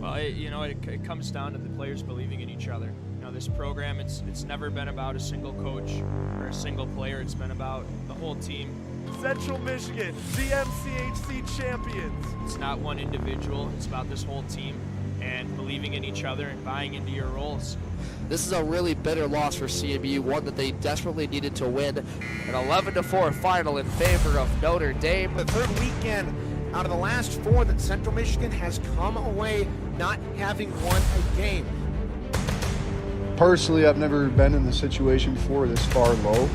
Well, it comes down to the players believing in each other. This program, it's never been about a single coach or a single player. It's been about the whole team. Central Michigan, the MCHC champions. It's not one individual. It's about this whole team and believing in each other and buying into your roles. This is a really bitter loss for CMU, one that they desperately needed to win. An 11-4 final in favor of Notre Dame. The third weekend out of the last four that Central Michigan has come away not having won a game. Personally, I've never been in the situation before this far low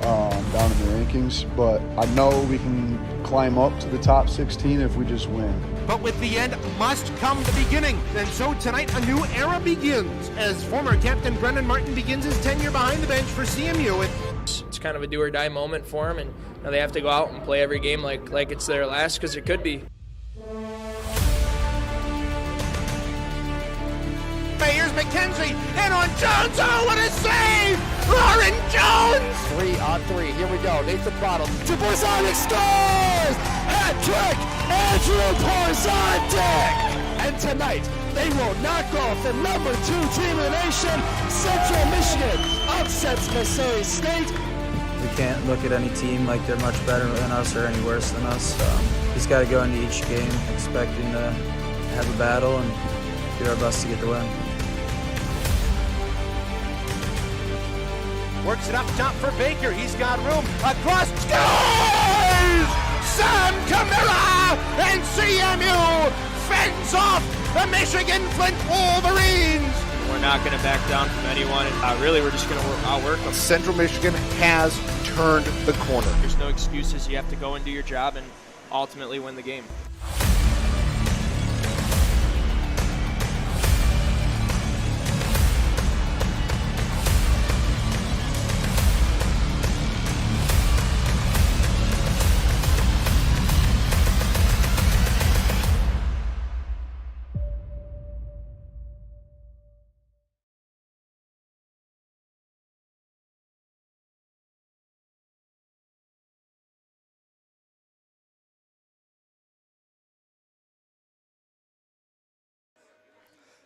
down in the rankings, but I know we can climb up to the top 16 if we just win. But with the end must come the beginning. And so tonight a new era begins as former captain Brendan Martin begins his tenure behind the bench for CMU. It's kind of a do or die moment for them, and they have to go out and play every game like it's their last, because it could be. Here's McKenzie, and on Jones, oh, what a save! Lauren Jones! 3-on-3, here we go, Nathan Bottle, to Porzonic, scores! Hat-trick, Andrew Porzonic! And tonight, they will knock off the number 2 team in the nation. Central Michigan upsets Missouri State. We can't look at any team like they're much better than us or any worse than us. Just got to go into each game expecting to have a battle and do our best to get the win. Works it up top for Baker. He's got room. Across. Scores! Sam Camilla and CMU fends off the Michigan Flint Wolverines. We're not going to back down from anyone. And really, we're just going to outwork them. Central Michigan has turned the corner. There's no excuses. You have to go and do your job and ultimately win the game.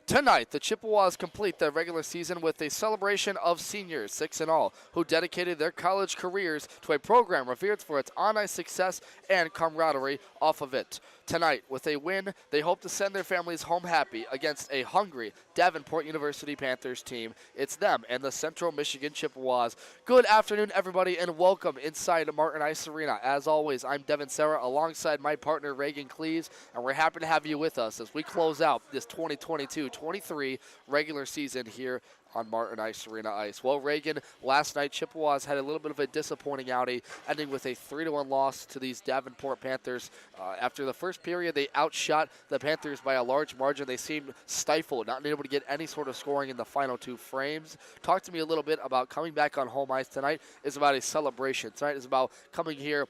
Tonight, the Chippewas complete their regular season with a celebration of seniors, 6 in all, who dedicated their college careers to a program revered for its on-ice success and camaraderie off of it. Tonight, with a win, they hope to send their families home happy against a hungry Davenport University Panthers team. It's them and the Central Michigan Chippewas. Good afternoon, everybody, and welcome inside Martin Ice Arena. As always, I'm Devin Serra alongside my partner Reagan Cleves, and we're happy to have you with us as we close out this 2022-23 regular season here on Martin Ice Arena Ice. Well, Reagan, last night Chippewas had a little bit of a disappointing outing, ending with a 3-1 loss to these Davenport Panthers. After the first period, they outshot the Panthers by a large margin. They seemed stifled, not able to get any sort of scoring in the final 2 frames. Talk to me a little bit about coming back on home ice tonight. Is about a celebration. Tonight is about coming here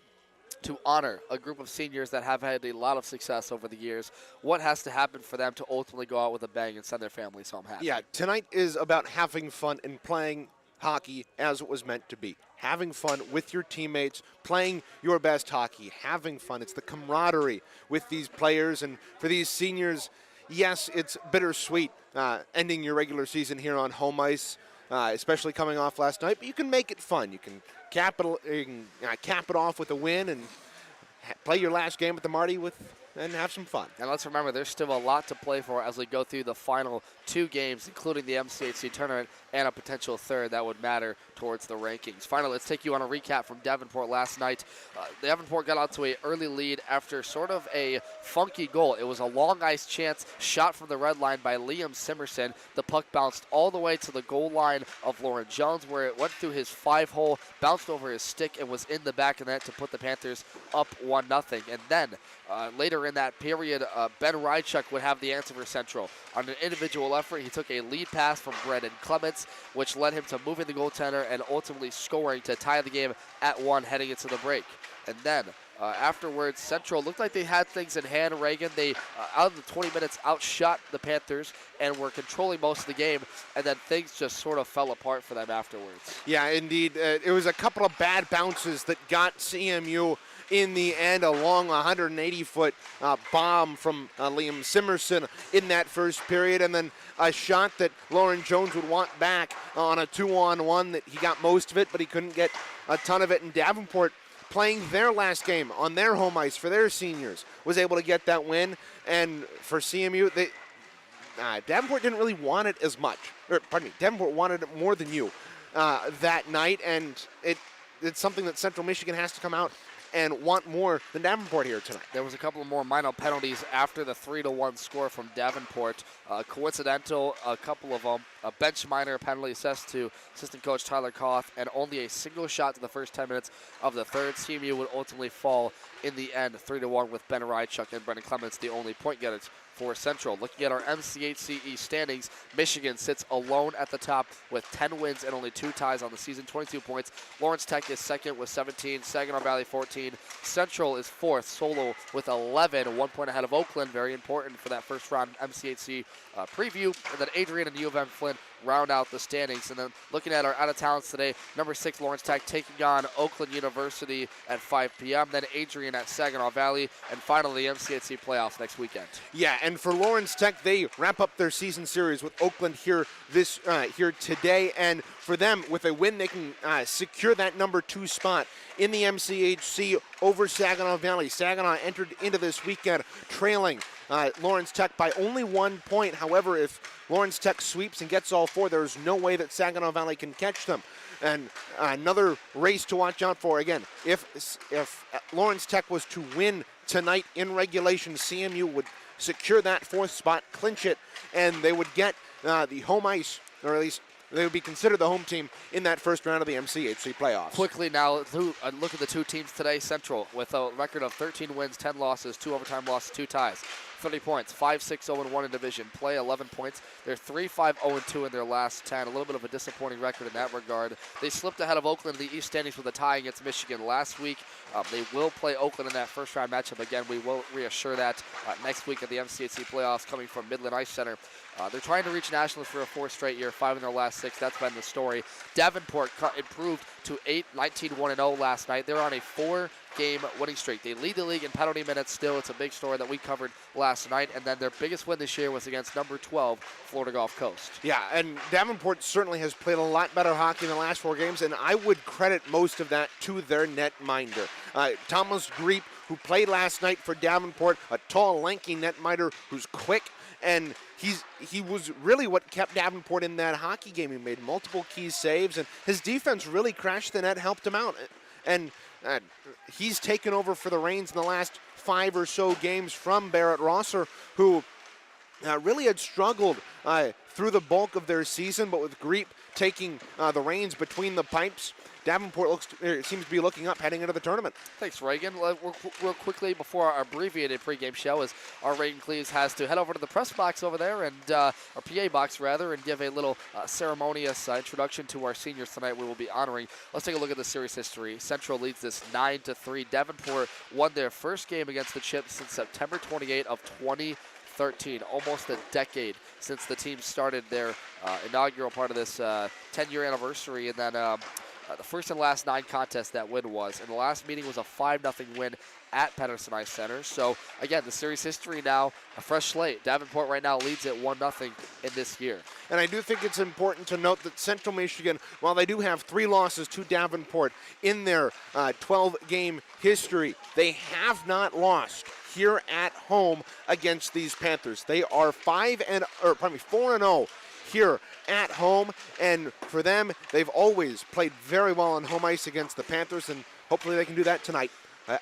to honor a group of seniors that have had a lot of success over the years. What has to happen for them to ultimately go out with a bang and send their families home happy? Yeah, tonight is about having fun and playing hockey as it was meant to be. Having fun with your teammates, playing your best hockey, having fun. It's the camaraderie with these players, and for these seniors, yes, it's bittersweet ending your regular season here on home ice, especially coming off last night, but you can make it fun. You can cap it off with a win and play your last game at the Marty and have some fun. And let's remember, there's still a lot to play for as we go through the final 2 games, including the MCHC tournament and a potential third that would matter towards the rankings. Finally, let's take you on a recap from Davenport last night. Davenport got out to an early lead after sort of a funky goal. It was a long ice chance shot from the red line by Liam Simerson. The puck bounced all the way to the goal line of Lauren Jones, where it went through his 5-hole, bounced over his stick, and was in the back of the net to put the Panthers up 1-0. And then later in that period, Ben Rychuk would have the answer for Central. On an individual effort, he took a lead pass from Brendan Clements, which led him to moving the goaltender and ultimately scoring to tie the game at 1 heading into the break. And then afterwards, Central looked like they had things in hand. Reagan, they out of the 20 minutes outshot the Panthers and were controlling most of the game, and then things just sort of fell apart for them afterwards. Yeah, indeed. It was a couple of bad bounces that got CMU in the end. A long 180-foot bomb from Liam Simerson in that first period, and then a shot that Lauren Jones would want back on a 2-on-1 that he got most of it, but he couldn't get a ton of it. And Davenport, playing their last game on their home ice for their seniors, was able to get that win. And for CMU, Davenport didn't really want it as much. Davenport wanted it more than you that night, and it's something that Central Michigan has to come out and want more than Davenport here tonight. There was a couple of more minor penalties after the 3-1 score from Davenport. Coincidental, a couple of them. A bench minor penalty assessed to assistant coach Tyler Koth, and only a single shot to the first 10 minutes of the third. CMU would ultimately fall in the end 3-1 with Ben Rychuk and Brendan Clements the only point getters for Central. Looking at our MCHC East standings, Michigan sits alone at the top with 10 wins and only 2 ties on the season, 22 points. Lawrence Tech is second with 17, Saginaw Valley 14. Central is fourth, solo with 11, 1 point ahead of Oakland, very important for that first round MCHC preview. And then Adrian and U of M Flint round out the standings. And then looking at our out-of-towns today, number 6 Lawrence Tech taking on Oakland University at 5 p.m., then Adrian at Saginaw Valley, and finally the MCHC playoffs next weekend. Yeah, and for Lawrence Tech, they wrap up their season series with Oakland here today, and for them, with a win, they can secure that number 2 spot in the MCHC over Saginaw Valley. Saginaw entered into this weekend trailing Lawrence Tech by only 1 point. However, if Lawrence Tech sweeps and gets all 4, there's no way that Saginaw Valley can catch them. And another race to watch out for. Again, if Lawrence Tech was to win tonight in regulation, CMU would secure that 4th spot, clinch it, and they would get the home ice, or at least they would be considered the home team in that first round of the MCHC playoffs. Quickly now, look at the 2 teams today. Central with a record of 13 wins, 10 losses, 2 overtime losses, 2 ties. 30 points, 5-6-0-1 in division. Play 11 points. They're 3-5-0-2 in their last 10. A little bit of a disappointing record in that regard. They slipped ahead of Oakland in the East standings with a tie against Michigan last week. They will play Oakland in that first round matchup again. We will reassure that next week at the MCHC playoffs coming from Midland Ice Center. They're trying to reach nationals for a 4th straight year, 5 in their last 6. That's been the story. Davenport improved to 19-1-0 last night. They're on a 4-game winning streak. They lead the league in penalty minutes still. It's a big story that we covered last night. And then their biggest win this year was against number 12, Florida Gulf Coast. Yeah, and Davenport certainly has played a lot better hockey in the last 4 games, and I would credit most of that to their netminder. Thomas Greep, who played last night for Davenport, a tall, lanky netminder who's quick, and he was really what kept Davenport in that hockey game. He made multiple key saves, and his defense really crashed the net, helped him out. And he's taken over for the reins in the last 5 or so games from Barrett Rosser, who really had struggled through the bulk of their season, but with Greep taking the reins between the pipes, Davenport seems to be looking up heading into the tournament. Thanks, Reagan. Real quickly before our abbreviated pregame show, as our Reagan Cleves has to head over to the press box over there, and our PA box rather, and give a little ceremonious introduction to our seniors tonight we will be honoring. Let's take a look at the series history. Central leads this 9-3. Davenport won their first game against the Chips since September 28 of 2013, almost a decade since the team started their inaugural part of this 10-year anniversary, and then the first and last 9 contests that win was. And the last meeting was a 5-0 win at Patterson Ice Center. So, again, the series history now, a fresh slate. Davenport right now leads at 1-0 in this year. And I do think it's important to note that Central Michigan, while they do have 3 losses to Davenport in their 12-game history, they have not lost here at home against these Panthers. They are 4-0 here at home, and for them, they've always played very well on home ice against the Panthers, and hopefully they can do that tonight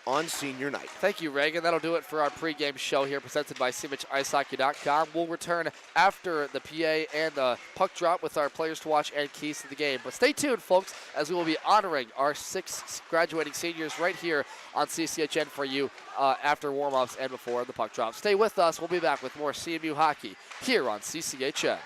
on senior night. Thank you, Reagan. That'll do it for our pregame show here, presented by SeaMitchIceHockey.com. We'll return after the PA and the puck drop with our players to watch and keys to the game. But stay tuned, folks, as we will be honoring our 6 graduating seniors right here on CCHN for you after warm-ups and before the puck drop. Stay with us. We'll be back with more CMU hockey here on CCHN.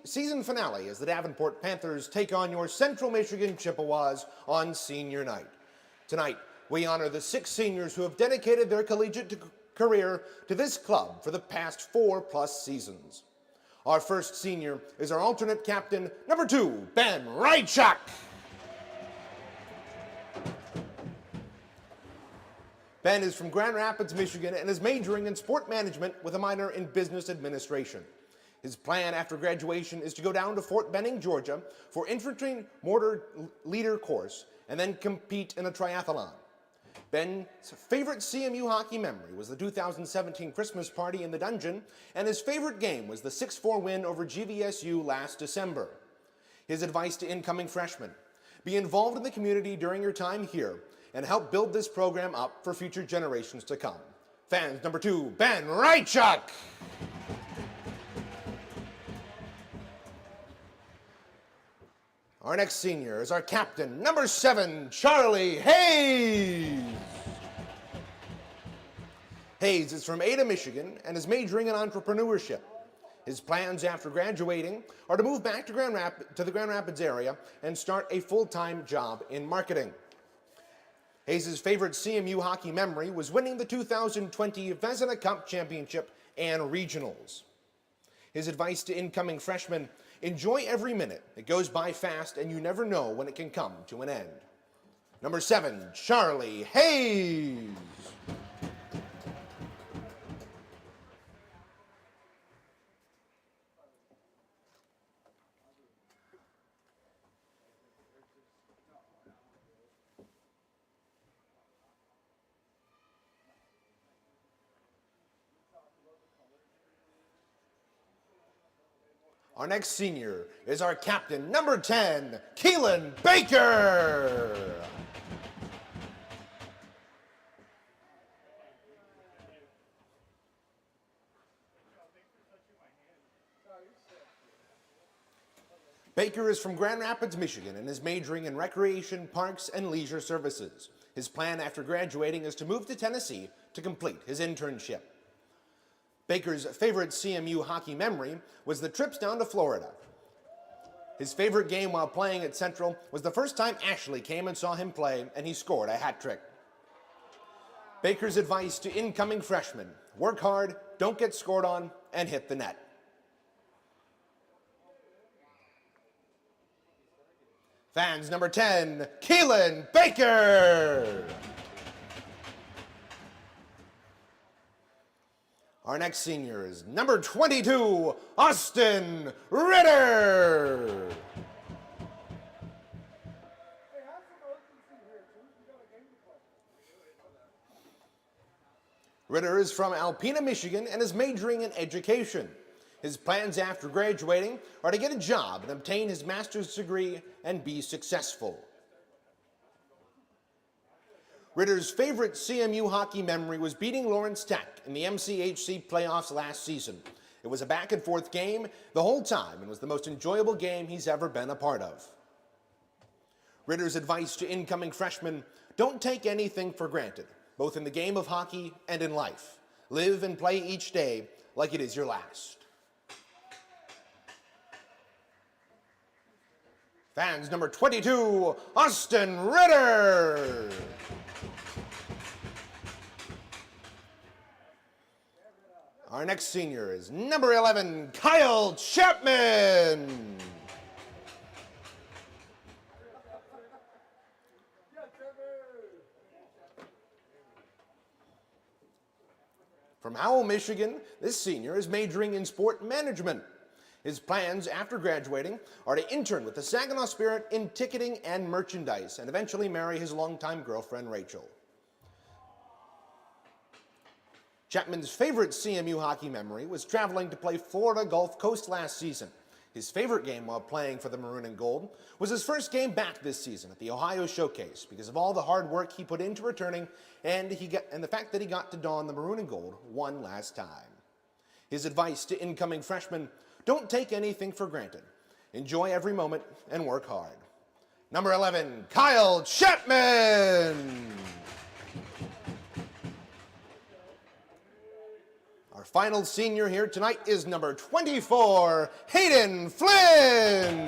season finale as the Davenport Panthers take on your Central Michigan Chippewas on senior night. Tonight, we honor the 6 seniors who have dedicated their collegiate career to this club for the past 4+ seasons. Our first senior is our alternate captain, number 2, Ben Rychuk. Ben is from Grand Rapids, Michigan, and is majoring in sport management with a minor in business administration. His plan after graduation is to go down to Fort Benning, Georgia for infantry mortar leader course and then compete in a triathlon. Ben's favorite CMU hockey memory was the 2017 Christmas party in the dungeon, and his favorite game was the 6-4 win over GVSU last December. His advice to incoming freshmen: be involved in the community during your time here and help build this program up for future generations to come. Fans number 2, Ben Rychuk. Our next senior is our captain, number 7, Charlie Hayes. Hayes is from Ada, Michigan, and is majoring in entrepreneurship. His plans after graduating are to move back to the Grand Rapids area and start a full-time job in marketing. Hayes' favorite CMU hockey memory was winning the 2020 Vezina Cup Championship and Regionals. His advice to incoming freshmen: enjoy every minute. It goes by fast and you never know when it can come to an end. Number 7, Charlie Hayes. Our next senior is our captain, number 10, Keelan Baker. Baker is from Grand Rapids, Michigan, and is majoring in recreation, parks, and leisure services. His plan after graduating is to move to Tennessee to complete his internship. Baker's favorite CMU hockey memory was the trips down to Florida. His favorite game while playing at Central was the first time Ashley came and saw him play, and he scored a hat trick. Baker's advice to incoming freshmen: work hard, don't get scored on, and hit the net. Fans number 10, Keelan Baker. Our next senior is number 22, Austin Ritter. Ritter is from Alpena, Michigan, and is majoring in education. His plans after graduating are to get a job and obtain his master's degree and be successful. Ritter's favorite CMU hockey memory was beating Lawrence Tech in the MCHC playoffs last season. It was a back-and-forth game the whole time and was the most enjoyable game he's ever been a part of. Ritter's advice to incoming freshmen: don't take anything for granted, both in the game of hockey and in life. Live and play each day like it is your last. Fans number 22, Austin Ritter. Our next senior is number 11, Kyle Chapman. From Howell, Michigan, this senior is majoring in sport management. His plans after graduating are to intern with the Saginaw Spirit in ticketing and merchandise and eventually marry his longtime girlfriend, Rachel. Chapman's favorite CMU hockey memory was traveling to play Florida Gulf Coast last season. His favorite game while playing for the Maroon and Gold was his first game back this season at the Ohio Showcase because of all the hard work he put into returning and the fact that he got to don the Maroon and Gold one last time. His advice to incoming freshmen: don't take anything for granted. Enjoy every moment and work hard. Number 11, Kyle Chapman. Our final senior here tonight is number 24, Hayden Flynn.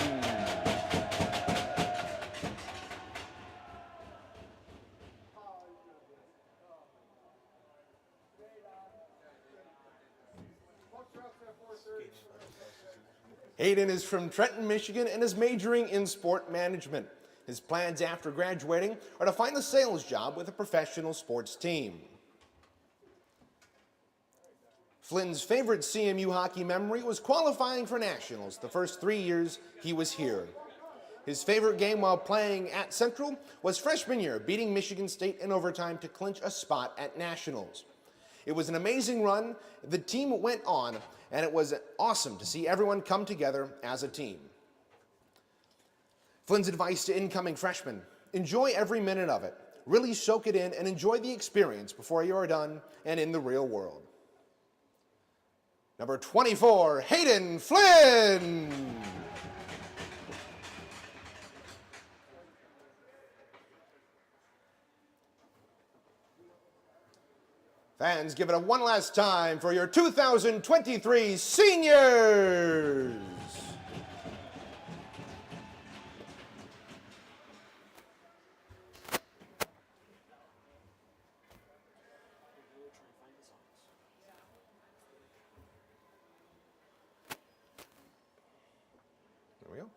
Hayden is from Trenton, Michigan, and is majoring in sport management. His plans after graduating are to find a sales job with a professional sports team. Flynn's favorite CMU hockey memory was qualifying for nationals the first 3 years he was here. His favorite game while playing at Central was freshman year, beating Michigan State in overtime to clinch a spot at nationals. It was an amazing run. The team went on, and it was awesome to see everyone come together as a team. Flynn's advice to incoming freshmen: enjoy every minute of it. Really soak it in and enjoy the experience before you are done and in the real world. Number 24, Hayden Flynn. Fans, give it one last time for your 2023 seniors. There we go.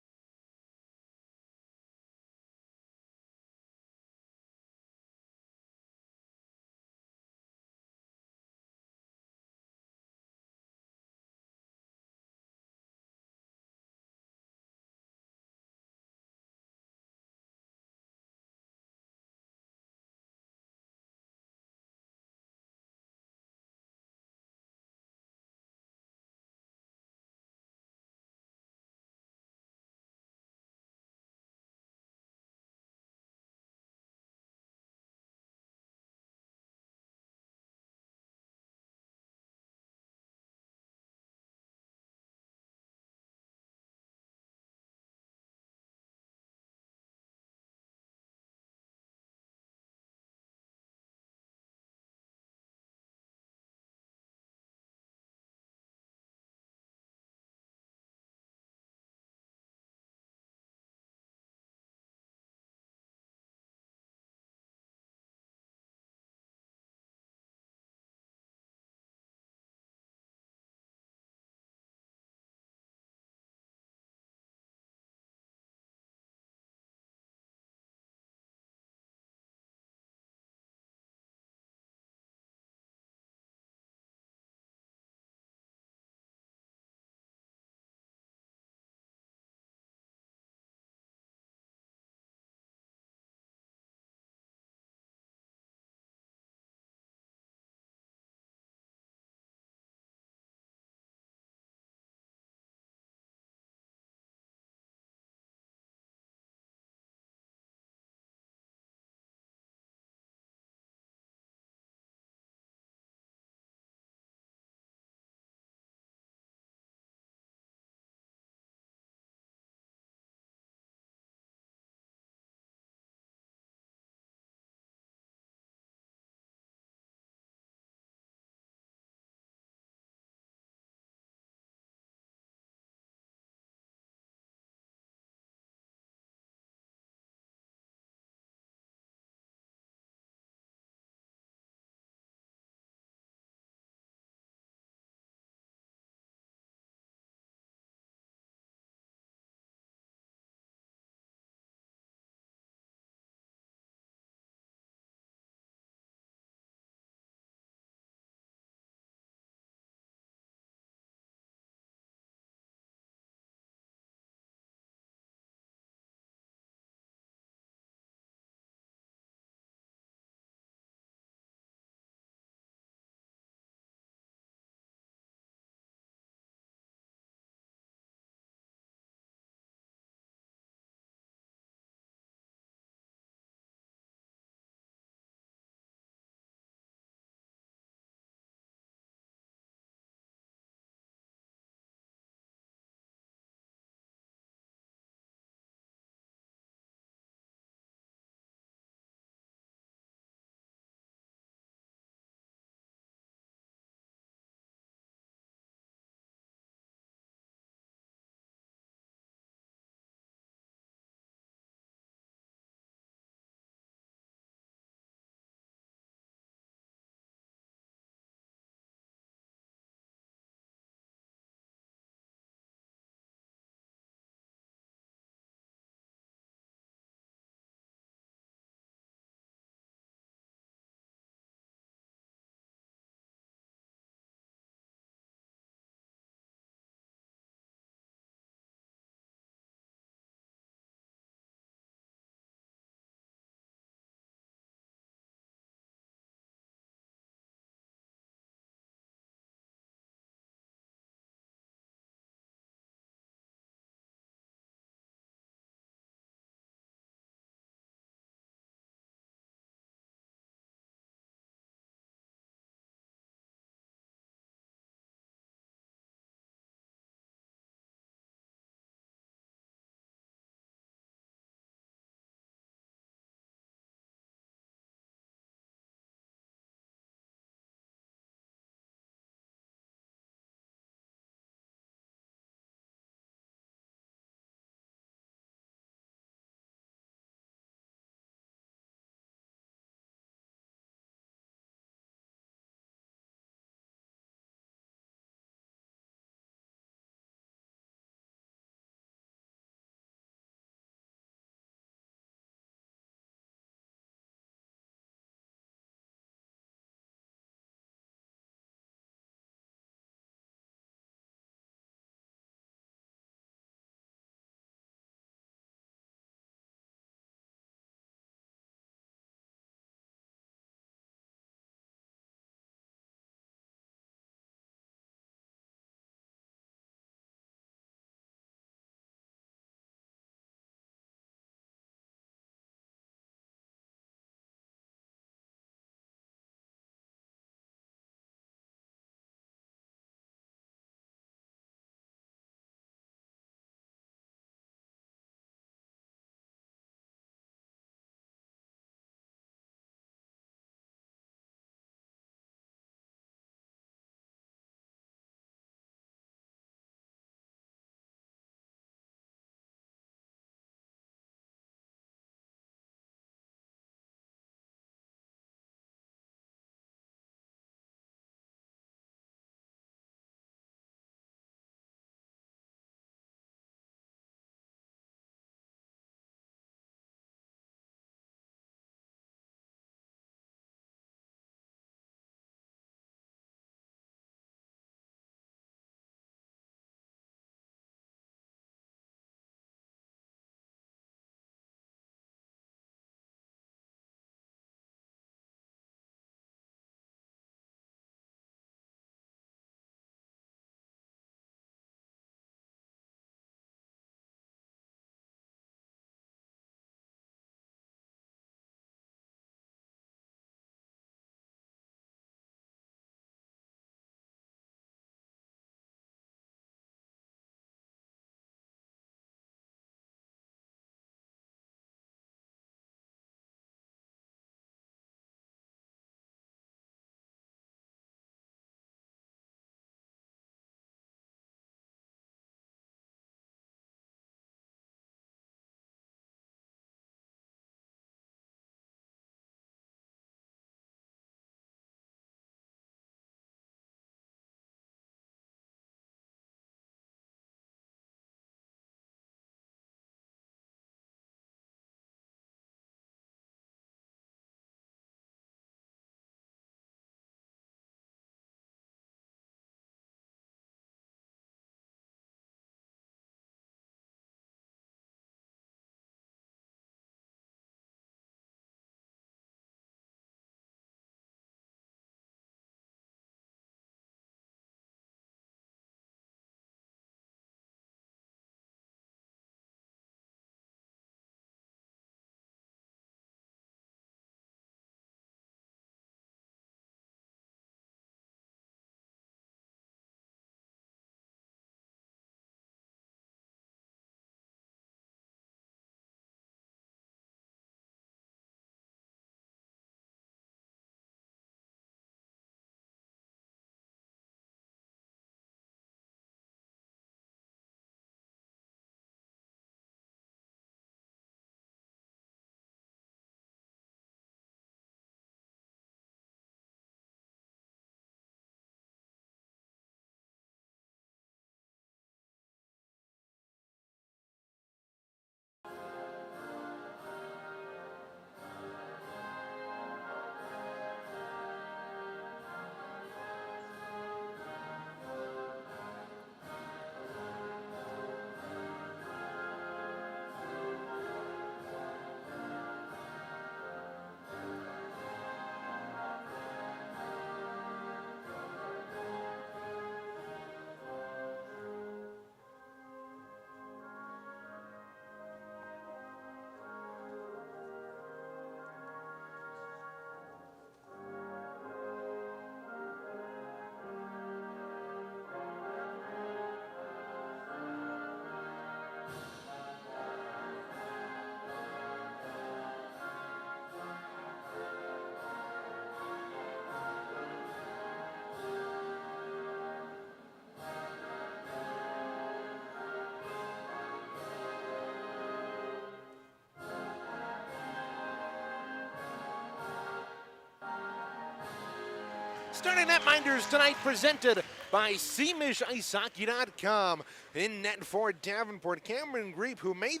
Starting netminders tonight presented by SeamishIceHockey.com. In net for Davenport, Cameron Greep, who made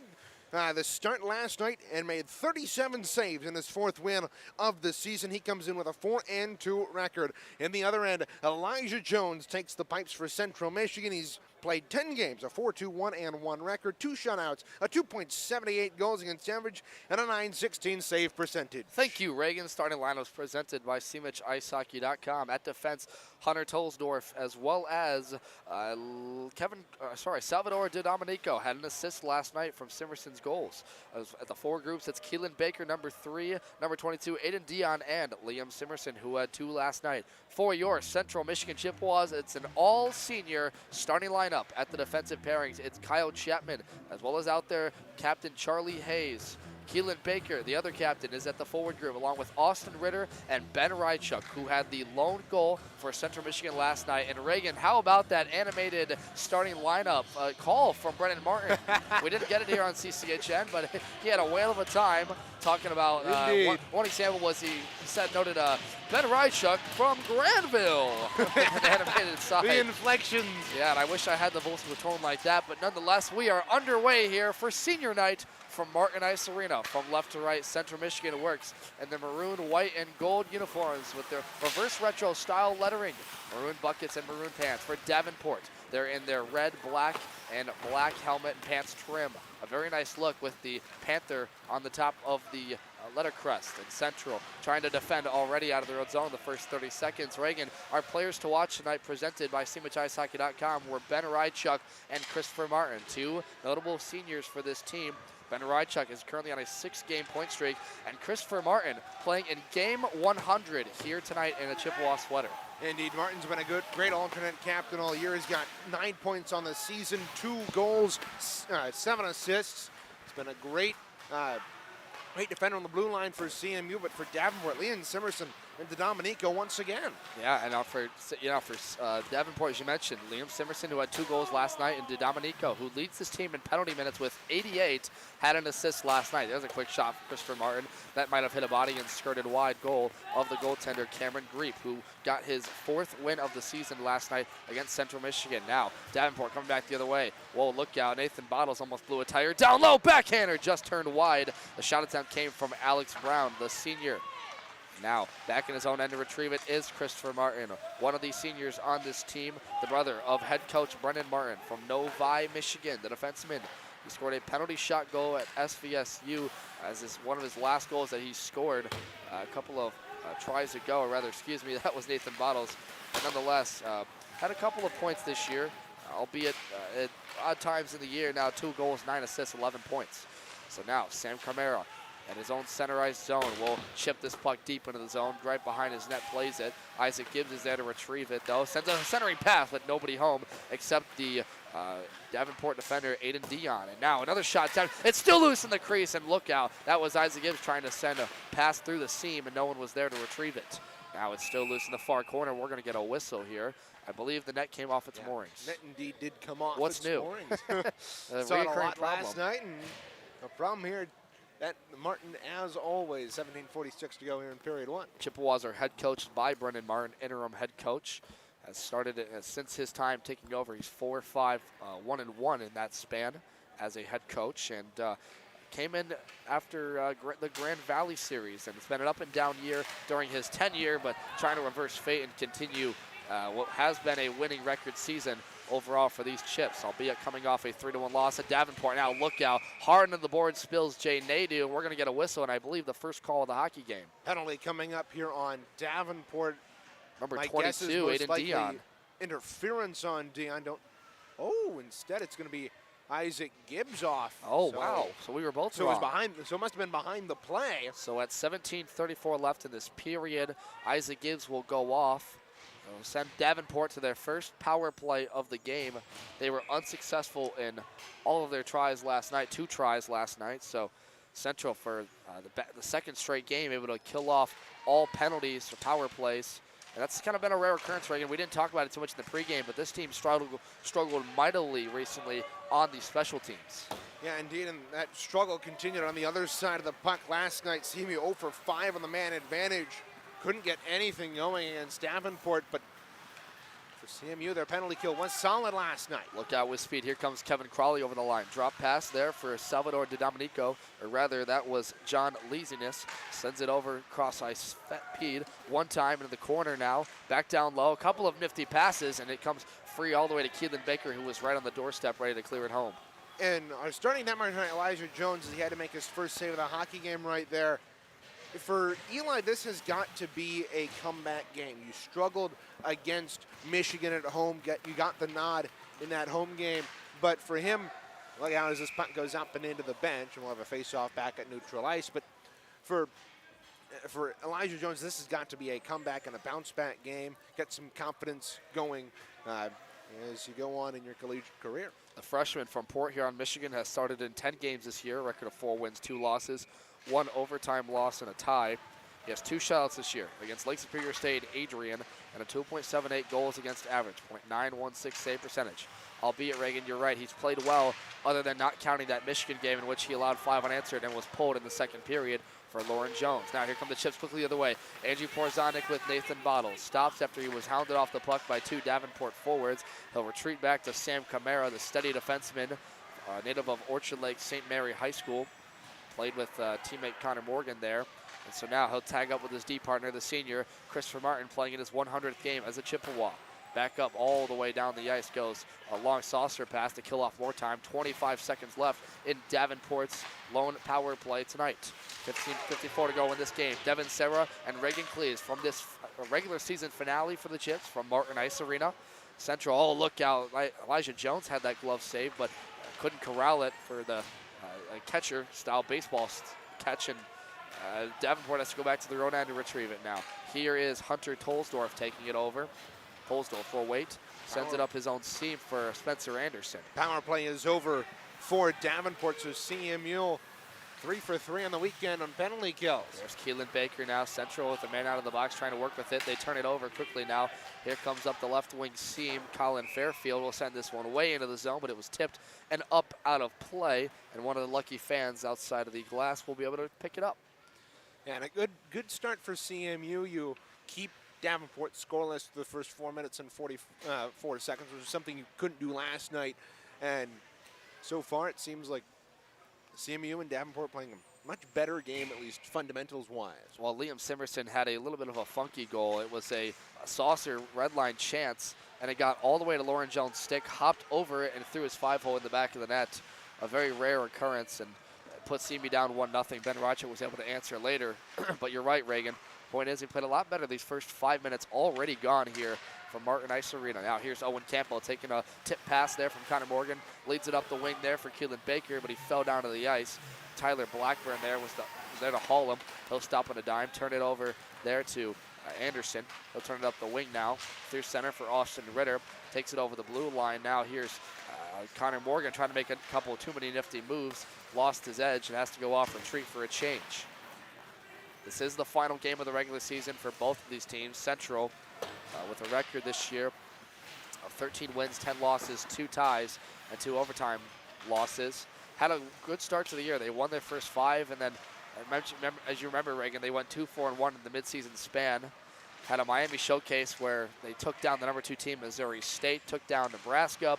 the start last night and made 37 saves in his 4th win of the season. He comes in with a 4-2 record. In the other end, Elijah Jones takes the pipes for Central Michigan. He's played 10 games, a 4-2-1-1 record, 2 shutouts, a 2.78 goals against average, and a .916 save percentage. Thank you, Reagan. Starting lineups presented by SeamishIceHockey.com. At defense, Hunter Tolsdorf, as well as Salvador De Domenico had an assist last night from Simerson's goals. At the 4 groups, it's Keelan Baker, number 3, number 22, Aiden Dion, and Liam Simerson, who had 2 last night. For your Central Michigan Chippewas, it's an all-senior starting lineup. At the defensive pairings, it's Kyle Chapman, as well as out there, Captain Charlie Hayes. Keelan Baker, the other captain, is at the forward group, along with Austin Ritter and Ben Rychuk, who had the lone goal for Central Michigan last night. And Reagan, how about that animated starting lineup call from Brennan Martin? We didn't get it here on CCHN, but he had a whale of a time talking about one example was he noted Ben Rychuk from Granville. The animated side. The inflections. Yeah, and I wish I had the voice with a tone like that, but nonetheless, we are underway here for senior night from Martin Ice Arena. From left to right, Central Michigan works in their maroon, white, and gold uniforms with their reverse retro style lettering, maroon buckets and maroon pants. For Davenport, they're in their red, black, and black helmet and pants trim. A very nice look with the Panther on the top of the lettercrest. And Central trying to defend already out of their own zone the first 30 seconds. Reagan, our players to watch tonight presented by SeamishIceHockey.com were Ben Rychuk and Christopher Martin, 2 notable seniors for this team. Ben Rychuk is currently on a 6-game point streak, and Christopher Martin playing in game 100 here tonight in a Chippewa sweater. Indeed, Martin's been a great alternate captain all year. He's got 9 points on the season, 2 goals, 7 assists. It's been a great defender on the blue line for CMU, but for Davenport, Liam Simerson and De Domenico once again. Yeah, and for Davenport, as you mentioned, Liam Simerson, who had 2 goals last night, and De Domenico, who leads this team in penalty minutes with 88, had an assist last night. There's a quick shot for Christopher Martin. That might have hit a body and skirted wide goal of the goaltender, Cameron Greep, who got his 4th win of the season last night against Central Michigan. Now, Davenport coming back the other way. Whoa, look out. Nathan Bottles almost blew a tire. Down low, backhander, just turned wide. The shot attempt came from Alex Brown, the senior. Now, back in his own end to retrieve it is Christopher Martin, one of the seniors on this team, the brother of head coach Brennan Martin from Novi, Michigan, the defenseman. He scored a penalty shot goal at SVSU as one of his last goals that he scored a couple of tries ago, or rather, excuse me, that was Nathan Bottles. But nonetheless, had a couple of points this year, albeit at odd times in the year. Now 2 goals, 9 assists, 11 points. So now Sam Camara at his own center ice zone will chip this puck deep into the zone, right behind his net, plays it. Isaac Gibbs is there to retrieve it, though. Sends a centering pass, but nobody home except the Davenport defender, Aiden Dion. And now another shot down. It's still loose in the crease, and look out. That was Isaac Gibbs trying to send a pass through the seam, and no one was there to retrieve it. Now it's still loose in the far corner. We're going to get a whistle here. I believe the net came off its moorings. Net indeed did come off What's its new? moorings. Saw it a lot last night, and a problem here. That Martin, as always, 17:46 to go here in period 1. Chippewas are head coached by Brendan Martin, interim head coach. Has started since his time taking over. He's 4-5, 1-1 in that span as a head coach, and came in after the Grand Valley series, and it's been an up and down year during his tenure, but trying to reverse fate and continue what has been a winning record season overall for these Chips, albeit coming off a 3-1 loss at Davenport. Now look out, hard into the board spills Jay Nadeau, and we're going to get a whistle, and I believe the first call of the hockey game. Penalty coming up here on Davenport. Number My 22, Aiden Dion. Interference on Dion. Instead it's going to be Isaac Gibbs off. Oh, wow. So we were both wrong. It was behind. So it must have been behind the play. So at 17:34 left in this period, Isaac Gibbs will go off. They'll send Davenport to their first power play of the game. They were unsuccessful in all of their tries last night, 2 tries last night. So Central, for the second straight game, able to kill off all penalties for power plays. And that's kind of been a rare occurrence, Reagan. We didn't talk about it too much in the pregame, but this team struggled mightily recently on the special teams. Yeah, indeed, and that struggle continued on the other side of the puck last night. CMU 0 for 5 on the man advantage. couldn't get anything going against Davenport, but for CMU, their penalty kill was solid last night. Look out with speed. Here comes Kevin Crawley over the line. Drop pass there for Salvador De Domenico, or rather that was John Leasiness. Sends it over cross ice Pede one time into the corner now. Back down low. A couple of nifty passes, and it comes free all the way to Keelan Baker, who was right on the doorstep ready to clear it home. And our starting net man tonight, Elijah Jones, he had to make his first save of the hockey game right there. For Eli, this has got to be a comeback game. You struggled against Michigan at home. You got the nod in that home game. But for him, look out as this puck goes up and into the bench, and we'll have a face-off back at neutral ice. But for Elijah Jones, this has got to be a comeback and a bounce-back game. Get some confidence going as you go on in your collegiate career. The freshman from Port Huron, Michigan, has started in 10 games this year, a record of 4 wins, 2 losses, 1 overtime loss, and a tie. He has 2 shutouts this year against Lake Superior State, Adrian, and a 2.78 goals against average, .916 save percentage. Albeit, Reagan, you're right, he's played well, other than not counting that Michigan game in which he allowed 5 unanswered and was pulled in the second period for Lauren Jones. Now here come the chips quickly the other way. Andrew Porzonik with Nathan Bottles. Stops after he was hounded off the puck by 2 Davenport forwards. He'll retreat back to Sam Camara, the steady defenseman, native of Orchard Lake St. Mary High School. Played with teammate Connor Morgan there. And so now he'll tag up with his D partner, the senior, Christopher Martin, playing in his 100th game as a Chippewa. Back up all the way down the ice goes a long saucer pass to kill off more time. 25 seconds left in Davenport's lone power play tonight. 15:54 to go in this game. Devin Serra and Reagan Cleves from this regular season finale for the Chips from Martin Ice Arena. Central, oh, look out. Elijah Jones had that glove save, but couldn't corral it for the catcher-style baseball catch, and Davenport has to go back to their own end to retrieve it now. Here is Hunter Tolsdorf taking it over. Tolsdorf full weight, sends it up his own seam for Spencer Anderson. Power play is over for Davenport, so CMU 3 for 3 on the weekend on penalty kills. There's Keelan Baker now, Central with the man out of the box trying to work with it. They turn it over quickly now. Here comes up the left wing seam. Colin Fairfield will send this one way into the zone, but it was tipped and up out of play, and one of the lucky fans outside of the glass will be able to pick it up. And a good start for CMU. You keep Davenport scoreless for the first 4 minutes and 44 seconds, which is something you couldn't do last night. And so far, it seems like CMU and Davenport playing a much better game, at least fundamentals-wise. Well, Liam Simerson had a little bit of a funky goal. It was a saucer red line chance, and it got all the way to Lauren Jones' stick, hopped over it, and threw his 5-hole in the back of the net. A very rare occurrence, and put CMU down 1-0. Ben Rocha was able to answer later. But you're right, Reagan. Point is, he played a lot better these first 5 minutes, already gone here from Martin Ice Arena. Now here's Owen Campbell taking a tip pass there from Connor Morgan. Leads it up the wing there for Keelan Baker, but he fell down to the ice. Tyler Blackburn there was there to haul him. He'll stop on a dime, turn it over there to Anderson. He'll turn it up the wing now through center for Austin Ritter. Takes it over the blue line. Now here's Connor Morgan trying to make a couple too many nifty moves. Lost his edge and has to go off retreat for a change. This is the final game of the regular season for both of these teams. Central with a record this year of 13 wins, 10 losses, 2 ties, and 2 overtime losses. Had a good start to the year. They won their first 5, and then, as you remember, Reagan, they went 2-4-1 in the midseason span. Had a Miami showcase where they took down the number 2 team, Missouri State, took down Nebraska.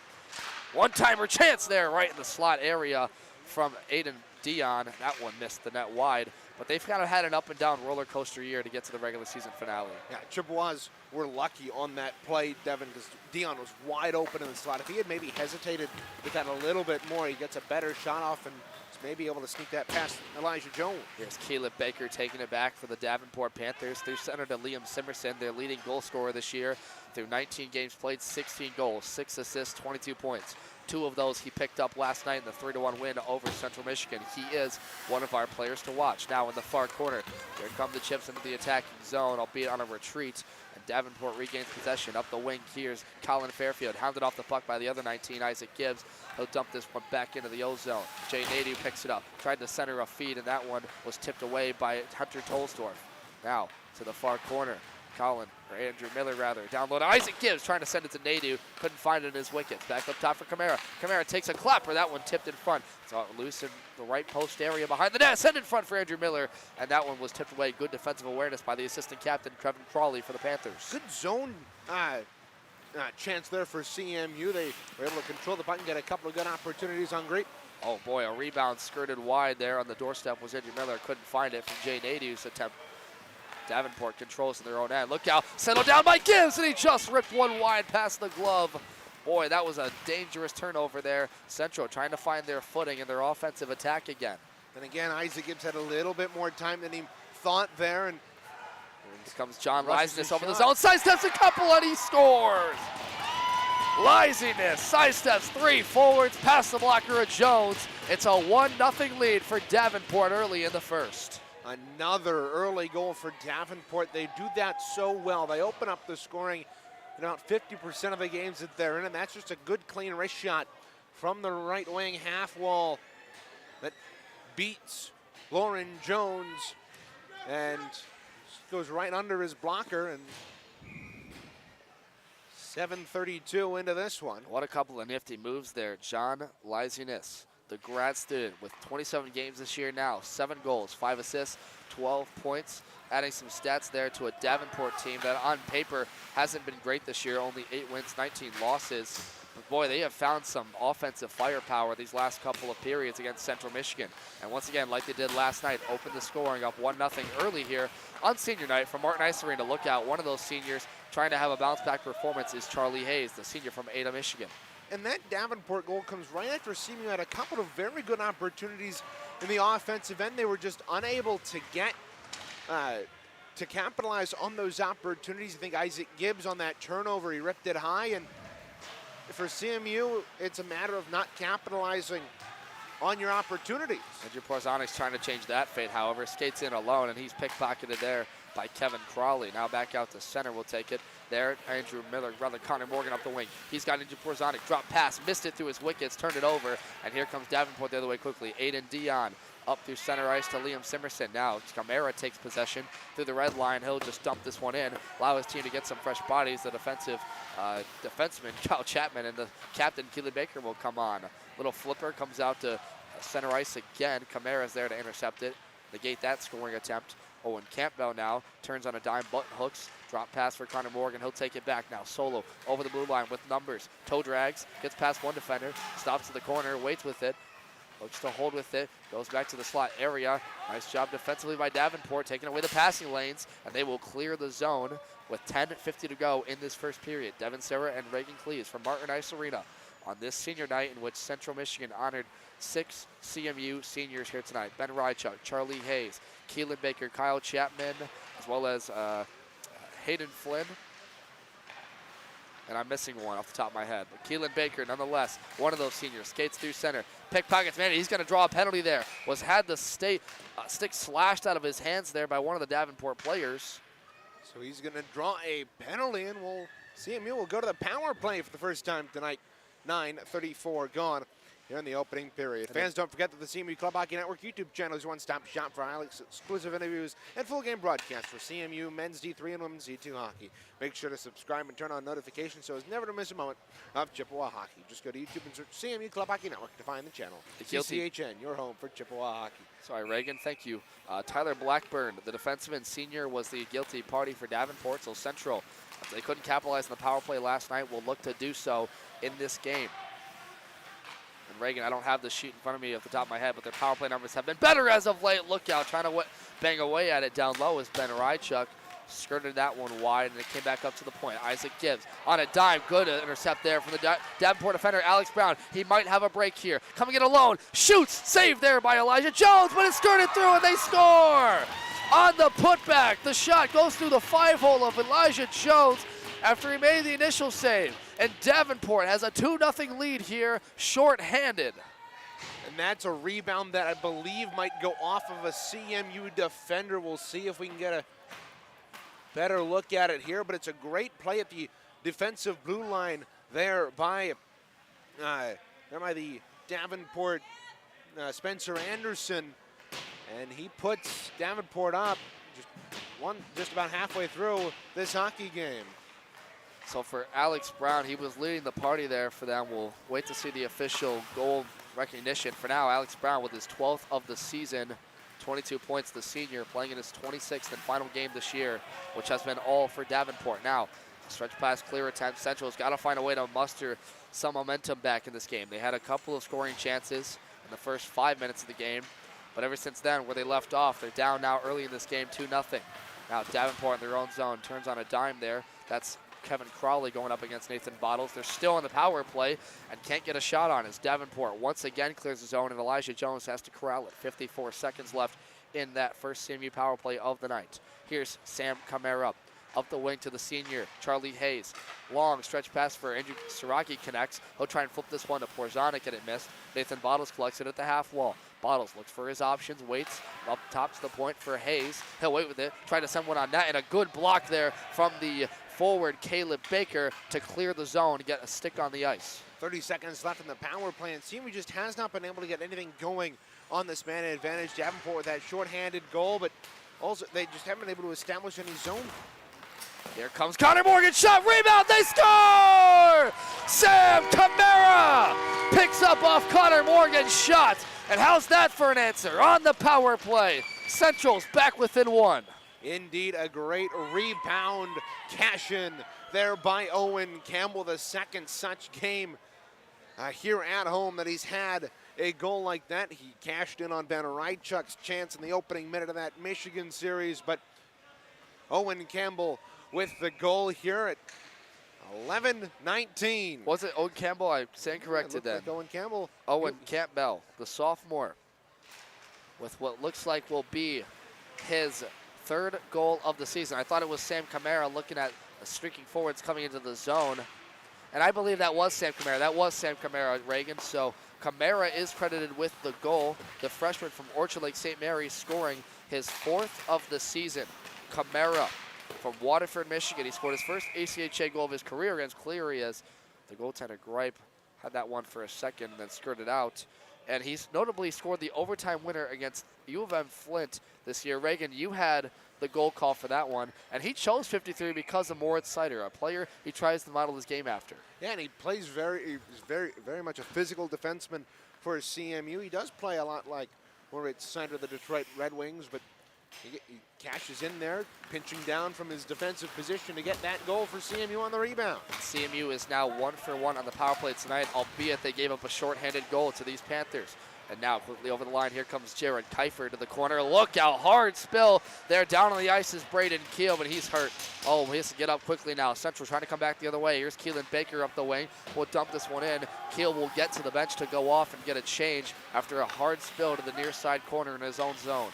One-timer chance there right in the slot area from Aiden Dion. That one missed the net wide. But they've kind of had an up-and-down roller coaster year to get to the regular season finale. Yeah, Chippewas were lucky on that play, Devin, because Dion was wide open in the slot. If he had maybe hesitated with that a little bit more, he gets a better shot off and is maybe able to sneak that past Elijah Jones. Here's Keelan Baker taking it back for the Davenport Panthers. Through center to Liam Simerson, their leading goal scorer this year. Through 19 games played, 16 goals, 6 assists, 22 points. 2 of those he picked up last night in the 3-1 win over Central Michigan. He is one of our players to watch. Now in the far corner, here come the Chips into the attacking zone, albeit on a retreat. And Davenport regains possession. Up the wing, here's Colin Fairfield, hounded off the puck by the other 19, Isaac Gibbs. He'll dump this one back into the O-zone. Jay Nadu picks it up, tried to center a feed, and that one was tipped away by Hunter Tolsdorf. Now to the far corner. Andrew Miller rather, down low to Isaac Gibbs, trying to send it to Nadu, couldn't find it in his wickets. Back up top for Kamara. Kamara takes a clapper, that one tipped in front. It's loose in the right post area behind the net, send in front for Andrew Miller, and that one was tipped away. Good defensive awareness by the assistant captain, Kevin Crawley, for the Panthers. Good zone chance there for CMU. They were able to control the puck and get a couple of good opportunities on great. Oh boy, a rebound skirted wide there on the doorstep was Andrew Miller. Couldn't find it from Jay Nadu's attempt. Davenport controls in their own end. Look out, settled down by Gibbs, and he just ripped one wide past the glove. Boy, that was a dangerous turnover there. Central trying to find their footing in their offensive attack again. And again, Isaac Gibbs had a little bit more time than he thought there. And here comes John rushes Lysiness his over the shot. zone, sidesteps a couple, and he scores! Lysiness sidesteps 3 forwards past the blocker of Jones. It's a 1-0 lead for Davenport early in the first. Another early goal for Davenport. They do that so well. They open up the scoring in about 50% of the games that they're in, and that's just a good, clean wrist shot from the right wing half wall that beats Lauren Jones and goes right under his blocker. And 7:32 into this one. What a couple of nifty moves there. John Lysiness, the grad student with 27 games this year now, 7 goals, 5 assists, 12 points, adding some stats there to a Davenport team that on paper hasn't been great this year, only 8 wins, 19 losses. But boy, they have found some offensive firepower these last couple of periods against Central Michigan. And once again, like they did last night, open the scoring up 1-0 early here on senior night from Martin Ice Arena. Look out, one of those seniors trying to have a bounce-back performance is Charlie Hayes, the senior from Ada, Michigan. And that Davenport goal comes right after CMU had a couple of very good opportunities in the offensive end. They were just unable to get to capitalize on those opportunities. I think Isaac Gibbs on that turnover, he ripped it high. And for CMU, it's a matter of not capitalizing on your opportunities. Andrew Porzanik's trying to change that fate, however, skates in alone, and he's pickpocketed there by Kevin Crawley. Now back out to center, will take it. There, Andrew Miller, rather Connor Morgan up the wing. He's got Andrew Porzanik, drop pass, missed it through his wickets, turned it over, and here comes Davenport the other way quickly. Aiden Dion up through center ice to Liam Simerson. Now Camara takes possession through the red line. He'll just dump this one in, allow his team to get some fresh bodies. The defensive defenseman, Kyle Chapman, and the captain, Keelan Baker, will come on. Little flipper comes out to center ice again. Camara's there to intercept it, negate that scoring attempt. Owen Campbell now turns on a dime, button hooks, drop pass for Connor Morgan. He'll take it back now, solo over the blue line with numbers. Toe drags, gets past one defender, stops to the corner, waits with it, looks to hold with it, goes back to the slot area. Nice job defensively by Davenport, taking away the passing lanes, and they will clear the zone with 10:50 to go in this first period. Devin Serra and Reagan Cleves from Martin Ice Arena on this senior night in which Central Michigan honored 6 CMU seniors here tonight. Ben Rychuk, Charlie Hayes, Keelan Baker, Kyle Chapman, as well as Hayden Flynn. And I'm missing one off the top of my head. But Keelan Baker, nonetheless, one of those seniors, skates through center. Pickpockets, man, he's going to draw a penalty there. Had the stick slashed out of his hands there by one of the Davenport players. So he's going to draw a penalty, and CMU will go to the power play for the first time tonight. 9:34 gone here in the opening period. Fans, don't forget that the CMU Club Hockey Network YouTube channel is your one-stop shop for highly exclusive interviews and full game broadcasts for CMU men's D3 and women's D2 hockey. Make sure to subscribe and turn on notifications so as never to miss a moment of Chippewa hockey. Just go to YouTube and search CMU Club Hockey Network to find the channel. CCHN, your home for Chippewa hockey. Sorry, Reagan, thank you. Tyler Blackburn, the defenseman senior, was the guilty party for Davenport, so Central, if they couldn't capitalize on the power play last night, will look to do so in this game. And Reagan, I don't have the sheet in front of me off the top of my head, but their power play numbers have been better as of late. Look out, trying to bang away at it down low is Ben Rychuk. Skirted that one wide, and it came back up to the point. Isaac Gibbs on a dime. Good intercept there from the Davenport defender, Alex Brown. He might have a break here. Coming in alone. Shoots. Saved there by Elijah Jones, but it's skirted through, and they score! On the putback, the shot goes through the 5-hole of Elijah Jones after he made the initial save. And Davenport has a 2-0 lead here, short-handed. And that's a rebound that I believe might go off of a CMU defender. We'll see if we can get a better look at it here, but it's a great play at the defensive blue line there by the Davenport Spencer Anderson, and he puts Davenport up just just about halfway through this hockey game. So for Alex Brown, he was leading the party there for them. We'll wait to see the official goal recognition. For now, Alex Brown with his 12th of the season, 22 points, the senior, playing in his 26th and final game this year, which has been all for Davenport. Now, stretch pass clear attempt. Central's got to find a way to muster some momentum back in this game. They had a couple of scoring chances in the first 5 minutes of the game, but ever since then, where they left off, they're down now early in this game, 2-0. Now Davenport in their own zone turns on a dime there. That's Kevin Crowley going up against Nathan Bottles. They're still in the power play and can't get a shot on as Davenport once again clears the zone, and Elijah Jones has to corral it. 54 seconds left in that first CMU power play of the night. Here's Sam Camara up the wing to the senior, Charlie Hayes. Long stretch pass for Andrew Siraki connects. He'll try and flip this one to Porzanic, and it missed. Nathan Bottles collects it at the half wall. Bottles looks for his options, waits up top to the point for Hayes. He'll wait with it, try to send one on net, and a good block there from the forward Caleb Baker to clear the zone and get a stick on the ice. 30 seconds left in the power play, and CMU just has not been able to get anything going on this man advantage. Davenport with that shorthanded goal, but also they just haven't been able to establish any zone. Here comes Connor Morgan, shot, rebound, they score! Sam Camara picks up off Connor Morgan's shot, and how's that for an answer on the power play? Central's back within one. Indeed, a great rebound cash-in there by Owen Campbell, the second such game here at home that he's had a goal like that. He cashed in on Ben Rychuk's chance in the opening minute of that Michigan series, but Owen Campbell with the goal here at 11-19. Was it Owen Campbell? I stand corrected then. Like Owen Campbell. Owen Campbell, the sophomore, with what looks like will be his third goal of the season. I thought it was Sam Camara looking at the streaking forwards coming into the zone, and I believe that was Sam Camara. That was Sam Camara, Reagan. So Camara is credited with the goal. The freshman from Orchard Lake St. Mary's scoring his fourth of the season. Camara from Waterford, Michigan. He scored his first ACHA goal of his career against Cleary, as the goaltender Gripe had that one for a second and then skirted out. And he's notably scored the overtime winner against U of M Flint this year. Reagan, you had the goal call for that one, and he chose 53 because of Moritz Sider, a player he tries to model his game after. Yeah, and he plays very much a physical defenseman for CMU. He does play a lot like Moritz Sider, the Detroit Red Wings, but he cashes in there, pinching down from his defensive position to get that goal for CMU on the rebound. CMU is now 1-for-1 on the power play tonight, albeit they gave up a shorthanded goal to these Panthers. And now quickly over the line, here comes Jared Kiefer to the corner. Look out, hard spill. There down on the ice is Braden Keel, but he's hurt. Oh, he has to get up quickly now. Central trying to come back the other way. Here's Keelan Baker up the wing. We'll dump this one in. Keel will get to the bench to go off and get a change after a hard spill to the near side corner in his own zone.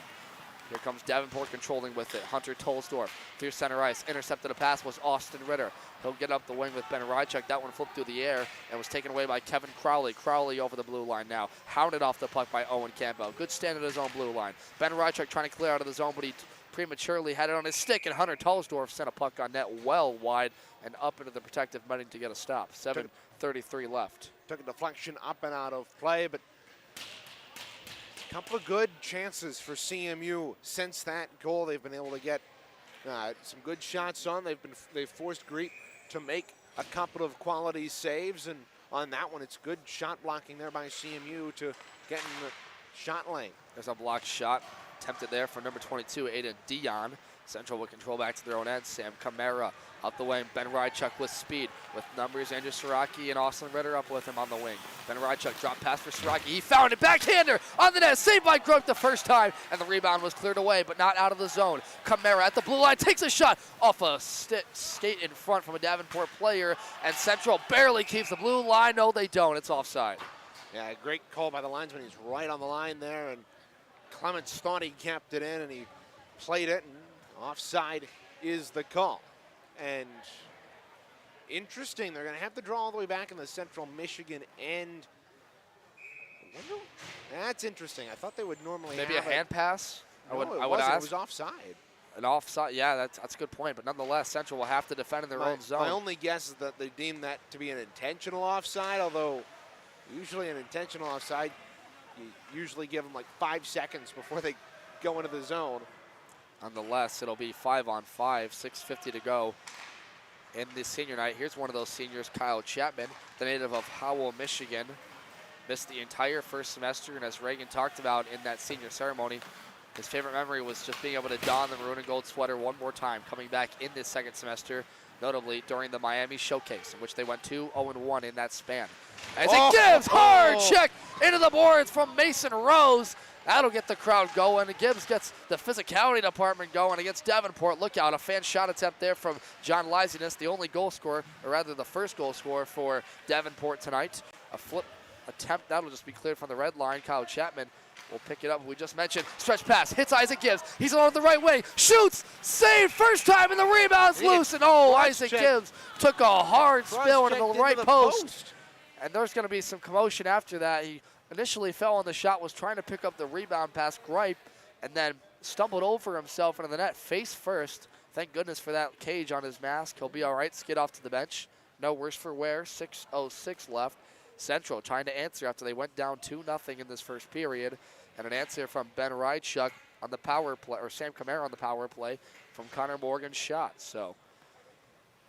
Here comes Davenport controlling with it. Hunter Tolsdorf through center ice. Intercepted a pass was Austin Ritter. He'll get up the wing with Ben Rychuk. That one flipped through the air and was taken away by Kevin Crowley. Crowley over the blue line now. Hounded off the puck by Owen Campbell. Good stand at his own blue line. Ben Rychuk trying to clear out of the zone, but he prematurely had it on his stick, and Hunter Tolsdorf sent a puck on net well wide and up into the protective netting to get a stop. 7:33 left. Took a deflection up and out of play, but a couple of good chances for CMU since that goal. They've been able to get some good shots on. They've forced Greep to make a couple of quality saves, and on that one, it's good shot blocking there by CMU to get in the shot lane. There's a blocked shot attempted there for number 22, Aiden Dion. Central will control back to their own end. Sam Camara up the wing. Ben Rychuk with speed. With numbers, Andrew Siraki and Austin Ritter up with him on the wing. Ben Rychuk drop pass for Siraki. He found it. Backhander on the net. Saved by Grote the first time. And the rebound was cleared away, but not out of the zone. Camara at the blue line takes a shot off a skate in front from a Davenport player. And Central barely keeps the blue line. No, they don't. It's offside. Yeah, great call by the linesman. He's right on the line there. And Clements thought he kept it in, and he played it. And offside is the call. And interesting, they're going to have to draw all the way back in the Central Michigan end. That's interesting. I thought they would normally maybe have a hand pass. No, I would ask. It was offside. An offside, yeah, that's a good point. But nonetheless, Central will have to defend in their own zone. My only guess is that they deem that to be an intentional offside, although usually an intentional offside, you usually give them like 5 seconds before they go into the zone. Nonetheless, it'll be 5-on-5, 6:50 to go in the senior night. Here's one of those seniors, Kyle Chapman, the native of Howell, Michigan. Missed the entire first semester, and as Reagan talked about in that senior ceremony, his favorite memory was just being able to don the maroon and gold sweater one more time, coming back in this second semester, notably during the Miami Showcase, in which they went 2-0-1 in that span. As it gives, hard check into the boards from Mason Rose. That'll get the crowd going. Gibbs gets the physicality department going against Davenport. Look out, a fan shot attempt there from John Liziness, the only goal scorer, or rather the first goal scorer for Davenport tonight. A flip attempt, that'll just be cleared from the red line. Kyle Chapman will pick it up. We just mentioned stretch pass, hits Isaac Gibbs. He's on the right way, shoots, saved first time, and the rebound's loose. And Isaac Gibbs took a hard spill into the right post. And there's going to be some commotion after that. He initially fell on the shot, was trying to pick up the rebound past Gripe, and then stumbled over himself into the net face first. Thank goodness for that cage on his mask. He'll be all right, skid off to the bench. No worse for wear, 6:06 left. Central trying to answer after they went down 2-0 in this first period. And an answer from Ben Rydchuk on the power play, or Sam Kamara on the power play from Connor Morgan's shot. So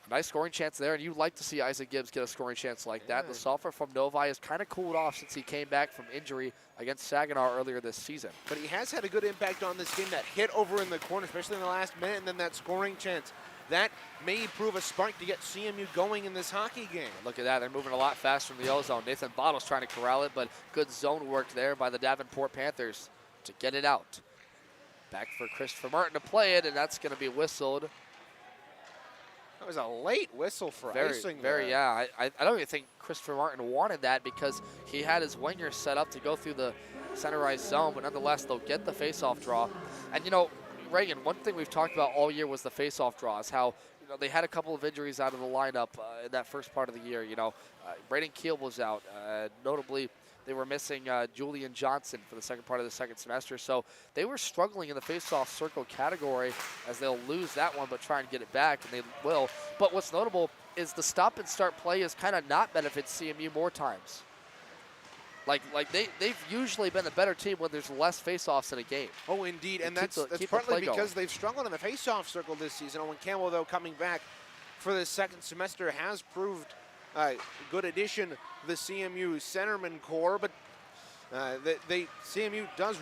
a nice scoring chance there, and you'd like to see Isaac Gibbs get a scoring chance like that. The sophomore from Novi has kind of cooled off since he came back from injury against Saginaw earlier this season. But he has had a good impact on this game. That hit over in the corner, especially in the last minute, and then that scoring chance. That may prove a spark to get CMU going in this hockey game. Look at that. They're moving a lot faster from the O-zone. Nathan Bottle's trying to corral it, but good zone work there by the Davenport Panthers to get it out. Back for Christopher Martin to play it, and that's going to be whistled. That was a late whistle for icing there. Yeah. I don't even think Christopher Martin wanted that because he had his winger set up to go through the center ice zone, but nonetheless, they'll get the face-off draw. And, you know, Reagan, one thing we've talked about all year was the face-off draws, how they had a couple of injuries out of the lineup in that first part of the year. Braden Keel was out. Notably, they were missing Julian Johnson for the second part of the second semester. So they were struggling in the face-off circle category as they'll lose that one but try and get it back, and they will. But what's notable is the stop-and-start play has kind of not benefited CMU more times. They've usually been a better team when there's less face-offs in a game. Oh, indeed, and that's partly because they've struggled in the face-off circle this season. Owen Campbell, though, coming back for the second semester has proved a good addition to the CMU centerman core, but CMU does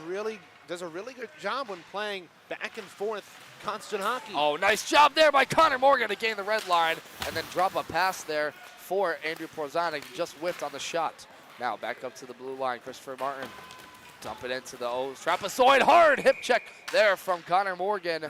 a really good job when playing back and forth constant hockey. Oh, nice job there by Connor Morgan to gain the red line and then drop a pass there for Andrew Porzanik. Just whiffed on the shot. Now back up to the blue line, Christopher Martin. Dump it into the O's. Trapezoid, hard hip check there from Connor Morgan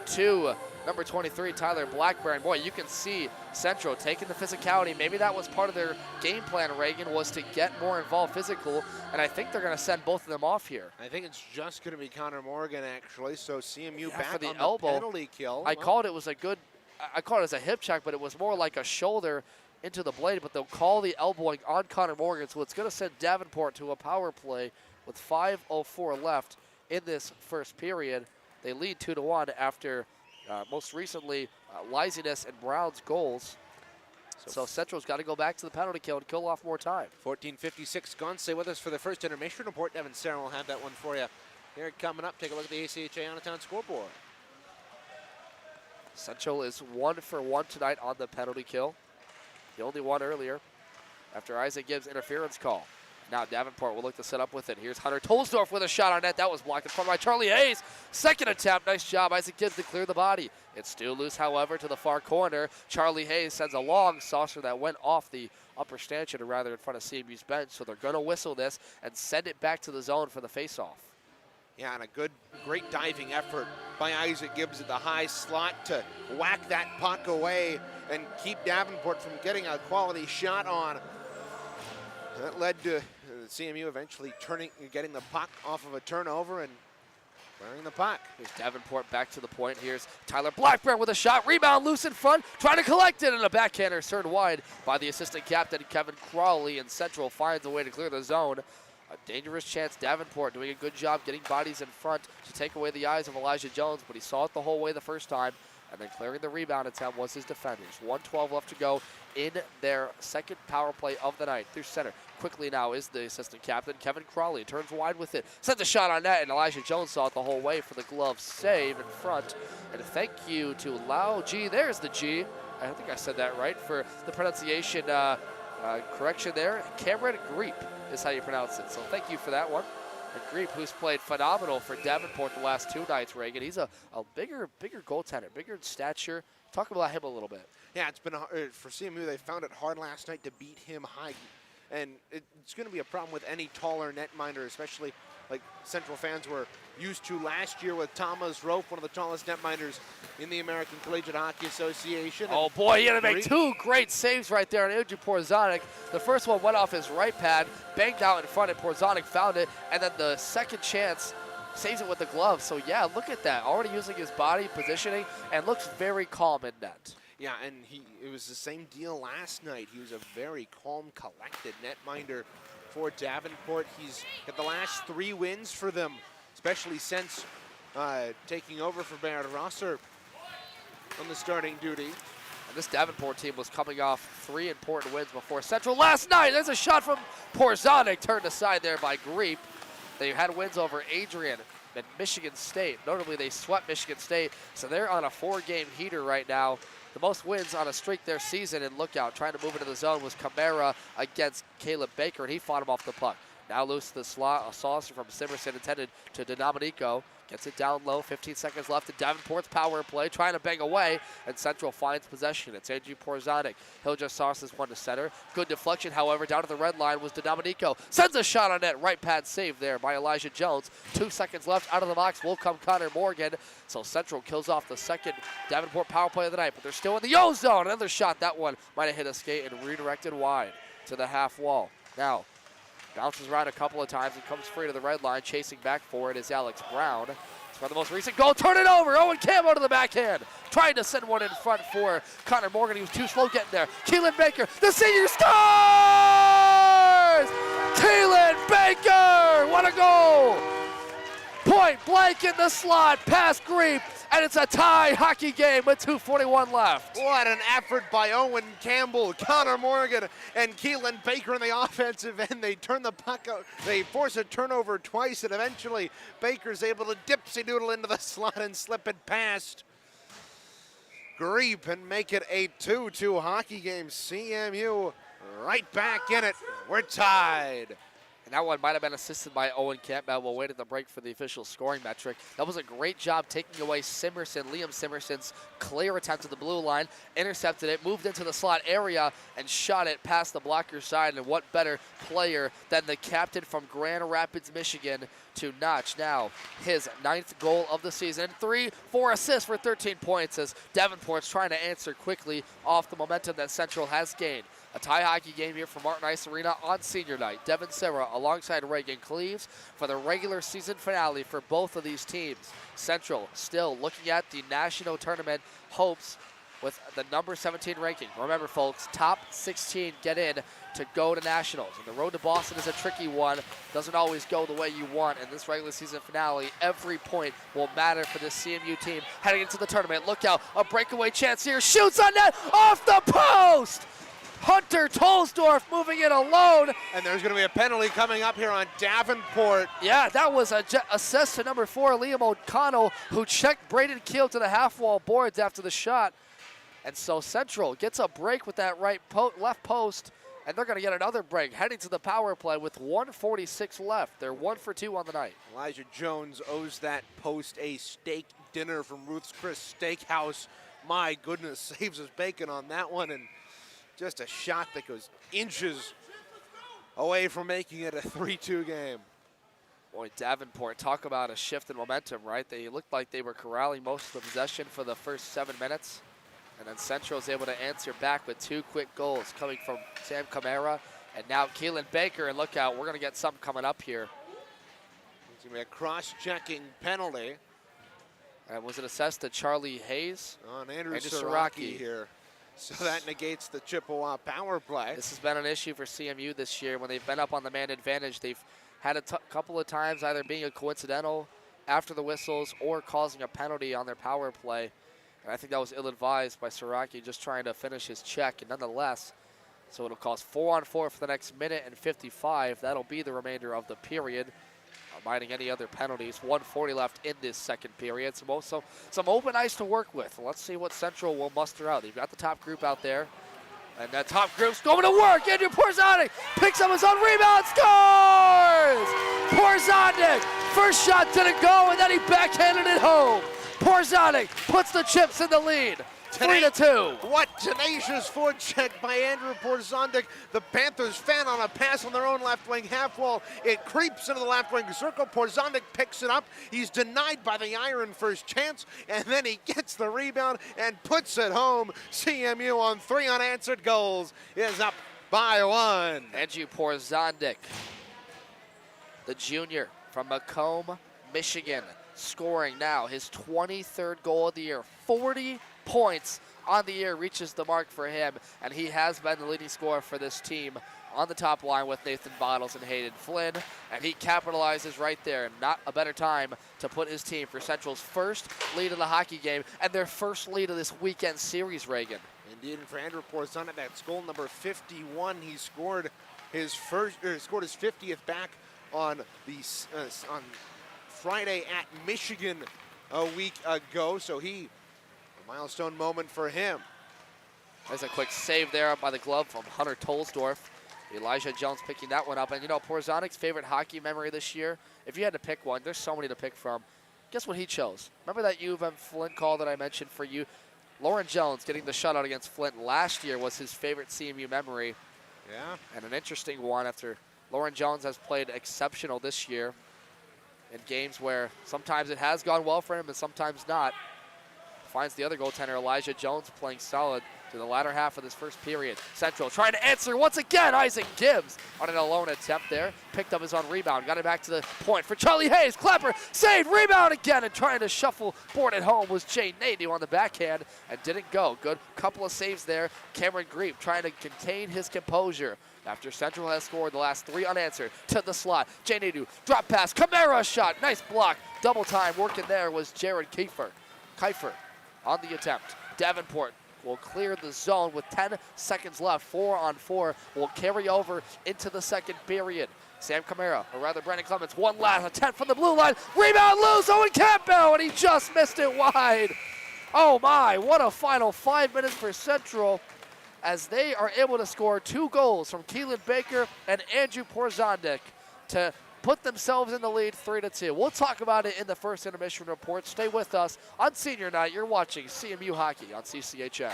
to number 23, Tyler Blackburn. Boy, you can see Central taking the physicality. Maybe that was part of their game plan, Reagan, was to get more involved physical, and I think they're going to send both of them off here. I think it's just going to be Connor Morgan, actually, so CMU back for the on elbow. The penalty kill. I called it as a hip check, but it was more like a shoulder into the blade, but they'll call the elbowing on Connor Morgan, so it's going to send Davenport to a power play with 5:04 left in this first period. They lead 2-1 after most recently Liziness and Brown's goals. So Central's got to go back to the penalty kill and kill off more time. 14:56 gone. Stay with us for the first intermission report. Devin Sarah will have that one for you. Here coming up, take a look at the ACHA out-of-town scoreboard. Central is 1 for 1 tonight on the penalty kill. The only one earlier after Isaac Gibbs' interference call. Now Davenport will look to set up with it. Here's Hunter Tolsdorf with a shot on net. That was blocked in front by Charlie Hayes. Second attempt. Nice job, Isaac Gibbs, to clear the body. It's still loose, however, to the far corner. Charlie Hayes sends a long saucer that went off the upper stanchion, or rather in front of CMU's bench. So they're going to whistle this and send it back to the zone for the faceoff. Yeah, and a great diving effort by Isaac Gibbs at the high slot to whack that puck away and keep Davenport from getting a quality shot on. That led to CMU eventually getting the puck off of a turnover and wearing the puck. Here's Davenport back to the point. Here's Tyler Blackburn with a shot. Rebound loose in front, trying to collect it, and a backhander served wide by the assistant captain, Kevin Crawley, and Central finds a way to clear the zone. A dangerous chance. Davenport doing a good job getting bodies in front to take away the eyes of Elijah Jones, but he saw it the whole way the first time. And then clearing the rebound attempt was his defenders. 1:12 left to go in their second power play of the night. Through center. Quickly now is the assistant captain, Kevin Crawley. Turns wide with it. Sends a shot on net, and Elijah Jones saw it the whole way for the glove save in front. And thank you to Lau G. There's the G. I think I said that right for the pronunciation correction there. Cameron Greep is how you pronounce it. So thank you for that one. And Greep, who's played phenomenal for Davenport the last 2 nights, Reagan. He's a bigger goaltender, bigger in stature. Talk about him a little bit. Yeah, it's been for CMU. They found it hard last night to beat him high, and it's going to be a problem with any taller netminder, especially like Central fans were used to last year with Thomas Rope, one of the tallest netminders in the American Collegiate Hockey Association. Oh boy, he had to make 2 great saves right there on Andrew Porzonik. The first one went off his right pad, banged out in front, and Porzonik found it, and then the second chance saves it with the glove. So yeah, look at that, already using his body positioning, and looks very calm in net. Yeah, and it was the same deal last night. He was a very calm, collected netminder for Davenport. He's got the last 3 wins for them, especially since taking over for Baird Rosser on the starting duty. And this Davenport team was coming off 3 important wins before Central last night. There's a shot from Porzonik, turned aside there by Greep. They had wins over Adrian and Michigan State. Notably, they swept Michigan State, so they're on a 4-game heater right now. The most wins on a streak their season, and look out, trying to move into the zone was Camara against Caleb Baker, and he fought him off the puck. Now loose to the slot, a saucer from Simerson intended to Domenico. Gets it down low, 15 seconds left in Davenport's power play, trying to bang away, and Central finds possession. It's Andrew Porzonik. He'll just sauce this one to center. Good deflection, however, down to the red line was Domenico. Sends a shot on net, right pad save there by Elijah Jones. 2 seconds left, out of the box will come Connor Morgan. So Central kills off the second Davenport power play of the night, but they're still in the O-zone. Another shot, that one might have hit a skate and redirected wide to the half wall. Now, bounces around a couple of times and comes free to the red line. Chasing back for it is Alex Brown. It's for the most recent goal. Turn it over. Owen Camo to the backhand. Trying to send one in front for Connor Morgan. He was too slow getting there. Keelan Baker, the senior, scores! Keelan Baker! What a goal! Point blank in the slot, past Greep, and it's a tie hockey game with 2:41 left. What an effort by Owen Campbell, Connor Morgan, and Keelan Baker in the offensive end. They turn the puck out. They force a turnover twice, and eventually Baker's able to dipsy-doodle into the slot and slip it past Greep and make it a 2-2 hockey game. CMU right back in it. We're tied. And that one might have been assisted by Owen Campbell. We'll wait at the break for the official scoring metric. That was a great job taking away Liam Simerson's clear attempt to the blue line. Intercepted it, moved into the slot area, and shot it past the blocker side. And what better player than the captain from Grand Rapids, Michigan, to notch now his 9th goal of the season. 3-4 assists for 13 points as Davenport's trying to answer quickly off the momentum that Central has gained. A tie hockey game here for Martin Ice Arena on senior night. Devin Serra alongside Reagan Cleaves for the regular season finale for both of these teams. Central still looking at the national tournament hopes with the number 17 ranking. Remember, folks, top 16 get in to go to nationals. And the road to Boston is a tricky one. Doesn't always go the way you want. In this regular season finale, every point will matter for this CMU team heading into the tournament. Look out, a breakaway chance here. Shoots on net, off the post! Hunter Tolsdorf moving it alone. And there's going to be a penalty coming up here on Davenport. Yeah, that was a assist to number 4, Liam O'Connell, who checked Braden Keel to the half-wall boards after the shot. And so Central gets a break with that left post, and they're going to get another break heading to the power play with 1:46 left. They're 1 for 2 on the night. Elijah Jones owes that post a steak dinner from Ruth's Chris Steakhouse. My goodness, saves his bacon on that one, and just a shot that goes inches away from making it a 3-2 game. Boy, Davenport, talk about a shift in momentum, right? They looked like they were corralling most of the possession for the first 7 minutes. And then Central's able to answer back with 2 quick goals coming from Sam Camara and now Keelan Baker. And look out, we're going to get something coming up here. It's going to be a cross-checking penalty. And was it assessed to Charlie Hayes? On Andrew Siraki here. So that negates the Chippewa power play. This has been an issue for CMU this year. When they've been up on the man advantage, they've had a couple of times either being a coincidental after the whistles or causing a penalty on their power play. And I think that was ill-advised by Siraki, just trying to finish his check. And nonetheless, so it'll cost 4-on-4 for the next minute and 55. That'll be the remainder of the period, minus any other penalties. 1:40 left in this second period. Some open ice to work with. Let's see what Central will muster out. They've got the top group out there. And that top group's going to work. Andrew Porzanic picks up his own rebound, scores! Porzanic, first shot didn't go, and then he backhanded it home. Porzanic puts the Chips in the lead, 3-2. What tenacious forecheck by Andrew Porzanic. The Panthers fan on a pass on their own left wing half wall. It creeps into the left wing circle. Porzanic picks it up. He's denied by the Iron first chance, and then he gets the rebound and puts it home. CMU on 3 unanswered goals is up by 1. Andrew Porzanic, the junior from Macomb, Michigan, scoring now his 23rd goal of the year. 40 points on the year reaches the mark for him, and he has been the leading scorer for this team on the top line with Nathan Bottles and Hayden Flynn, and he capitalizes right there. Not a better time to put his team for Central's first lead of the hockey game and their first lead of this weekend series, Reagan. Indeed, and for Andrew Porzanic, that's goal number 51. He scored his 50th back on Friday at Michigan a week ago, so a milestone moment for him. There's a quick save there by the glove from Hunter Tolsdorf. Elijah Jones picking that one up. And, Porzanic's favorite hockey memory this year, if you had to pick one, there's so many to pick from. Guess what he chose? Remember that U of M Flint call that I mentioned for you? Lauren Jones getting the shutout against Flint last year was his favorite CMU memory. Yeah. And an interesting one after Lauren Jones has played exceptional this year in games where sometimes it has gone well for him and sometimes not. Finds the other goaltender, Elijah Jones, playing solid to the latter half of this first period. Central trying to answer once again. Isaac Gibbs on an alone attempt there. Picked up his own rebound. Got it back to the point for Charlie Hayes. Clapper saved. Rebound again. And trying to shuffle board at home was Jay Nadeau on the backhand and didn't go. Good couple of saves there. Cameron Griep trying to contain his composure after Central has scored the last 3 unanswered to the slot. Jay Nadeau drop pass. Camara shot. Nice block. Double time working there was Jared Kiefer on the attempt. Davenport will clear the zone with 10 seconds left. 4-on-4 will carry over into the second period. Sam Camara, or rather Brandon Clements, one last attempt from the blue line. Rebound loose, Owen Campbell, and he just missed it wide. Oh my, what a final 5 minutes for Central as they are able to score 2 goals from Keelan Baker and Andrew Porzanic to put themselves in the lead 3-2. We'll talk about it in the first intermission report. Stay with us on Senior Night. You're watching CMU Hockey on CCHN.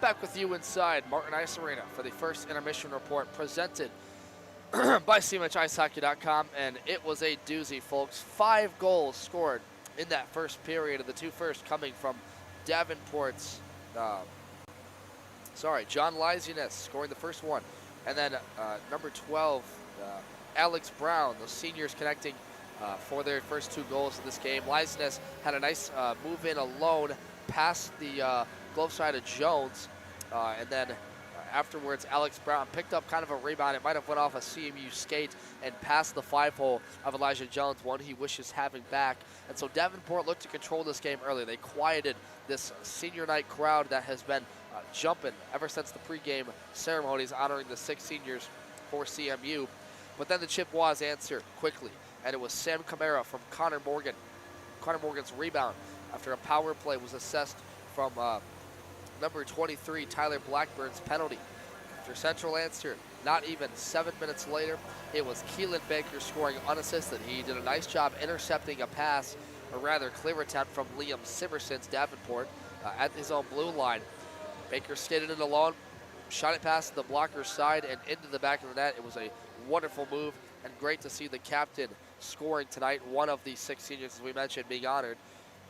Back with you inside Martin Ice Arena for the first intermission report presented by CMHIceHockey.com, and it was a doozy, folks. 5 goals scored in that first period, of the 2 first coming from Davenport's, John Lysianes scoring the first one, and then number 12, Alex Brown, the seniors connecting for their first 2 goals in this game. Lysianes had a nice move in alone past the glove side of Jones, and then afterwards Alex Brown picked up kind of a rebound. It might have went off a CMU skate and past the 5-hole of Elijah Jones, one he wishes having back. And so Davenport looked to control this game early. They quieted this senior night crowd that has been jumping ever since the pregame ceremonies honoring the 6 seniors for CMU. But then the Chippewas answered quickly, and it was Sam Camara from Connor Morgan. Connor Morgan's rebound after a power play was assessed from number 23, Tyler Blackburn's penalty. After Central answered, not even 7 minutes later, it was Keelan Baker scoring unassisted. He did a nice job intercepting a pass, a rather clear attempt from Liam Simerson's Davenport at his own blue line. Baker skated in alone, shot it past the blocker's side and into the back of the net. It was a wonderful move, and great to see the captain scoring tonight, one of the 6 seniors, as we mentioned, being honored.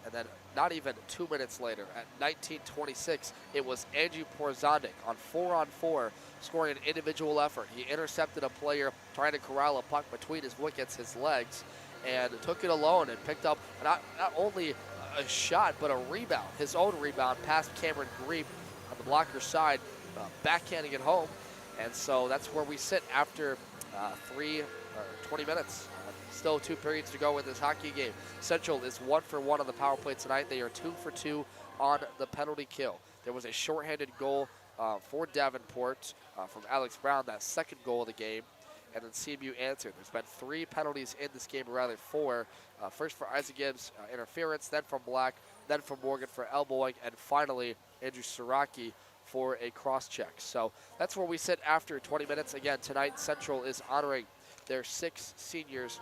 And then not even 2 minutes later, at 19:26, it was Andrew Porzondik on 4-on-4, scoring an individual effort. He intercepted a player trying to corral a puck between his wickets, his legs, and took it alone and picked up not only a shot, but a rebound, his own rebound, past Cameron Greep on the blocker's side, backhanding it home. And so that's where we sit after 20 minutes. Still 2 periods to go in this hockey game. Central is 1 for 1 on the power play tonight. They are 2 for 2 on the penalty kill. There was a shorthanded goal for Davenport from Alex Brown, that second goal of the game, and then CMU answered. There's been 3 penalties in this game, or rather 4. First for Isaac Gibbs, interference, then from Black, then from Morgan for elbowing, and finally Andrew Siraki for a cross-check. So that's where we sit after 20 minutes. Again, tonight Central is honoring their 6 seniors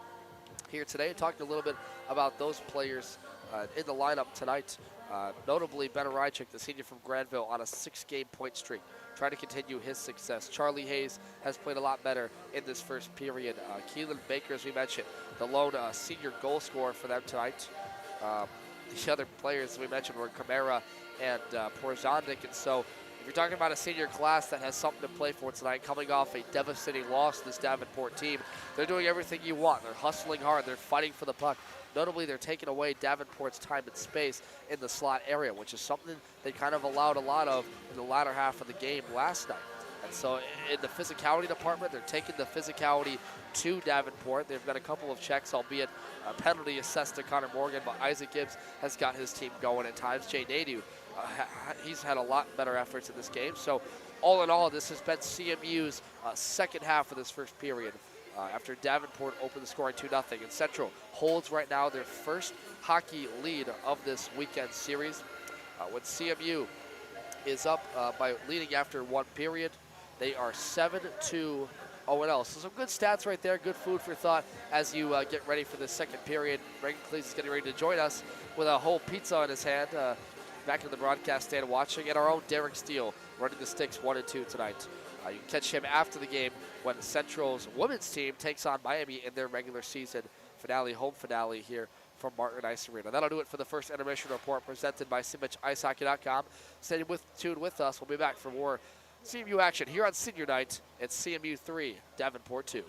here today, talking a little bit about those players in the lineup tonight. Notably, Ben Rychik, the senior from Granville, on a 6-game point streak, trying to continue his success. Charlie Hayes has played a lot better in this first period. Keelan Baker, as we mentioned, the lone senior goal scorer for them tonight. The other players, as we mentioned, were Camara and Porzondik, and so if you're talking about a senior class that has something to play for tonight, coming off a devastating loss to this Davenport team, they're doing everything you want. They're hustling hard. They're fighting for the puck. Notably, they're taking away Davenport's time and space in the slot area, which is something they kind of allowed a lot of in the latter half of the game last night. And so in the physicality department, they're taking the physicality to Davenport. They've got a couple of checks, albeit a penalty assessed to Connor Morgan, but Isaac Gibbs has got his team going at times. Jay Nadu, he's had a lot better efforts in this game. So all in all, this has been CMU's second half of this first period. After Davenport opened the scoring 2-0, and Central holds right now their first hockey lead of this weekend series. When CMU is up by leading after 1 period, they are 7-2-0. So some good stats right there, good food for thought as you get ready for the second period. Reagan Cleese is getting ready to join us with a whole pizza in his hand, back in the broadcast stand watching, and our own Derek Steele running the sticks 1 and 2 tonight. You can catch him after the game when Central's women's team takes on Miami in their regular season finale, home finale here from Martin Ice Arena. That'll do it for the first intermission report presented by CMHIceHockey.com. Stay tuned with us. We'll be back for more CMU action here on senior night at CMU 3, Davenport 2.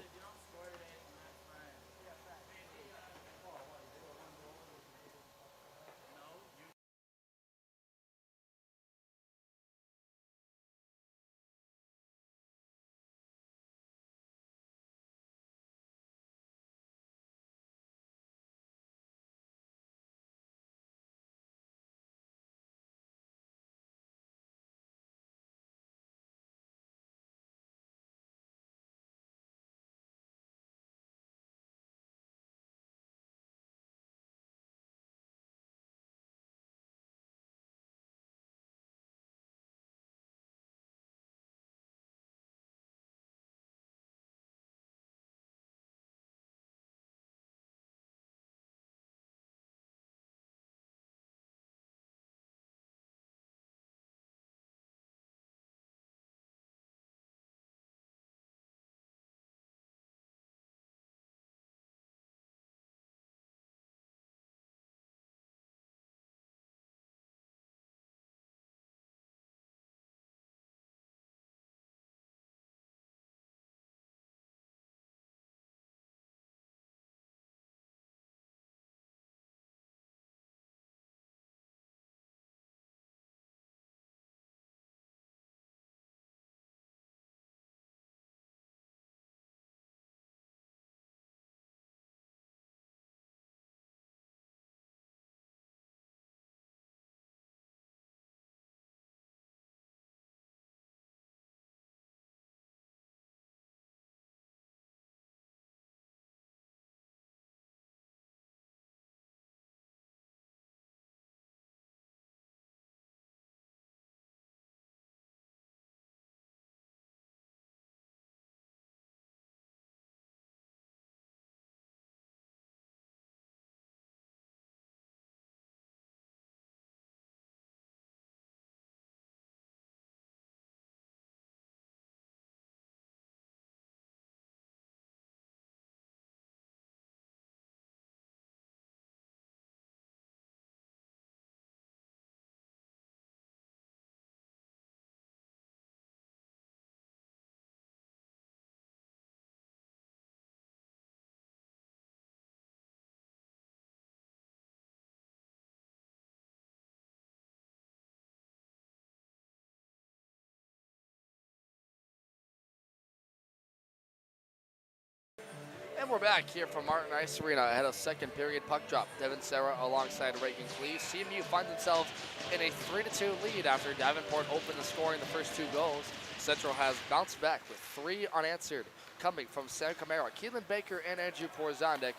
And we're back here from Martin Ice Arena ahead of second period puck drop. Devin Serra alongside Reagan Cleese. CMU finds themselves in a 3-2 lead after Davenport opened the scoring the first 2 goals. Central has bounced back with 3 unanswered coming from Sam Camara, Keelan Baker, and Andrew Porzondek,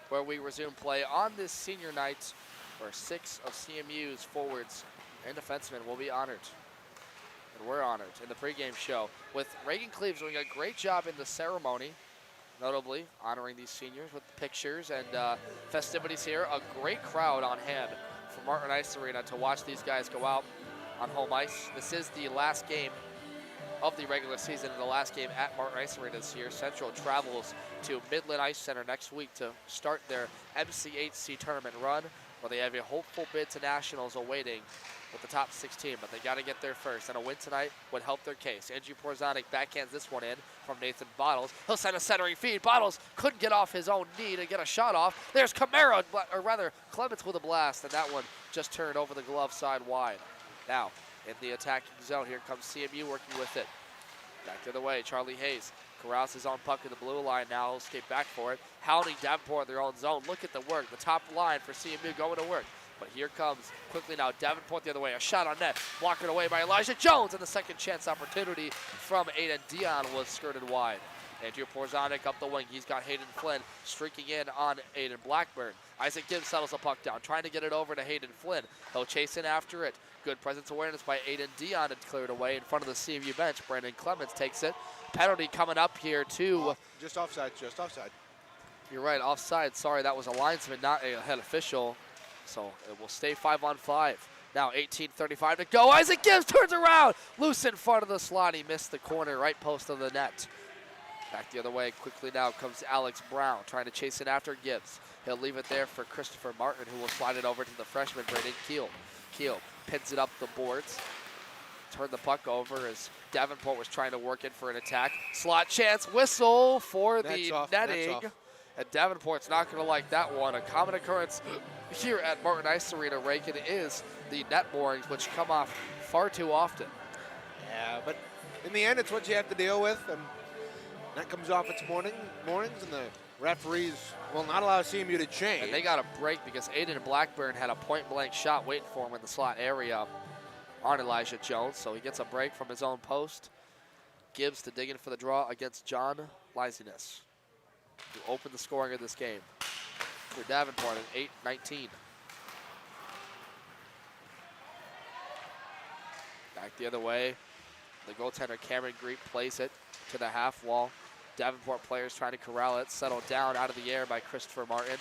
where we resume play on this senior night where 6 of CMU's forwards and defensemen will be honored. And we're honored in the pregame show with Reagan Cleves doing a great job in the ceremony, notably honoring these seniors with pictures and festivities here. A great crowd on hand for Martin Ice Arena to watch these guys go out on home ice. This is the last game of the regular season and the last game at Martin Ice Arena this year. Central travels to Midland Ice Center next week to start their MCHC tournament run, where they have a hopeful bid to nationals awaiting with the top 16, but they got to get there first, and a win tonight would help their case. Andrew Porzonic backhands this one in from Nathan Bottles. He'll send a centering feed. Bottles couldn't get off his own knee to get a shot off. There's Camara, or rather Clements with a blast, and that one just turned over the glove side wide. Now, in the attacking zone, here comes CMU working with it. Back the other way, Charlie Hayes corrals his own puck in the blue line now. He'll skate back for it. Hounding Davenport in their own zone. Look at the work. The top line for CMU going to work. But here comes quickly now Davenport the other way. A shot on net. Blocked away by Elijah Jones. And the second chance opportunity from Aiden Dion was skirted wide. Andrew Porzonic up the wing. He's got Hayden Flynn streaking in on Aiden Blackburn. Isaac Gibbs settles the puck down, trying to get it over to Hayden Flynn. He'll chase in after it. Good presence awareness by Aiden Dion and cleared away in front of the CMU bench. Brandon Clements takes it. Penalty coming up here too. Just offside, just offside. You're right, offside. Sorry, that was a linesman, not a head official. So it will stay 5-on-5. Now 18:35 to go. Isaac Gibbs turns around. Loose in front of the slot. He missed the corner, right post of the net. Back the other way quickly now comes Alex Brown trying to chase it after Gibbs. He'll leave it there for Christopher Martin, who will slide it over to the freshman, Braden Keel. Keel pins it up the boards. Turn the puck over as Davenport was trying to work in for an attack. Slot chance, whistle for the netting. And Davenport's not going to like that one. A common occurrence here at Martin Ice Arena, Reagan, is the net moorings, which come off far too often. Yeah, but in the end, it's what you have to deal with. And that comes off its moorings, and the referees will not allow CMU to change. And they got a break because Aiden Blackburn had a point-blank shot waiting for him in the slot area on Elijah Jones, so he gets a break from his own post. Gibbs to dig in for the draw against John Liziness, who opened the scoring of this game for Davenport at 8-19. Back the other way, the goaltender Cameron Greep plays it to the half wall. Davenport players trying to corral it, settled down out of the air by Christopher Martin.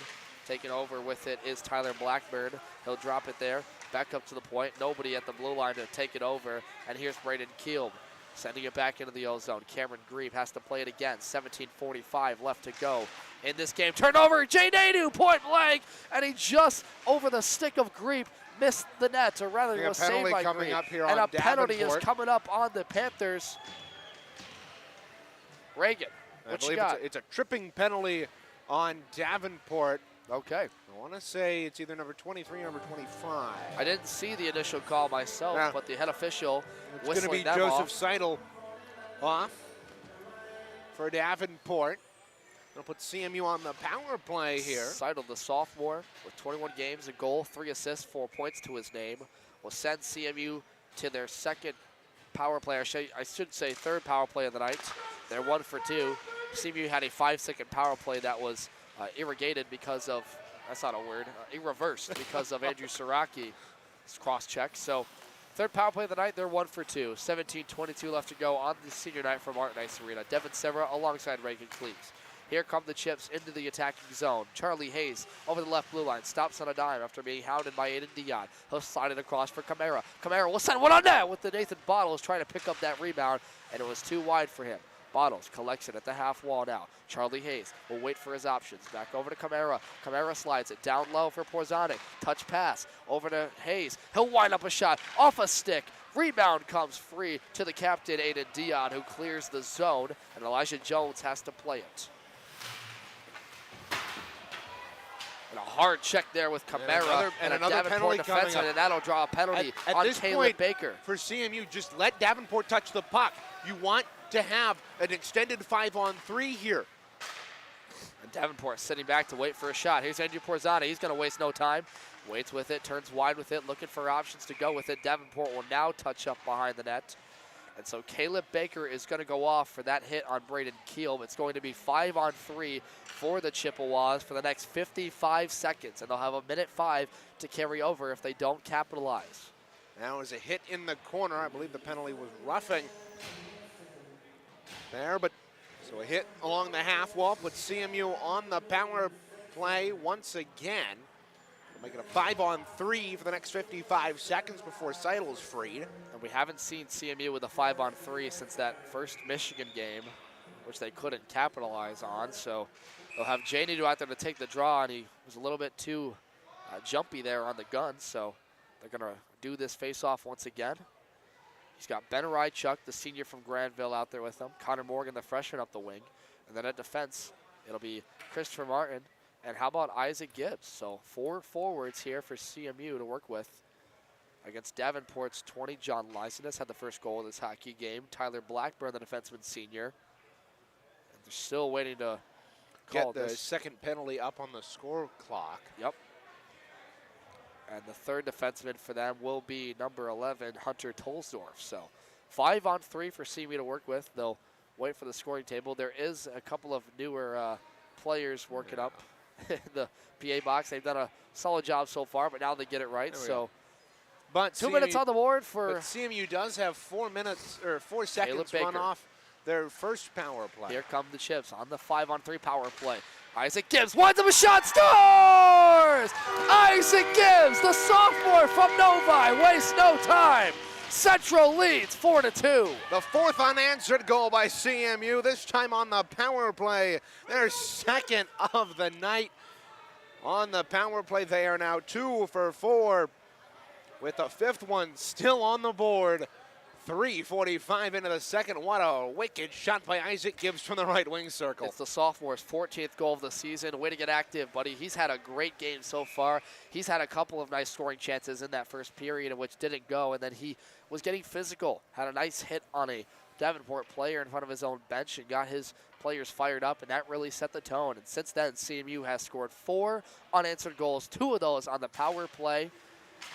Taking over with it is Tyler Blackburn. He'll drop it there, back up to the point. Nobody at the blue line to take it over. And here's Braden Keel sending it back into the O-zone. Cameron Grieve has to play it again. 17:45 left to go in this game. Turnover, Jay Nadu, point blank. And he just, over the stick of Grieve, missed the net, or rather it was saved by Grieve. And a penalty is coming up on the Panthers. Reagan, what you got? It's a tripping penalty on Davenport. Okay. I want to say it's either number 23 or number 25. I didn't see the initial call myself, but the head official it's going to be Joseph Seidel off for Davenport. They'll put CMU on the power play here. Seidel, the sophomore, with 21 games, a goal, 3 assists, 4 points to his name, will send CMU to their second power play. I should say third power play of the night. They're 1 for 2. CMU had a 5-second power play that was irrigated because of, that's not a word, reversed because of Andrew Siraki cross-check. So third power play of the night, they're 1 for 2. 17:22 left to go on the senior night for Martin Ice Arena. Devin Severa alongside Reagan Cleves. Here come the Chips into the attacking zone. Charlie Hayes over the left blue line, stops on a dime after being hounded by Aiden Dion. He'll slide it across for Camara. Camara will send one on net with the Nathan Bottles trying to pick up that rebound, and it was too wide for him. Bottles collects it at the half wall now. Charlie Hayes will wait for his options. Back over to Camara. Camara slides it down low for Porzonic. Touch pass over to Hayes. He'll wind up a shot off a stick. Rebound comes free to the captain, Aiden Dion, who clears the zone, and Elijah Jones has to play it. And a hard check there with Camara and another Davenport defenseman, and that'll draw a penalty on Caleb Baker. For CMU, just let Davenport touch the puck. You want to have an extended 5-on-3 here. And Davenport sitting back to wait for a shot. Here's Andrew Porzana. He's going to waste no time. Waits with it, turns wide with it, looking for options to go with it. Davenport will now touch up behind the net. And so Caleb Baker is going to go off for that hit on Braden Keel. It's going to be 5-on-3 for the Chippewas for the next 55 seconds. And they'll have a minute 5 to carry over if they don't capitalize. Now is a hit in the corner. I believe the penalty was roughing there, but so a hit along the half wall puts CMU on the power play once again. Make it a 5-on-3 for the next 55 seconds before Seidel's freed. And we haven't seen CMU with a 5-on-3 since that first Michigan game, which they couldn't capitalize on. So they'll have Janey out there to take the draw, and he was a little bit too jumpy there on the gun. So they're going to do this face-off once again. He's got Ben Rychuk, the senior from Granville, out there with him. Connor Morgan, the freshman, up the wing. And then at defense, it'll be Christopher Martin. And how about Isaac Gibbs? So 4 forwards here for CMU to work with. Against Davenport's 20, John Lysanis had the first goal of this hockey game. Tyler Blackburn, the defenseman senior. And they're still waiting to call get the this. second penalty up on the score clock. Yep. And the third defenseman for them will be number 11, Hunter Tolsdorf. So 5-on-3 for CMU to work with. They'll wait for the scoring table. There is a couple of newer players working up the PA box. They've done a solid job so far, but now they get it right. So, but 2 minutes on the board for. But CMU does have 4 minutes or 4 seconds run off their first power play. Here come the Chips on the 5-on-3 power play. Isaac Gibbs winds up a shot, scores! Isaac Gibbs, the sophomore from Novi, wastes no time. Central leads 4-2. The fourth unanswered goal by CMU, this time on the power play. Their second of the night. On the power play, they are now 2 for 4, with the fifth one still on the board. 3:45 into the second. What a wicked shot by Isaac Gibbs from the right wing circle. It's the sophomore's 14th goal of the season. Way to get active, buddy. He's had a great game so far. He's had a couple of nice scoring chances in that first period, which didn't go, and then he was getting physical. Had a nice hit on a Davenport player in front of his own bench and got his players fired up, and that really set the tone. And since then, CMU has scored 4 unanswered goals, 2 of those on the power play.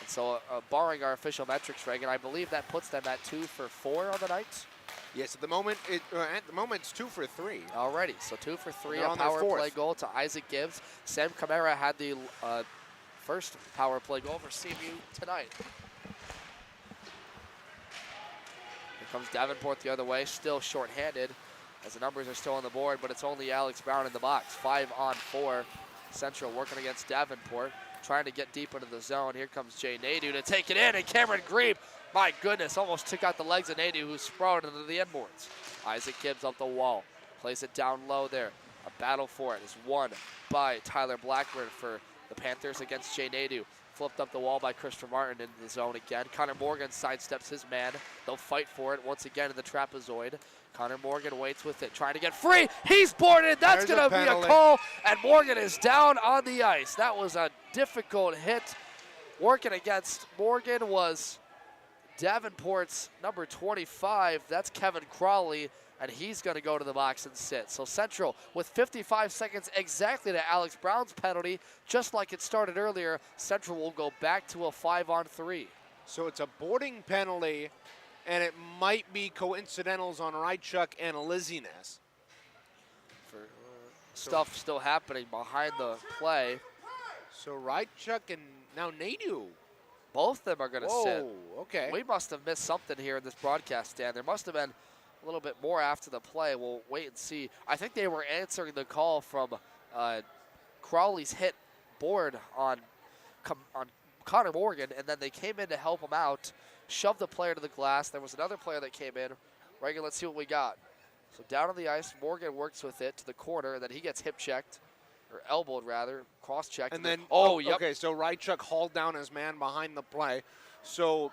And so, barring our official metrics, Reagan, I believe that puts them at 2 for 4 on the night. Yes, at the moment, it's 2 for 3. Alrighty, so 2 for 3, They're a on their power fourth. play goal to Isaac Gibbs. Sam Camara had the first power play goal for CMU tonight. Here comes Davenport the other way, still shorthanded, as the numbers are still on the board, but it's only Alex Brown in the box. 5-on-4, Central working against Davenport, trying to get deep into the zone. Here comes Jay Nadeau to take it in, and Cameron Grebe, my goodness, almost took out the legs of Nadeau, who sprawled into the inboards. Isaac Gibbs up the wall, plays it down low there. A battle for it is won by Tyler Blackburn for the Panthers against Jay Nadeau. Flipped up the wall by Christopher Martin into the zone again. Connor Morgan sidesteps his man. They'll fight for it once again in the trapezoid. Connor Morgan waits with it, trying to get free. He's boarded. That's going to be a call, and Morgan is down on the ice. That was a difficult hit. Working against Morgan was Davenport's number 25. That's Kevin Crawley, and he's going to go to the box and sit. So Central, with 55 seconds exactly to Alex Brown's penalty, just like it started earlier, Central will go back to a 5-on-3. So it's a boarding penalty, and it might be coincidentals on Rychuk and Liziness. Stuff still happening behind the play. So Rychuk and now Nadeau. Both of them are going to sit. Okay. We must have missed something here in this broadcast, Dan. There must have been a little bit more after the play. We'll wait and see. I think they were answering the call from Crawley's hit board on Connor Morgan, and then they came in to help him out, shoved the player to the glass. There was another player that came in. Reagan, let's see what we got. So down on the ice, Morgan works with it to the corner, and then he gets hip checked, or elbowed rather, cross checked. And then, yep. Okay, so Rychuk hauled down his man behind the play. So,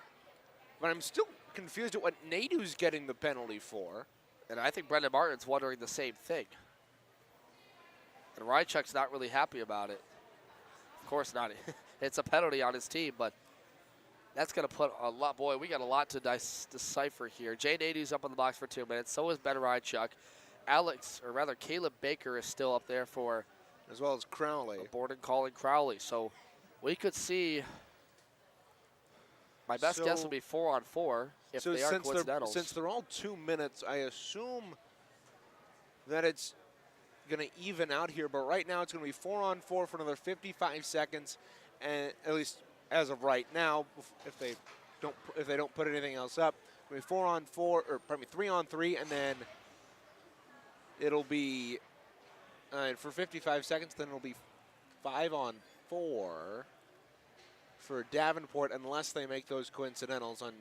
but I'm still confused at what Nadeau's getting the penalty for. And I think Brendan Martin's wondering the same thing. And Rychuk's not really happy about it. Of course not. It's a penalty on his team, but that's going to put a lot. Boy, we got a lot to decipher here. Jay Nadeau's up in the box for 2 minutes. So is Ben Rychuk. Caleb Baker is still up there for as well as Crowley. Borden calling Crowley. So we could see, my best guess would be 4-on-4 if so they are coincidentals. Since they're all 2 minutes, I assume that it's going to even out here. But right now it's going to be 4-on-4 for another 55 seconds, and at least as of right now, if they don't put anything else up, it'll be 4-on-4, or pardon me, 3-on-3, and then it'll be for 55 seconds. Then it'll be 5-on-4 for Davenport, unless they make those coincidentals on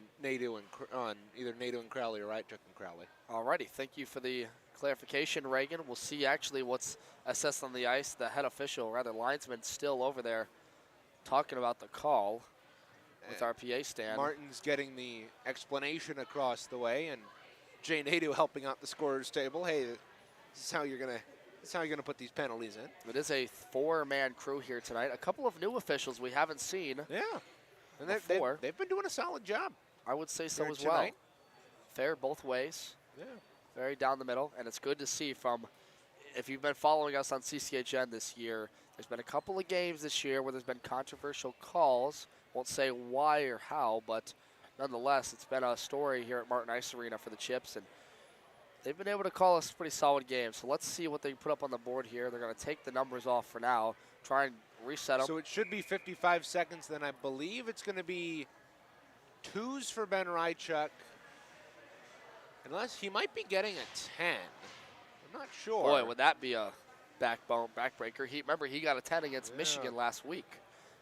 on either Nadeau and Crowley or Rychuk and Crowley. Alrighty, thank you for the clarification, Reagan. We'll see actually what's assessed on the ice. The head official, rather linesman, still over there talking about the call with our PA stand. Martin's getting the explanation across the way, and Jay Nadeau helping out the scorer's table. Hey, this is how you're gonna put these penalties in. It is a 4-man crew here tonight. A couple of new officials we haven't seen. Yeah, and they've been doing a solid job. I would say so here as well. tonight. Fair both ways. Yeah. Very down the middle, and it's good to see from, if you've been following us on CCHN this year, there's been a couple of games this year where there's been controversial calls. Won't say why or how, but nonetheless, it's been a story here at Martin Ice Arena for the Chips, and they've been able to call us pretty solid games. So let's see what they put up on the board here. They're going to take the numbers off for now, try and reset them. So it should be 55 seconds. Then I believe it's going to be 2s for Ben Rychuk. Unless he might be getting a 10. I'm not sure. Boy, would that be a backbreaker. Remember, he got a 10 against Michigan last week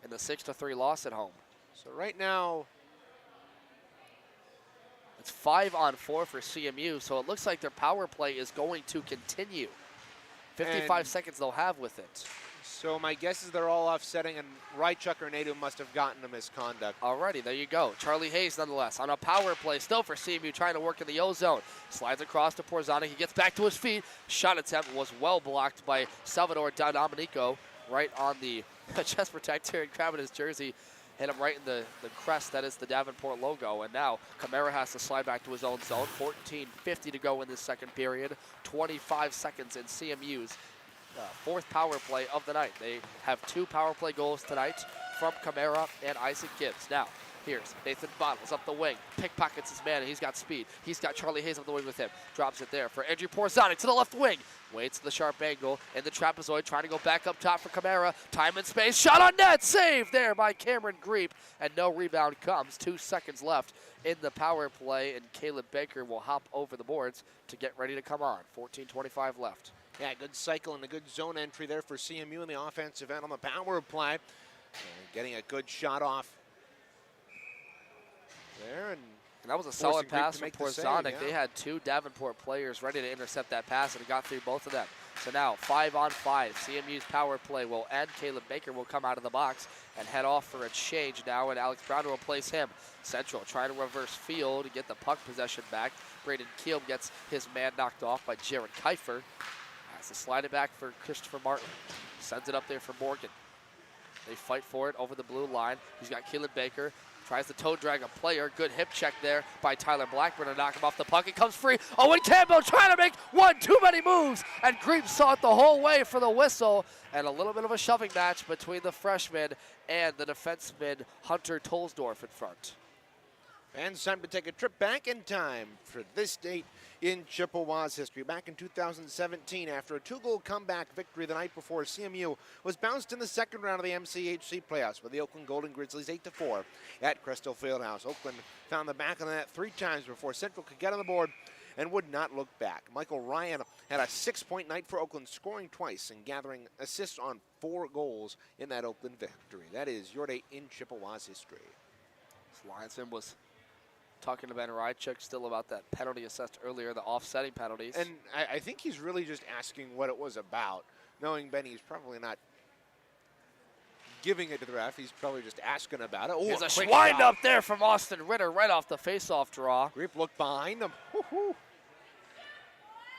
in the 6-3 loss at home. So right now, it's 5-on-4 for CMU, so it looks like their power play is going to continue. 55 seconds they'll have with it. so my guess is they're all offsetting, and Rychuk or Nadeau must have gotten a misconduct. Alrighty, there you go. Charlie Hayes, nonetheless, on a power play, still for CMU, trying to work in the O-zone. Slides across to Porzanic. He gets back to his feet. Shot attempt was well blocked by Salvador Dominico, right on the chest protector and grabbing his jersey. Hit him right in the crest, that is the Davenport logo. And now Camara has to slide back to his own zone. 14:50 to go in this second period. 25 seconds in CMU's fourth power play of the night. They have 2 power play goals tonight from Camara and Isaac Gibbs. Now, here's Nathan Bottles up the wing. Pickpockets his man, and he's got speed. He's got Charlie Hayes up the wing with him. Drops it there for Andrew Porzanic to the left wing. Waits the sharp angle in the trapezoid, trying to go back up top for Camara. Time and space, shot on net, saved there by Cameron Greep, and no rebound comes. 2 seconds left in the power play, and Caleb Baker will hop over the boards to get ready to come on. 14:25 left. Yeah, good cycle and a good zone entry there for CMU in the offensive end on the power play. And getting a good shot off there. And that was a solid pass from Porzanic. Yeah. They had 2 Davenport players ready to intercept that pass, and it got through both of them. So now 5-on-5. CMU's power play will end. Caleb Baker will come out of the box and head off for a change now, and Alex Brown will replace him. Central trying to reverse field to get the puck possession back. Braden Keel gets his man knocked off by Jared Kiefer. Has to slide it back for Christopher Martin. Sends it up there for Morgan. They fight for it over the blue line. He's got Caleb Baker. Tries to toe drag a player. Good hip check there by Tyler Blackburn to knock him off the puck. It comes free. Owen Campbell trying to make one too many moves. And Greep saw it the whole way for the whistle. And a little bit of a shoving match between the freshman and the defenseman Hunter Tolsdorf in front. And it's time to take a trip back in time for this date in Chippewas history. Back in 2017, after a 2-goal comeback victory the night before, CMU was bounced in the second round of the MCHC playoffs with the Oakland Golden Grizzlies 8-4 at Crystal Fieldhouse. Oakland found the back of the net 3 times before Central could get on the board and would not look back. Michael Ryan had a 6-point night for Oakland, scoring twice and gathering assists on 4 goals in that Oakland victory. That is your day in Chippewas history. Linesman was talking to Ben Rychuk still about that penalty assessed earlier, the offsetting penalties. And I think he's really just asking what it was about, knowing Benny's probably not giving it to the ref. He's probably just asking about it. There's a wind up there from Austin Ritter right off the face-off draw. Greep looked behind him.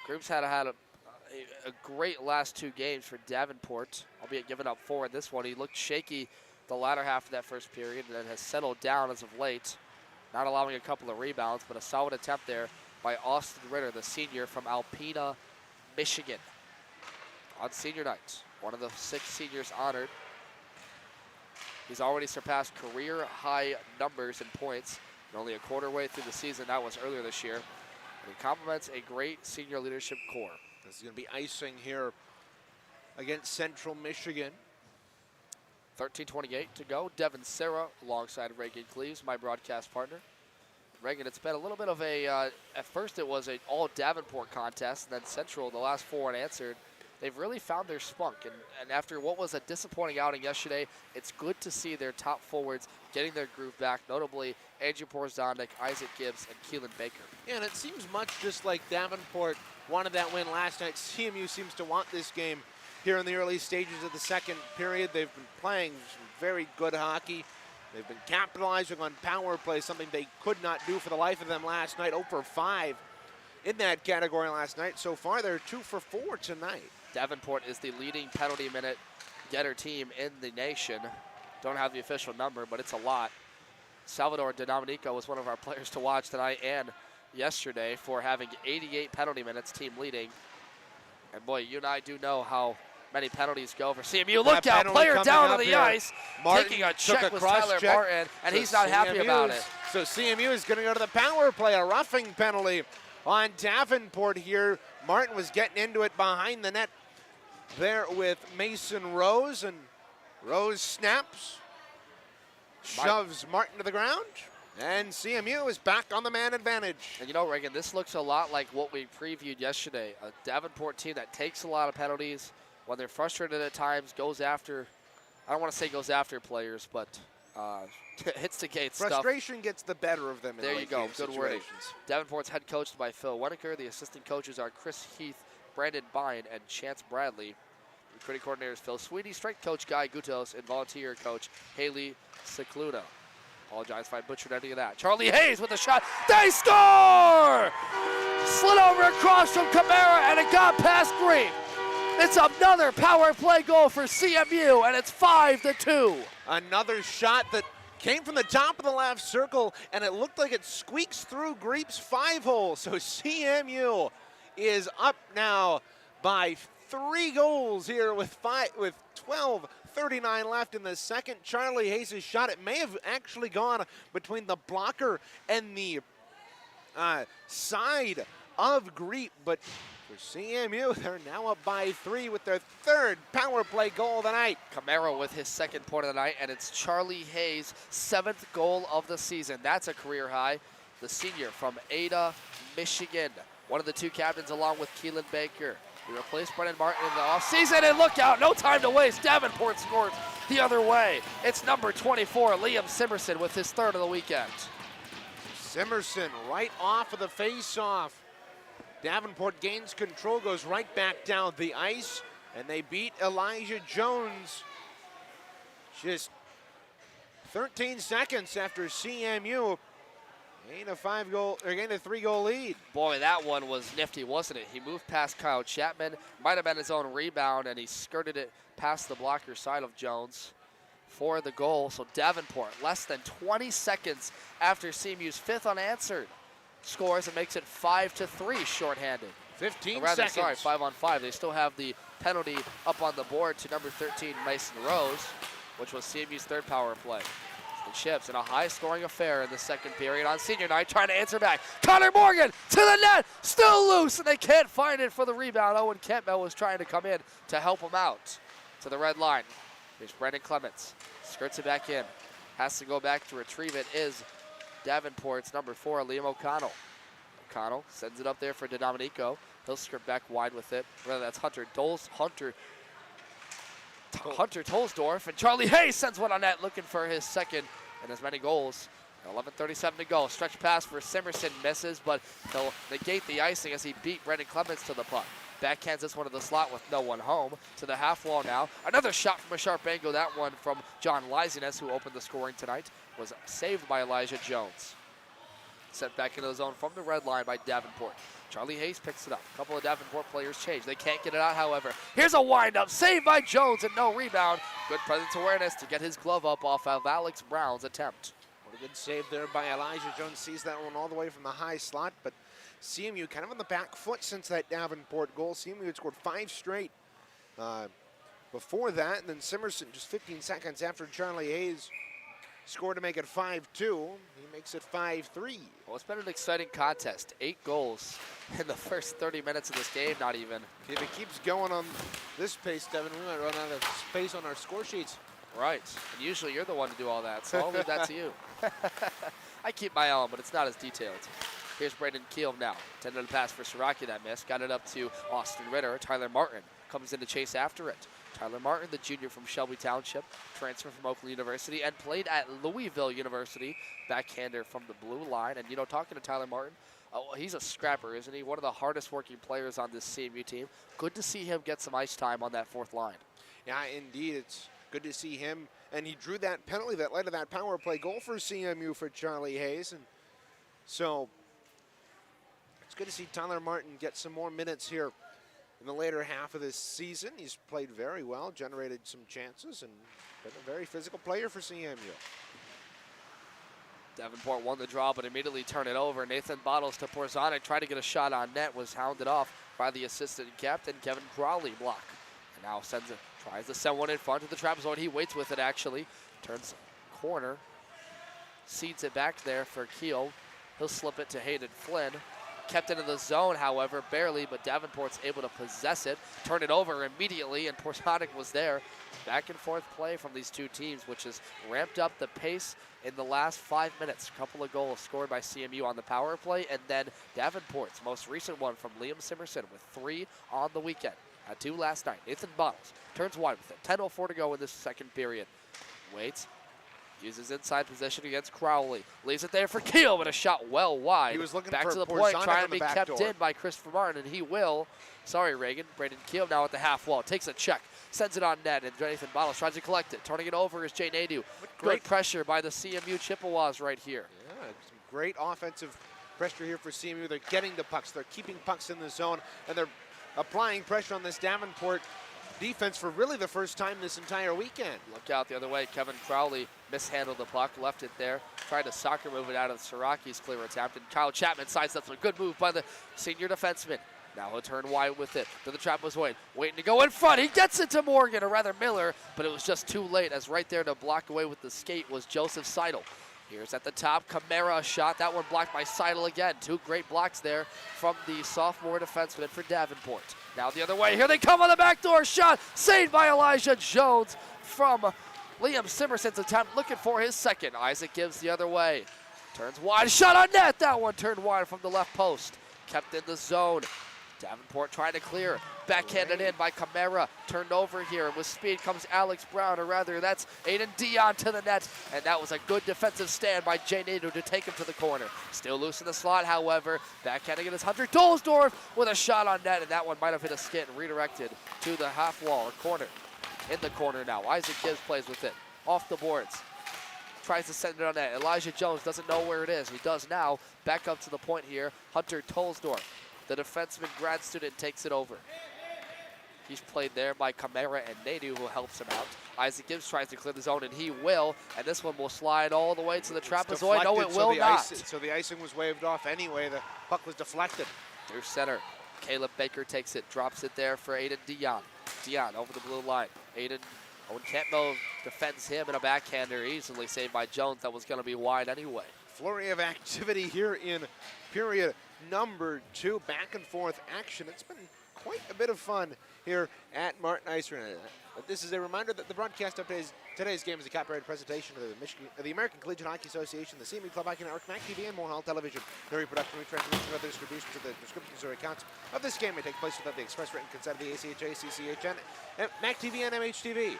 Greep's had a great last 2 games for Davenport, albeit giving up 4 in this one. He looked shaky the latter half of that first period and then has settled down as of late. Not allowing a couple of rebounds, but a solid attempt there by Austin Ritter, the senior from Alpena, Michigan. on senior night. One of the 6 seniors honored. He's already surpassed career high numbers in points, and only a quarter way through the season. That was earlier this year. And he complements a great senior leadership core. This is going to be icing here against Central Michigan. 13:28 to go. Devin Serra alongside Reagan Cleaves, my broadcast partner. Reagan, it's been a little bit of a, at first it was an all Davenport contest, and then Central, the last 4 unanswered. They've really found their spunk, and after what was a disappointing outing yesterday, it's good to see their top forwards getting their groove back, notably Andrew Porzondek, Isaac Gibbs, and Keelan Baker. Yeah, and it seems much just like Davenport wanted that win last night. CMU seems to want this game here in the early stages of the second period. They've been playing some very good hockey. They've been capitalizing on power play, something they could not do for the life of them last night. 0 for 5 in that category last night. So far, they're 2 for 4 tonight. Davenport is the leading penalty minute getter team in the nation. Don't have the official number, but it's a lot. Salvador DiDomenico was one of our players to watch tonight and yesterday for having 88 penalty minutes, team leading. And boy, you and I do know how many penalties go for CMU. Look out, player down on the ice, taking a check with Tyler Martin, and he's not happy about it. So CMU is going to go to the power play, a roughing penalty on Davenport here. Martin was getting into it behind the net there with Mason Rose, and Rose snaps, shoves Martin to the ground, and CMU is back on the man advantage. And you know, Reagan, this looks a lot like what we previewed yesterday. A Davenport team that takes a lot of penalties, when they're frustrated at times, goes after, I don't want to say goes after players, but hits the gate stuff. Frustration gets the better of them in there you go, good wording. situations. Davenport's head coached by Phil Weniker. The assistant coaches are Chris Heath, Brandon Bine, and Chance Bradley. Recruiting coordinator is Phil Sweetie, strength coach Guy Gutos, and volunteer coach Haley Secluda. Apologize if I butchered any of that. Charlie Hayes with a shot. They score! Slid over across from Camara, and it got past Green. It's another power play goal for CMU, and it's 5-2. Another shot that came from the top of the left circle, and it looked like it squeaks through Greep's 5-hole. So CMU is up now by 3 goals here with 12:39 left in the second. Charlie Hayes' shot, it may have actually gone between the blocker and the side of Greep, but for CMU, they're now up by 3 with their 3rd power play goal of the night. Camaro with his 2nd point of the night, and it's Charlie Hayes' 7th goal of the season. That's a career high. The senior from Ada, Michigan. One of the 2 captains along with Keelan Baker. He replaced Brennan Martin in the offseason, and look out, no time to waste. Davenport scores the other way. It's number 24, Liam Simerson, with his 3rd of the weekend. Simerson right off of the face-off. Davenport gains control, goes right back down the ice, and they beat Elijah Jones just 13 seconds after CMU gained a 3-goal lead. Boy, that one was nifty, wasn't it? He moved past Kyle Chapman, might have been his own rebound, and he skirted it past the blocker side of Jones for the goal. So Davenport, less than 20 seconds after CMU's 5th unanswered, scores and makes it 5-3 shorthanded. 15 rather, seconds. Sorry, 5-on-5. They still have the penalty up on the board to number 13, Mason Rose, which was CMU's 3rd power play. The Chips in a high-scoring affair in the second period on senior night, trying to answer back. Connor Morgan to the net, still loose, and they can't find it for the rebound. Owen Campbell was trying to come in to help him out to the red line. Here's Brendan Clements, skirts it back in. Has to go back to retrieve it is Davenport's number 4, Liam O'Connell. O'Connell sends it up there for DiDomenico. He'll skirt back wide with it. Whether that's Hunter Tolsdorf, and Charlie Hayes sends one on net, looking for his 2nd and as many goals. 11:37 to go. Stretch pass for Simerson, misses, but he'll negate the icing as he beat Brendan Clements to the puck. Backhands this one to the slot with no one home. To the half wall now. Another shot from a sharp angle. That one from John Liziness, who opened the scoring tonight, was saved by Elijah Jones. Sent back into the zone from the red line by Davenport. Charlie Hayes picks it up. A couple of Davenport players change. They can't get it out, however. Here's a wind-up. Saved by Jones and no rebound. Good presence awareness to get his glove up off of Alex Brown's attempt. What a good save there by Elijah Jones. Sees that one all the way from the high slot, but CMU kind of on the back foot since that Davenport goal. CMU had scored 5 straight before that. And then Simerson, just 15 seconds after Charlie Hayes scored to make it 5-2. He makes it 5-3. Well, it's been an exciting contest. 8 goals in the first 30 minutes of this game, not even. If it keeps going on this pace, Devin, we might run out of space on our score sheets. Right. And usually you're the one to do all that, so I'll leave that to you. I keep my own, but it's not as detailed. Here's Braden Keel now. Tended to pass for Siraki that missed. Got it up to Austin Ritter. Tyler Martin comes in to chase after it. Tyler Martin, the junior from Shelby Township, transferred from Oakland University and played at Louisville University. Backhander from the blue line. And, you know, talking to Tyler Martin, he's a scrapper, isn't he? One of the hardest working players on this CMU team. Good to see him get some ice time on that fourth line. Yeah, indeed. It's good to see him. And he drew that penalty that led to that power play goal for CMU for Charlie Hayes. And so it's good to see Tyler Martin get some more minutes here in the later half of this season. He's played very well, generated some chances, and been a very physical player for CMU. Davenport won the draw, but immediately turned it over. Nathan Bottles to Porzonik, tried to get a shot on net, was hounded off by the assistant captain, Kevin Crowley, block. And now sends it, tries to send one in front to the trapezoid. He waits with it, actually. Turns corner, seeds it back there for Keel. He'll slip it to Hayden Flynn. Kept it in the zone, however, barely, but Davenport's able to possess it, turn it over immediately, and Porzonik was there. Back and forth play from these two teams, which has ramped up the pace in the last 5 minutes. A couple of goals scored by CMU on the power play, and then Davenport's most recent one from Liam Simerson with 3 on the weekend. Had 2 last night. Nathan Bottles turns wide with it. 10:04 to go in this second period. Waits. Uses inside position against Crowley. Leaves it there for Keel, but a shot well wide. He was looking back for to the point, Porzonik trying on to be the back kept door. in by Christopher Martin, and he will. Sorry, Reagan. Braden Keel now at the half wall. Takes a check, sends it on net, and Nathan Bottles tries to collect it. Turning it over is Jay Nadeau. Good pressure by the CMU Chippewas right here. Yeah, some great offensive pressure here for CMU. They're getting the pucks. They're keeping pucks in the zone, and they're applying pressure on this Davenport defense for really the first time this entire weekend. Look out the other way. Kevin Crowley mishandled the puck, left it there, tried to soccer move it out of Siraki's clear attempt, and Kyle Chapman sidesteps a good move by the senior defenseman. Now he'll turn wide with it to the trapezoid, waiting to go in front. He gets it to Morgan, or rather Miller, but it was just too late, as right there to block away with the skate was Joseph Seidel. Here's at the top, Camara shot. That one blocked by Seidel again. 2 great blocks there from the sophomore defenseman for Davenport. Now the other way, here they come on the backdoor shot, saved by Elijah Jones from Liam Simerson's attempt, looking for his second. Isaac gives the other way, turns wide, shot on net. That one turned wide from the left post, kept in the zone. Davenport trying to clear, backhanded in by Camara, turned over here, and with speed comes Alex Brown, or rather that's Aiden Dion to the net, and that was a good defensive stand by Jay Nadeau to take him to the corner. Still loose in the slot, however, backhanding it is Hunter Dolsdorf with a shot on net, and that one might have hit a skit and redirected to the half wall or corner. In the corner now, Isaac Gibbs plays with it, off the boards. Tries to send it on net. Elijah Jones doesn't know where it is. He does now. Back up to the point here, Hunter Tolsdorf. The defenseman grad student takes it over. He's played there by Camara and Nadeau, who helps him out. Isaac Gibbs tries to clear the zone, and he will. And this one will slide all the way to the trapezoid. No, it will not. So the icing was waved off anyway. The puck was deflected. Through center. Caleb Baker takes it, drops it there for Aiden Dion. Dion over the blue line. Owen Campbell defends him in a backhander, easily saved by Jones. That was going to be wide anyway. Flurry of activity here in period number 2. Back and forth action. It's been quite a bit of fun here at Martin Ice Arena. But this is a reminder that the broadcast of today's game is a copyrighted presentation of the American Collegiate Hockey Association, the CMU Club Hockey Network, MAC TV, and Mohawk Television. No reproduction, retransmission, or other distributions of the descriptions or accounts of this game may take place without the express written consent of the ACHA, CCHN, MAC TV, and MHTV.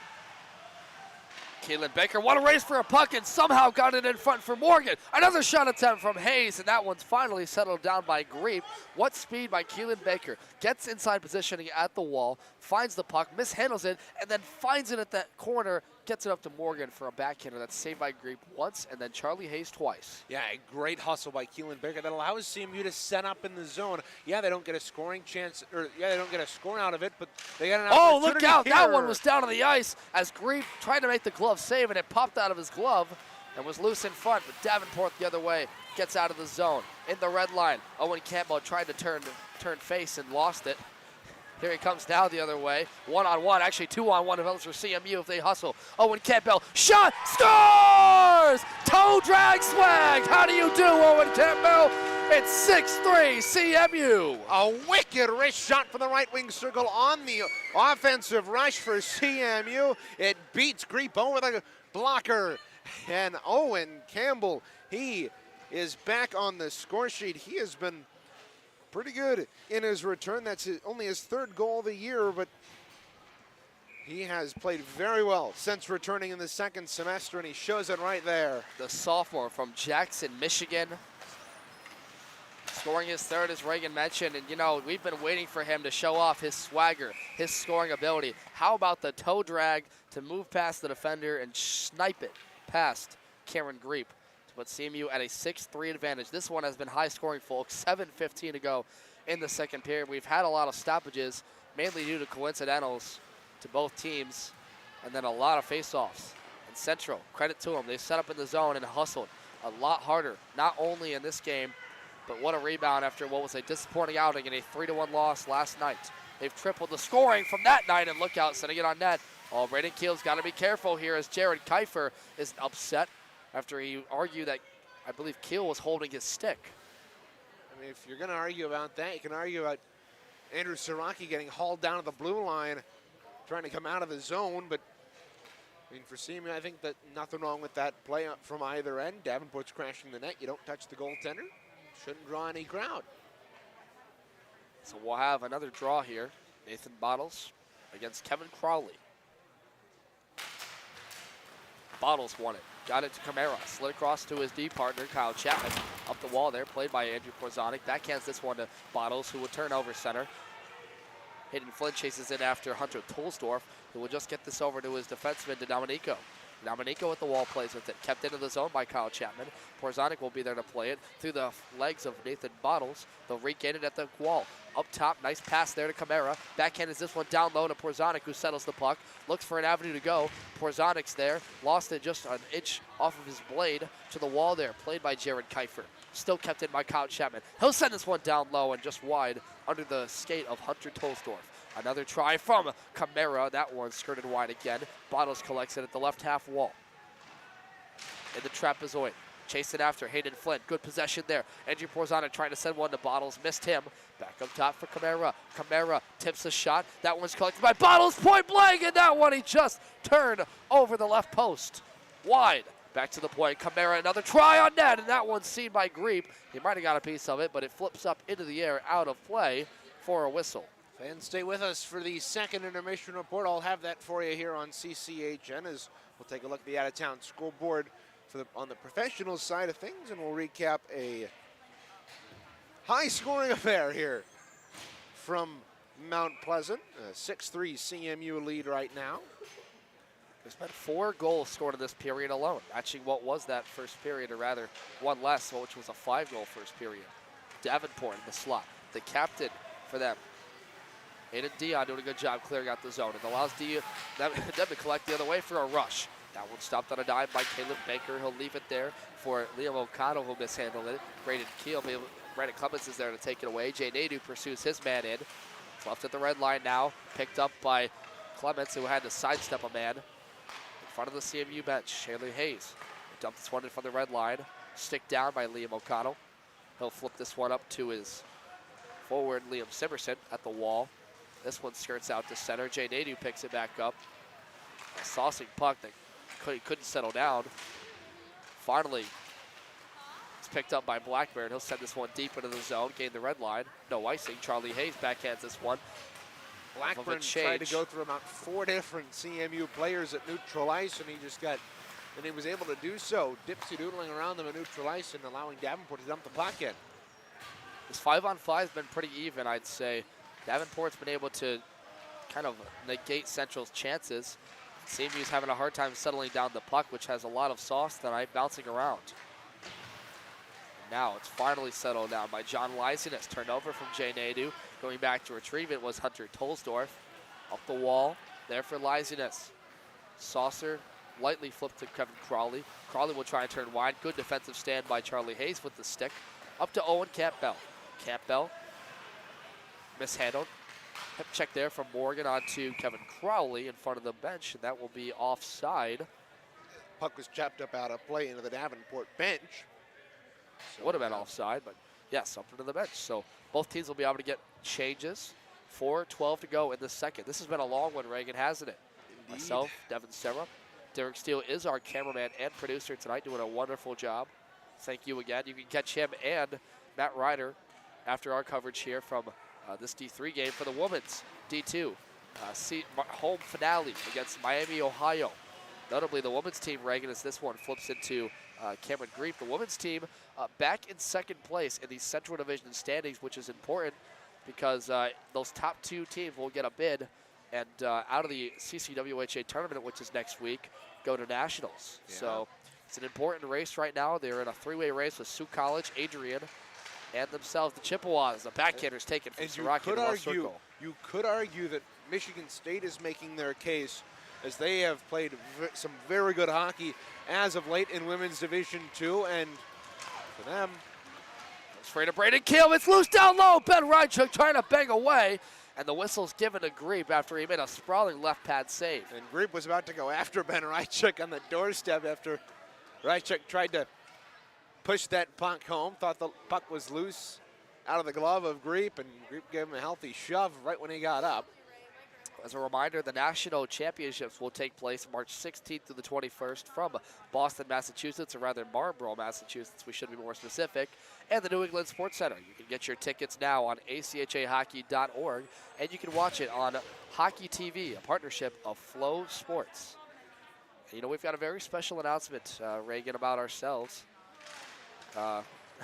Keelan Baker, what a race for a puck, and somehow got it in front for Morgan. Another shot attempt from Hayes, and that one's finally settled down by Griep. What speed by Keelan Baker. Gets inside positioning at the wall, finds the puck, mishandles it, and then finds it at that corner, gets it up to Morgan for a backhander. That's saved by Griep once, and then Charlie Hayes twice. Yeah, a great hustle by Keelan Baker that allows CMU to set up in the zone. Yeah, they don't get a scoring chance, or yeah, they don't get a score out of it, but they got an opportunity. Oh, look out! Here. That one was down on the ice as Griep tried to make the glove save, and it popped out of his glove and was loose in front, but Davenport the other way gets out of the zone. In the red line, Owen Campbell tried to turn face and lost it. Here he comes now the other way. 1-on-1, actually 2-on-1 develops for CMU if they hustle. Owen Campbell, shot, scores! Toe drag swag. How do you do, Owen Campbell? It's 6-3 CMU. A wicked wrist shot from the right wing circle on the offensive rush for CMU. It beats Greep over the blocker. And Owen Campbell, he is back on the score sheet. He has been pretty good in his return. That's only his third goal of the year, but he has played very well since returning in the second semester, and he shows it right there. The sophomore from Jackson, Michigan. Scoring his third, as Reagan mentioned, and you know, we've been waiting for him to show off his swagger, his scoring ability. How about the toe drag to move past the defender and snipe it past Cameron Greep to put CMU at a 6-3 advantage. This one has been high scoring, folks. 7:15 to go in the second period. We've had a lot of stoppages, mainly due to coincidentals to both teams, and then a lot of face-offs. And Central, credit to them, they set up in the zone and hustled a lot harder, not only in this game, but what a rebound after what was a disappointing outing in a 3-1 loss last night. They've tripled the scoring from that night, and look out, sending it on net. Oh, Braden Keel's got to be careful here as Jared Kiefer is upset after he argued that, I believe, Keel was holding his stick. I mean, if you're going to argue about that, you can argue about Andrew Siraki getting hauled down to the blue line, trying to come out of the zone, but I mean, for CMU, I think that nothing wrong with that play from either end. Davenport's crashing the net. You don't touch the goaltender. Shouldn't draw any crowd. So we'll have another draw here. Nathan Bottles against Kevin Crowley. Bottles won it. Got it to Camara. Slid across to his D partner, Kyle Chapman. Up the wall there, played by Andrew Porzanic. Backhands this one to Bottles, who will turn over center. Hayden Flynn chases in after Hunter Tolsdorf, who will just get this over to his defenseman, to Dominico. Dominico at the wall plays with it. Kept into the zone by Kyle Chapman. Porzanic will be there to play it through the legs of Nathan Bottles. They'll regain it at the wall. Up top, nice pass there to Camara. Backhand is this one down low to Porzanic, who settles the puck. Looks for an avenue to go. Porzanic's there. Lost it just an inch off of his blade to the wall there. Played by Jared Kiefer. Still kept in by Kyle Chapman. He'll send this one down low and just wide under the skate of Hunter Tolsdorf. Another try from Camara. That one skirted wide again. Bottles collects it at the left half wall. In the trapezoid. Chasing after Hayden Flynn. Good possession there. Andrew Porzanic trying to send one to Bottles. Missed him. Back up top for Camara. Camara tips a shot. That one's collected by Bottles. Point blank. And that one he just turned over the left post. Wide. Back to the point. Camara, another try on net. And that one's seen by Greep. He might have got a piece of it, but it flips up into the air out of play for a whistle. Fans, stay with us for the second intermission report. I'll have that for you here on CCHN as we'll take a look at the out-of-town scoreboard on the professional side of things, and we'll recap a high-scoring affair here from Mount Pleasant. A 6-3 CMU lead right now. There's been 4 goals scored in this period alone. Actually, what was that first period, or rather one less, which was a 5-goal first period. Davenport in the slot. The captain for them. Aiden Dion doing a good job clearing out the zone. It allows them to collect the other way for a rush. That one stopped on a dive by Caleb Baker. He'll leave it there for Liam O'Connell, who mishandled it. Braden Keel, Brandon Clemens is there to take it away. Jay Nadu pursues his man in. It's left at the red line now. Picked up by Clemens, who had to sidestep a man. In front of the CMU bench, Shanley Hayes. Dumped this one in from the red line. Stick down by Liam O'Connell. He'll flip this one up to his forward, Liam Simerson, at the wall. This one skirts out to center. Jay Nadu picks it back up. A saucing puck that couldn't settle down. Finally, it's picked up by Blackburn. He'll send this one deep into the zone, gain the red line. No icing. Charlie Hayes backhands this one. Blackburn tried to go through about 4 different CMU players at neutral ice, and he was able to do so, dipsy-doodling around them at neutral ice and allowing Davenport to dump the puck in. This 5-on-5 has been pretty even, I'd say. Davenport's been able to kind of negate Central's chances. CMU's having a hard time settling down the puck, which has a lot of sauce tonight, bouncing around. Now it's finally settled down by John Lyson. It's turned over from Jay Nadu. Going back to retrieve it was Hunter Tolsdorf. Up the wall, there for Lysinus. Saucer lightly flipped to Kevin Crowley. Crowley will try and turn wide. Good defensive stand by Charlie Hayes with the stick. Up to Owen Campbell. Campbell mishandled. Hip check there from Morgan onto Kevin Crowley in front of the bench, and that will be offside. Puck was chopped up out of play into the Davenport bench. So Would have been offside, but yes, up into the bench. So both teams will be able to get changes. 4:12 to go in the second. This has been a long one, Reagan, hasn't it? Indeed. Myself, Devin Serra. Derek Steele is our cameraman and producer tonight, doing a wonderful job. Thank you again. You can catch him and Matt Ryder after our coverage here from this D3 game for the women's D2 home finale against Miami, Ohio. Notably, the women's team, Reagan, as this one flips into Cameron Griep. The women's team back in second place in the Central Division standings, which is important because those top two teams will get a bid and out of the CCWHA tournament, which is next week, go to nationals. Yeah. So it's an important race right now. They're in a three-way race with Sioux College, Adrian, and themselves, the Chippewas. The backhanders taken from Siraki in the left circle. You could argue that Michigan State is making their case, as they have played some very good hockey as of late in Women's Division II, and for them, Straight to Braden Keel. It's loose down low. Ben Rychuk trying to bang away, and the whistle's given to Griep after he made a sprawling left pad save. and Griep was about to go after Ben Rychuk on the doorstep after Rychuk tried to push that puck home, thought the puck was loose out of the glove of Griep, and Griep gave him a healthy shove right when he got up. As a reminder, the national championships will take place March 16th through the 21st from Boston, Massachusetts, or rather Marlborough, Massachusetts, we should be more specific, and the New England Sports Center. You can get your tickets now on achahockey.org, and you can watch it on Hockey TV, a partnership of Flow Sports. And, you know, we've got a very special announcement, Reagan, about ourselves.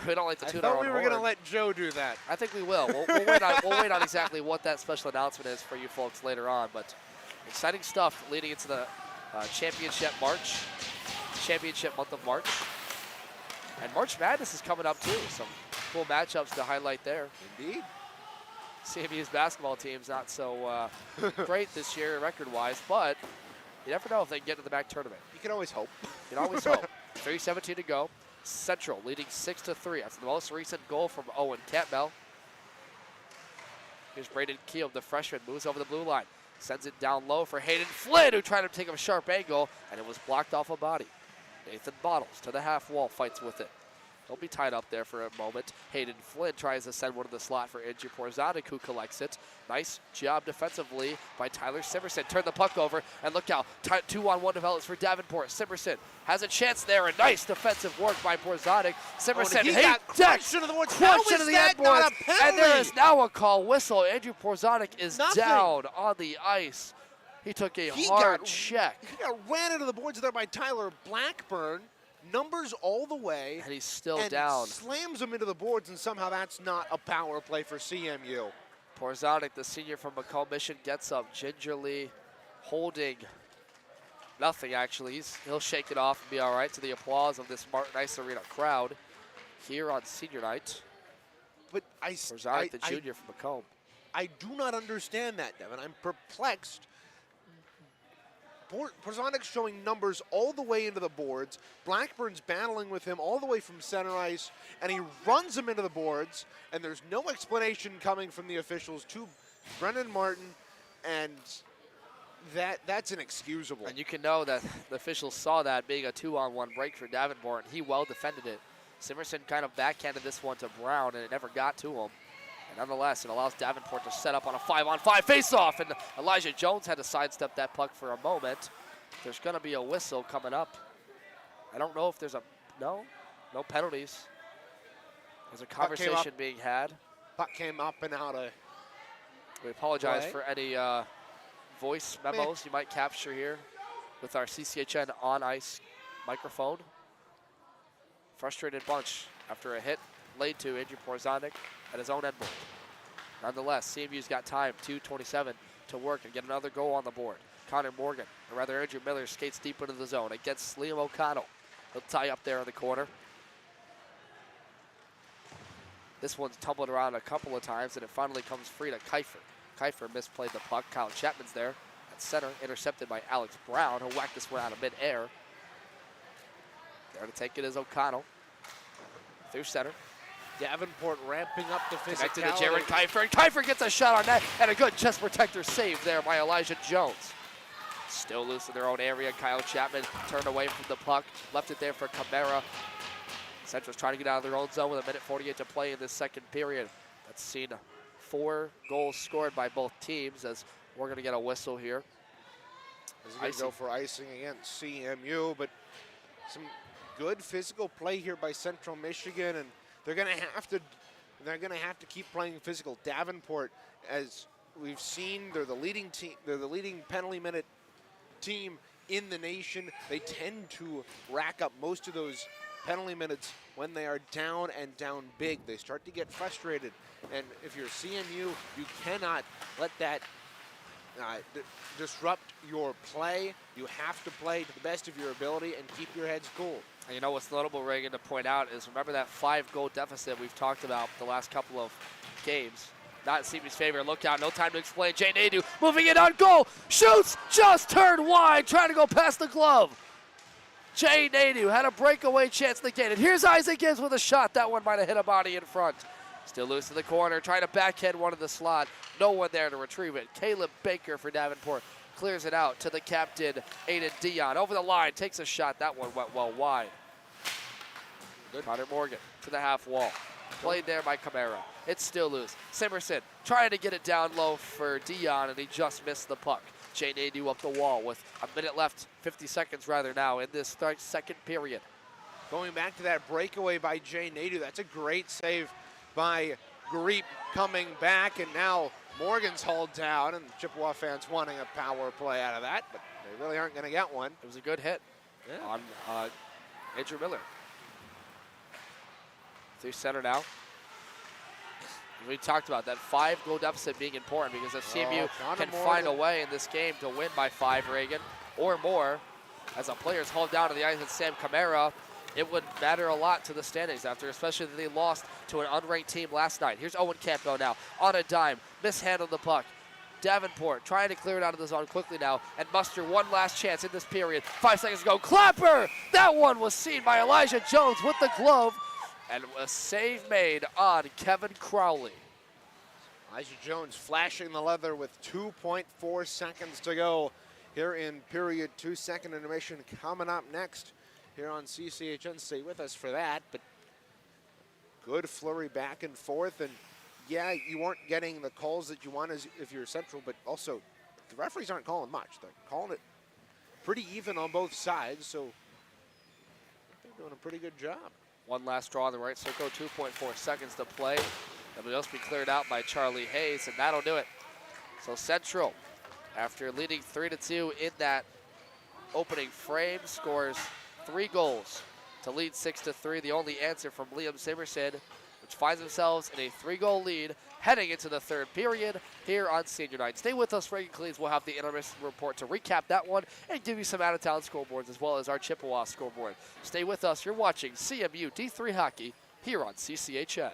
We don't like to tune our I thought own we were going to horn. let Joe do that. I think we will. We'll wait on exactly what that special announcement is for you folks later on. But exciting stuff leading into the championship month of March. And March Madness is coming up too. Some cool matchups to highlight there. Indeed. CMU's basketball team's not so great this year record-wise, but you never know if they can get to the MAC tournament. You can always hope. You can always hope. 3:17 to go. Central leading 6-3. That's the most recent goal from Owen Campbell. Here's Braden Keel, the freshman, moves over the blue line. Sends it down low for Hayden Flynn, who tried to take a sharp angle, and it was blocked off a body. Nathan Bottles to the half wall, fights with it. He'll be tied up there for a moment. Hayden Flynn tries to send one to the slot for Andrew Porzadik, who collects it. Nice job defensively by Tyler Simerson. Turn the puck over, and look out. 2-on-1 develops for Davenport. Simerson has a chance there. A nice defensive work by Porzadik. Simerson he hit got crushed into the boards. How crushed is into the that end not boards, a penalty? and there is now a call whistle. Andrew Porzadik is Nothing. down on the ice. He took a hard check. He got ran into the boards there by Tyler Blackburn. Numbers all the way. And he's still and down. Slams him into the boards, and somehow that's not a power play for CMU. Porzadik, the senior from Macomb Mission, gets up gingerly, holding nothing actually. He'll shake it off and be all right to the applause of this Martin Ice Arena crowd here on senior night. But Porzadik, the junior from Macomb. I do not understand that, Devin. I'm perplexed. Porzadik's showing numbers all the way into the boards. Blackburn's battling with him all the way from center ice, and he runs him into the boards, and there's no explanation coming from the officials to Brendan Martin, and that's inexcusable. And you can know that the officials saw that being a 2-on-1 break for Davenport, and he well defended it. Simerson kind of backhanded this one to Brown, and it never got to him. And nonetheless, it allows Davenport to set up on a 5-on-5 face-off, and Elijah Jones had to sidestep that puck for a moment. There's going to be a whistle coming up. I don't know if there's no penalties. There's a conversation being had. Puck came up and out of We apologize play. for any voice memos you might capture here with our CCHN on-ice microphone. Frustrated bunch after a hit laid to Andrew Porzadik at his own end board. Nonetheless, CMU's got time, 2:27 to work and get another goal on the board. Connor Morgan, or rather Andrew Miller, skates deep into the zone against Liam O'Connell. He'll tie up there in the corner. This one's tumbled around a couple of times, and it finally comes free to Kiefer. Kiefer misplayed the puck. Kyle Chapman's there at center, intercepted by Alex Brown, who whacked this one out of midair. There to take it is O'Connell. Through center. Davenport ramping up the Connected physicality. to Jared Kiefer, and Kiefer gets a shot on net, and a good chest protector save there by Elijah Jones. Still loose in their own area. Kyle Chapman turned away from the puck, left it there for Camara. Central's trying to get out of their own zone with 1:48 to play in this second period. That's seen 4 goals scored by both teams, as we're going to get a whistle here. This is going to go for icing against CMU, but some good physical play here by Central Michigan, and they're going to have to keep playing physical. Davenport, as we've seen, they're the leading team. They're the leading penalty minute team in the nation. They tend to rack up most of those penalty minutes when they are down and down big. They start to get frustrated, and if you're CMU, you cannot let that disrupt your play. You have to play to the best of your ability and keep your heads cool. And you know what's notable, Reagan, to point out is remember that 5-goal deficit we've talked about the last couple of games. Not in CMU's favor. Look out, no time to explain. Jay Nadeau moving in on goal. Shoots, just turned wide, trying to go past the glove. Jay Nadeau had a breakaway chance negated. Here's Isaac Gibbs with a shot. That one might have hit a body in front. Still loose in the corner, trying to backhand one of the slot. No one there to retrieve it. Caleb Baker for Davenport clears it out to the captain, Aiden Dion. Over the line, takes a shot. That one went well wide. Good. Connor Morgan to the half wall. Played there by Camara. It's still loose. Simerson trying to get it down low for Dion, and he just missed the puck. Jay Nadeau up the wall with a minute left, 50 seconds rather now in this second period. Going back to that breakaway by Jay Nadeau, that's a great save by Greep coming back, and now Morgan's hauled down, and Chippewa fans wanting a power play out of that, but they really aren't going to get one. It was a good hit on Andrew Miller. Through center now. We talked about that 5-goal deficit being important because if CMU can find a way in this game to win by 5, Reagan, or more, as a player's hauled down to the ice with Sam Camara, it would matter a lot to the standings after, especially that they lost to an unranked team last night. Here's Owen Campbell now on a dime, mishandled the puck. Davenport trying to clear it out of the zone quickly now and muster one last chance in this period. 5 seconds to go. Clapper! That one was seen by Elijah Jones with the glove, and a save made on Kevin Crowley. Elijah Jones flashing the leather with 2.4 seconds to go here in period 2. Second intermission coming up next here on CCHN. Stay with us for that, but good flurry back and forth. And yeah, you weren't getting the calls that you want as if you're Central, but also the referees aren't calling much. They're calling it pretty even on both sides, so they're doing a pretty good job. One last draw in the right circle, 2.4 seconds to play. That will just be cleared out by Charlie Hayes, and that'll do it. So Central, after leading 3-2 in that opening frame, scores 3 goals to lead 6-3. The only answer from Liam Simerson, which finds themselves in a 3-goal lead heading into the third period here on senior night. Stay with us, Reagan Cleves. We'll have the intermission report to recap that one and give you some out-of-town scoreboards as well as our Chippewa scoreboard. Stay with us. You're watching CMU D3 Hockey here on CCHN.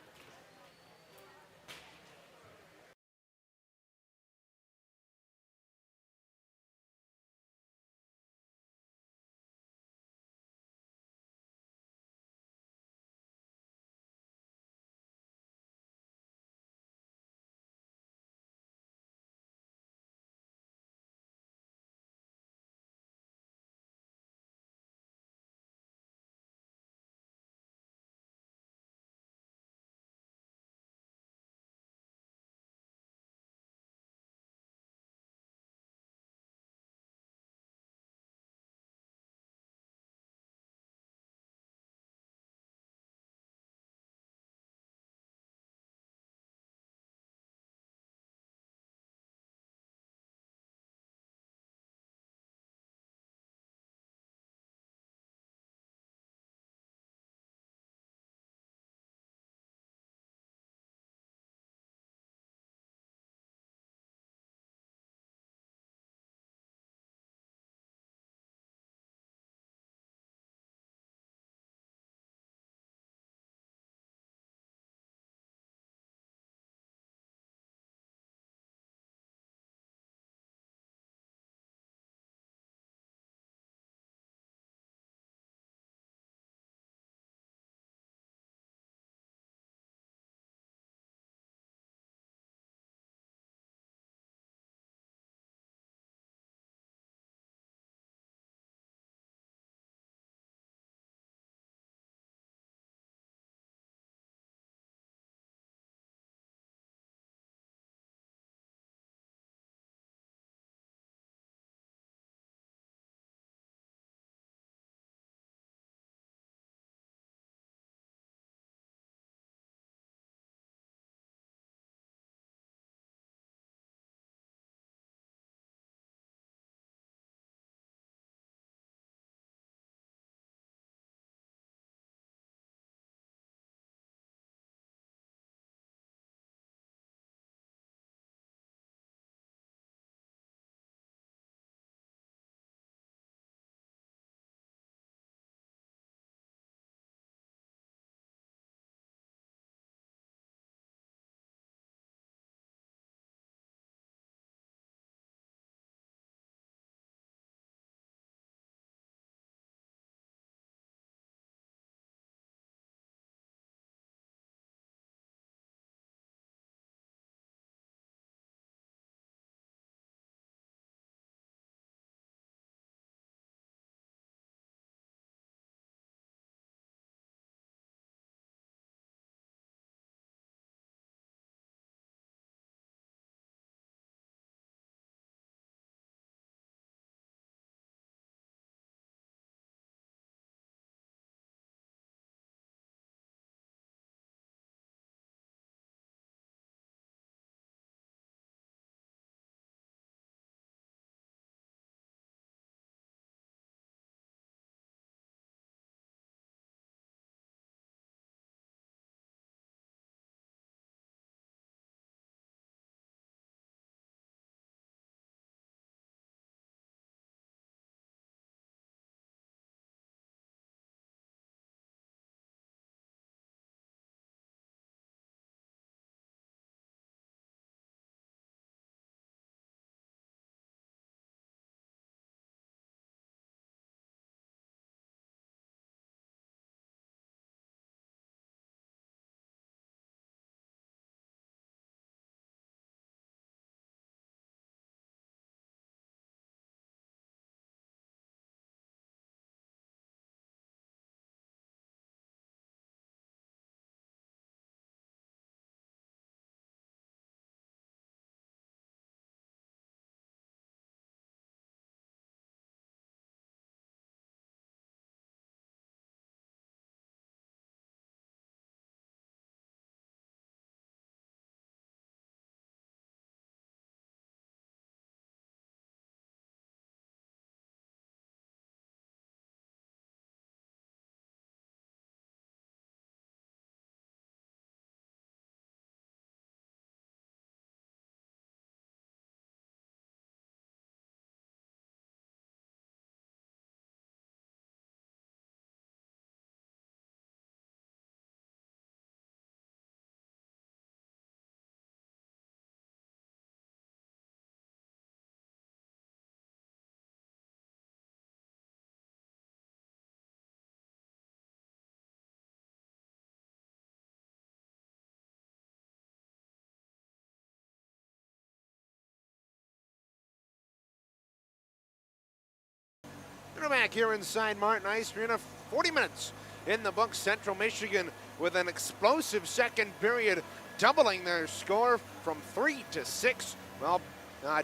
we're back here inside Martin Ice Arena. 40 minutes in the books. Central Michigan with an explosive second period, doubling their score from 3 to 6. Well,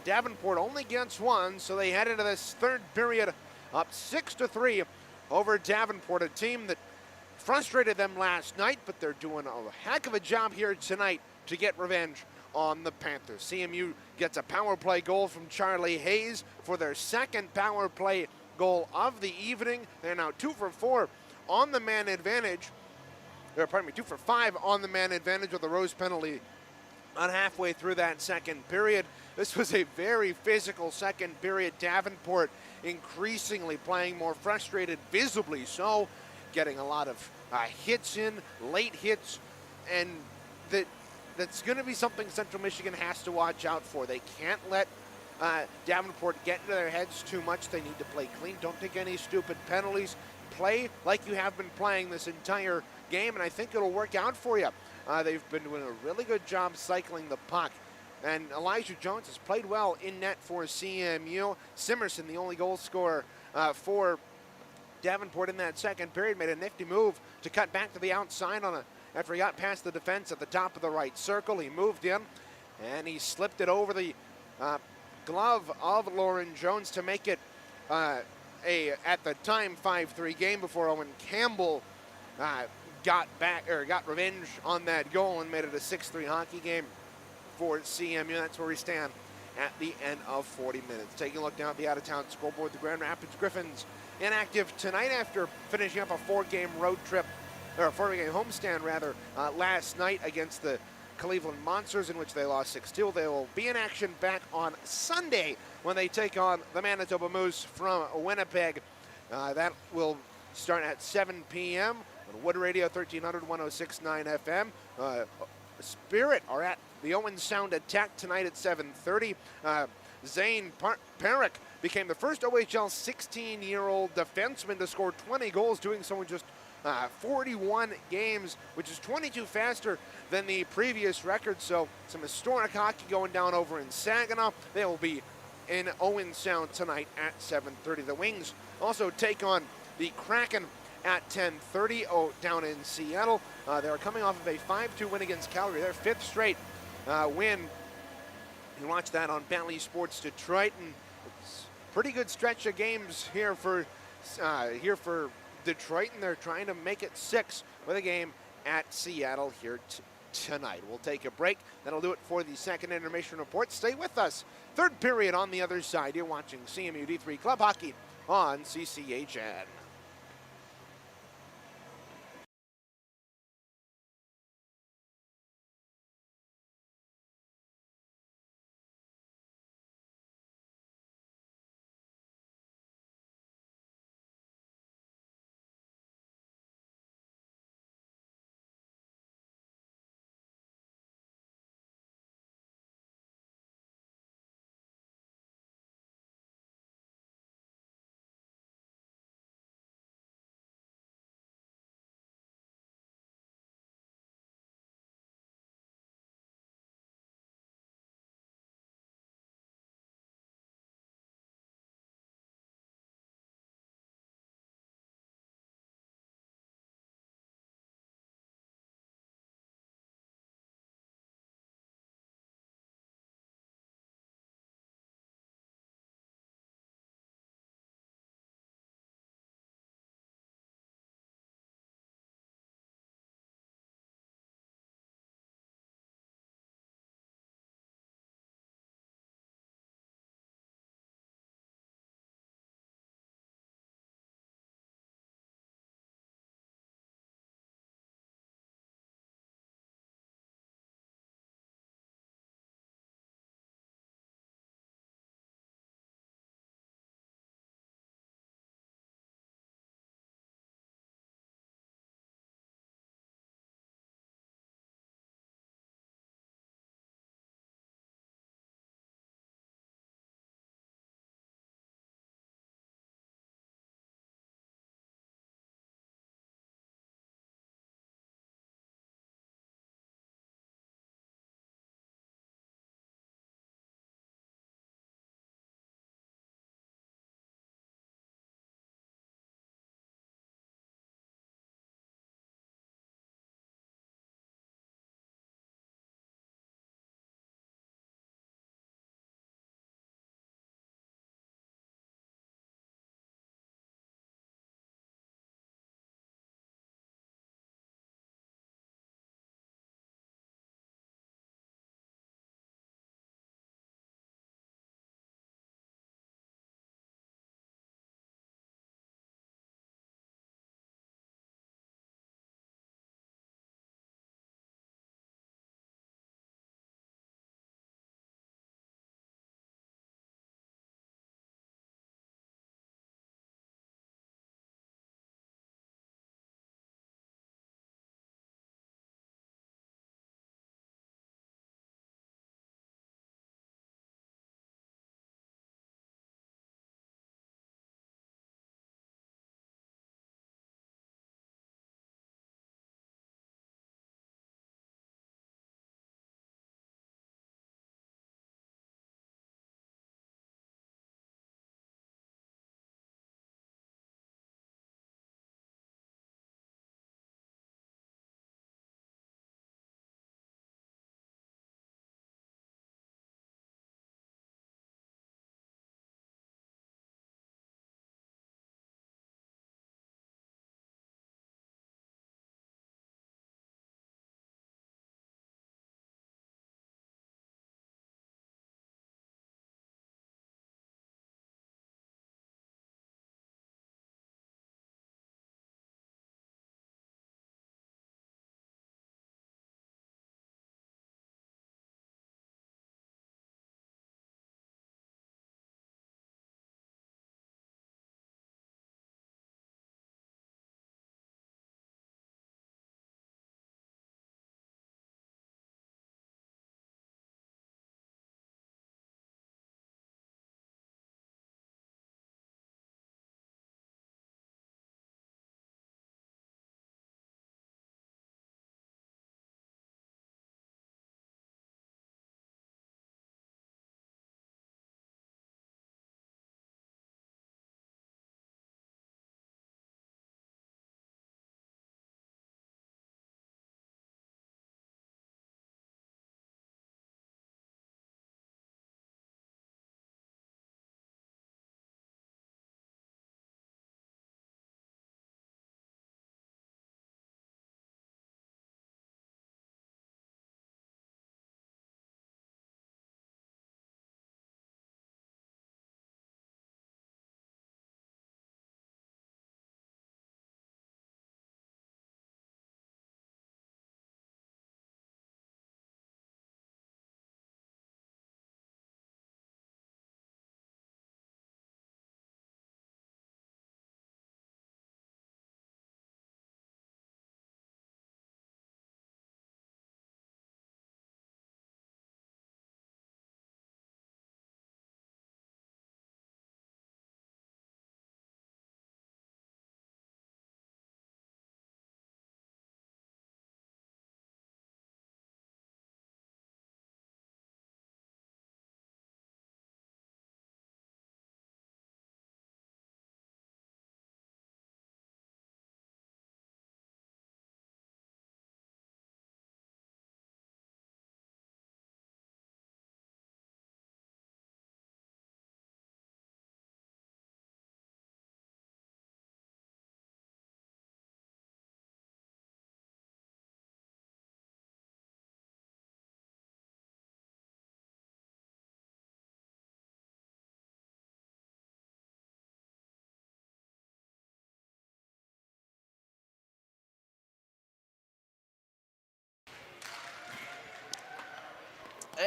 Davenport only gets one, so they head into this third period up 6 to 3 over Davenport, a team that frustrated them last night, but they're doing a heck of a job here tonight to get revenge on the Panthers. CMU gets a power play goal from Charlie Hayes for their second power play goal of the evening. They're now 2 for 4 on the man advantage. Or, pardon me, 2 for 5 on the man advantage with a Rose penalty on halfway through that second period. This was a very physical second period. Davenport increasingly playing more frustrated, visibly so, getting a lot of hits in, late hits, and that's going to be something Central Michigan has to watch out for. They can't let Davenport get into their heads too much. They need to play clean. Don't take any stupid penalties. Play like you have been playing this entire game, and I think it'll work out for you. They've been doing a really good job cycling the puck. And Elijah Jones has played well in net for CMU. Simerson, the only goal scorer for Davenport in that second period, made a nifty move to cut back to the outside after he got past the defense at the top of the right circle. He moved in, and he slipped it over the glove of Lauren Jones to make it at the time, 5-3 game before Owen Campbell got revenge on that goal and made it a 6-3 hockey game for CMU. That's where we stand at the end of 40 minutes. Taking a look down at the out-of-town scoreboard, the Grand Rapids Griffins inactive tonight after finishing up a four-game homestand last night against the Cleveland Monsters, in which they lost 6-2. They will be in action back on Sunday when they take on the Manitoba Moose from Winnipeg. That will start at 7 p.m. on Wood Radio 1300 106.9 FM. Spirit are at the Owen Sound Attack tonight at 7:30. Zane Perrick became the first OHL 16-year-old defenseman to score 20 goals, doing so in just 41 games, which is 22 faster than the previous record. So some historic hockey going down over in Saginaw. They will be in Owen Sound tonight at 7:30. The Wings also take on the Kraken at 10:30 down in Seattle. They're coming off of a 5-2 win against Calgary, their fifth straight win. You watch that on Bally Sports Detroit, and it's a pretty good stretch of games here for Detroit, and they're trying to make it 6 with a game at Seattle here tonight. We'll take a break. That'll do it for the second intermission report. Stay with us. Third period on the other side. You're watching CMU D3 Club Hockey on CCHN.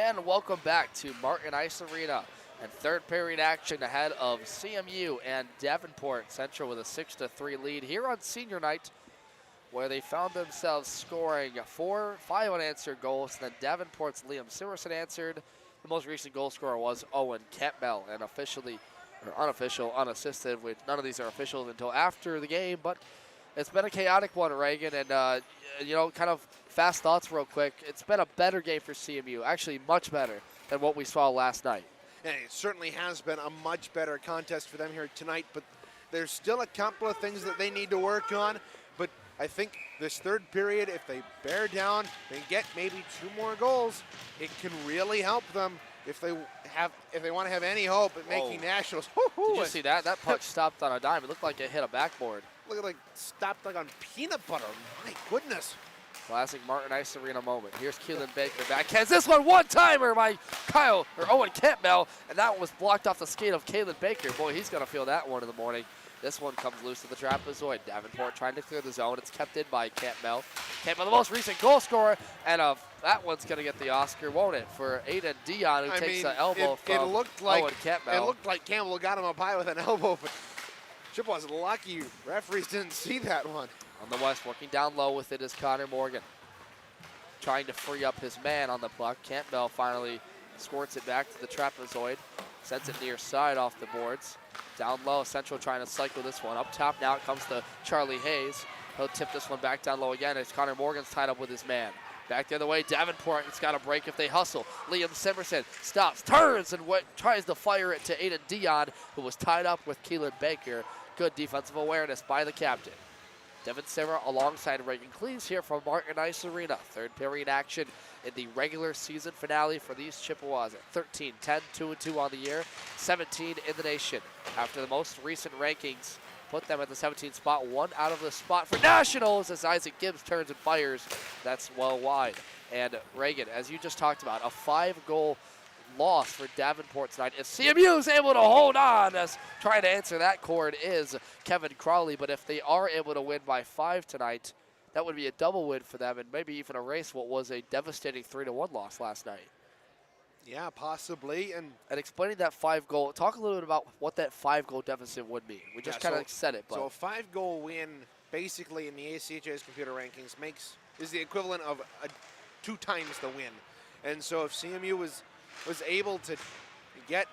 And welcome back to Martin Ice Arena and third period action ahead of CMU and Davenport Central with a 6-3 lead here on senior night, where they found themselves scoring 5 unanswered goals. And then Davenport's Liam Simerson answered. The most recent goal scorer was Owen Campbell, and officially, or unofficial, unassisted, which none of these are official until after the game, but it's been a chaotic one, Reagan, and kind of fast thoughts real quick. It's been a better game for CMU, actually much better than what we saw last night. And it certainly has been a much better contest for them here tonight, but there's still a couple of things that they need to work on. But I think this third period, if they bear down and get maybe 2 more goals, it can really help them if they want to have any hope at making nationals. Did you see that? That puck stopped on a dime. It looked like it hit a backboard. Look at, like, stopped like on peanut butter. My goodness. Classic Martin Ice Arena moment. Here's Keelan Baker backhands this one-timer by Owen Campbell, and that was blocked off the skate of Keelan Baker. Boy, he's gonna feel that one in the morning. This one comes loose to the trapezoid. Davenport trying to clear the zone. It's kept in by Campbell. Campbell, the most recent goal scorer, and that one's gonna get the Oscar, won't it, for Aiden Dion, who takes the elbow from Owen Campbell. It looked like Campbell got him up high with an elbow, but Chippewas lucky referees didn't see that one. On the west, working down low with it is Connor Morgan. Trying to free up his man on the puck. Campbell finally squirts it back to the trapezoid. Sends it near side off the boards. Down low, Central trying to cycle this one. Up top now it comes to Charlie Hayes. He'll tip this one back down low again as Connor Morgan's tied up with his man. Back the other way, Davenport, it's got a break if they hustle. Liam Simerson stops, turns, and tries to fire it to Aiden Dion, who was tied up with Keelan Baker. Good defensive awareness by the captain. Devin Sarah alongside Reagan Cleves here from Martin Ice Arena. Third period action in the regular season finale for these Chippewas at 13-10, 2-2 on the year, 17 in the nation. After the most recent rankings put them at the 17th spot, 1 out of the spot for nationals as Isaac Gibbs turns and fires. That's well wide. And Reagan, as you just talked about, a 5-goal loss for Davenport tonight. If CMU is able to hold on, as trying to answer that cord is Kevin Crawley, but if they are able to win by 5 tonight, that would be a double win for them and maybe even erase what was a devastating 3-1 loss last night. Yeah, possibly. And explaining that 5-goal, talk a little bit about what that 5-goal deficit would mean. We just kind of said it. But so a 5-goal win, basically in the ACHA's computer rankings, is the equivalent of 2 times the win. And so if CMU was able to get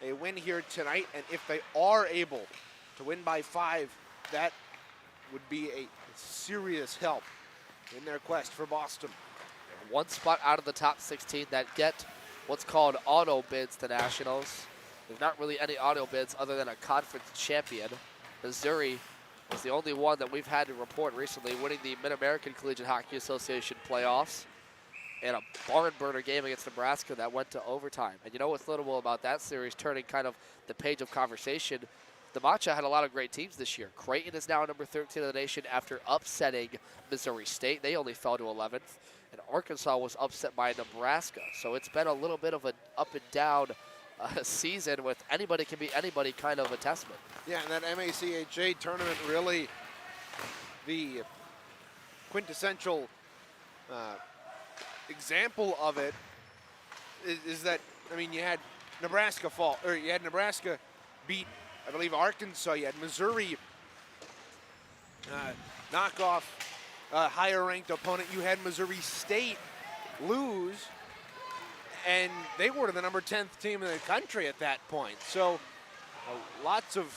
a win here tonight, and if they are able to win by 5, that would be a serious help in their quest for Boston. 1 spot out of the top 16 that get what's called auto bids to nationals. There's not really any auto bids other than a conference champion. Missouri was the only one that we've had to report recently, winning the Mid-American Collegiate Hockey Association playoffs in a barn burner game against Nebraska that went to overtime. And you know what's notable about that series, turning kind of the page of conversation? The Matcha had a lot of great teams this year. Creighton is now number 13 in the nation after upsetting Missouri State. They only fell to 11th. And Arkansas was upset by Nebraska. So it's been a little bit of an up and down season with anybody can be anybody kind of a testament. Yeah, and that MACHA tournament, really the quintessential example of it is that, I mean, you had Nebraska beat, I believe, Arkansas. You had Missouri knock off a higher ranked opponent. You had Missouri State lose, and they were the number 10th team in the country at that point. So lots of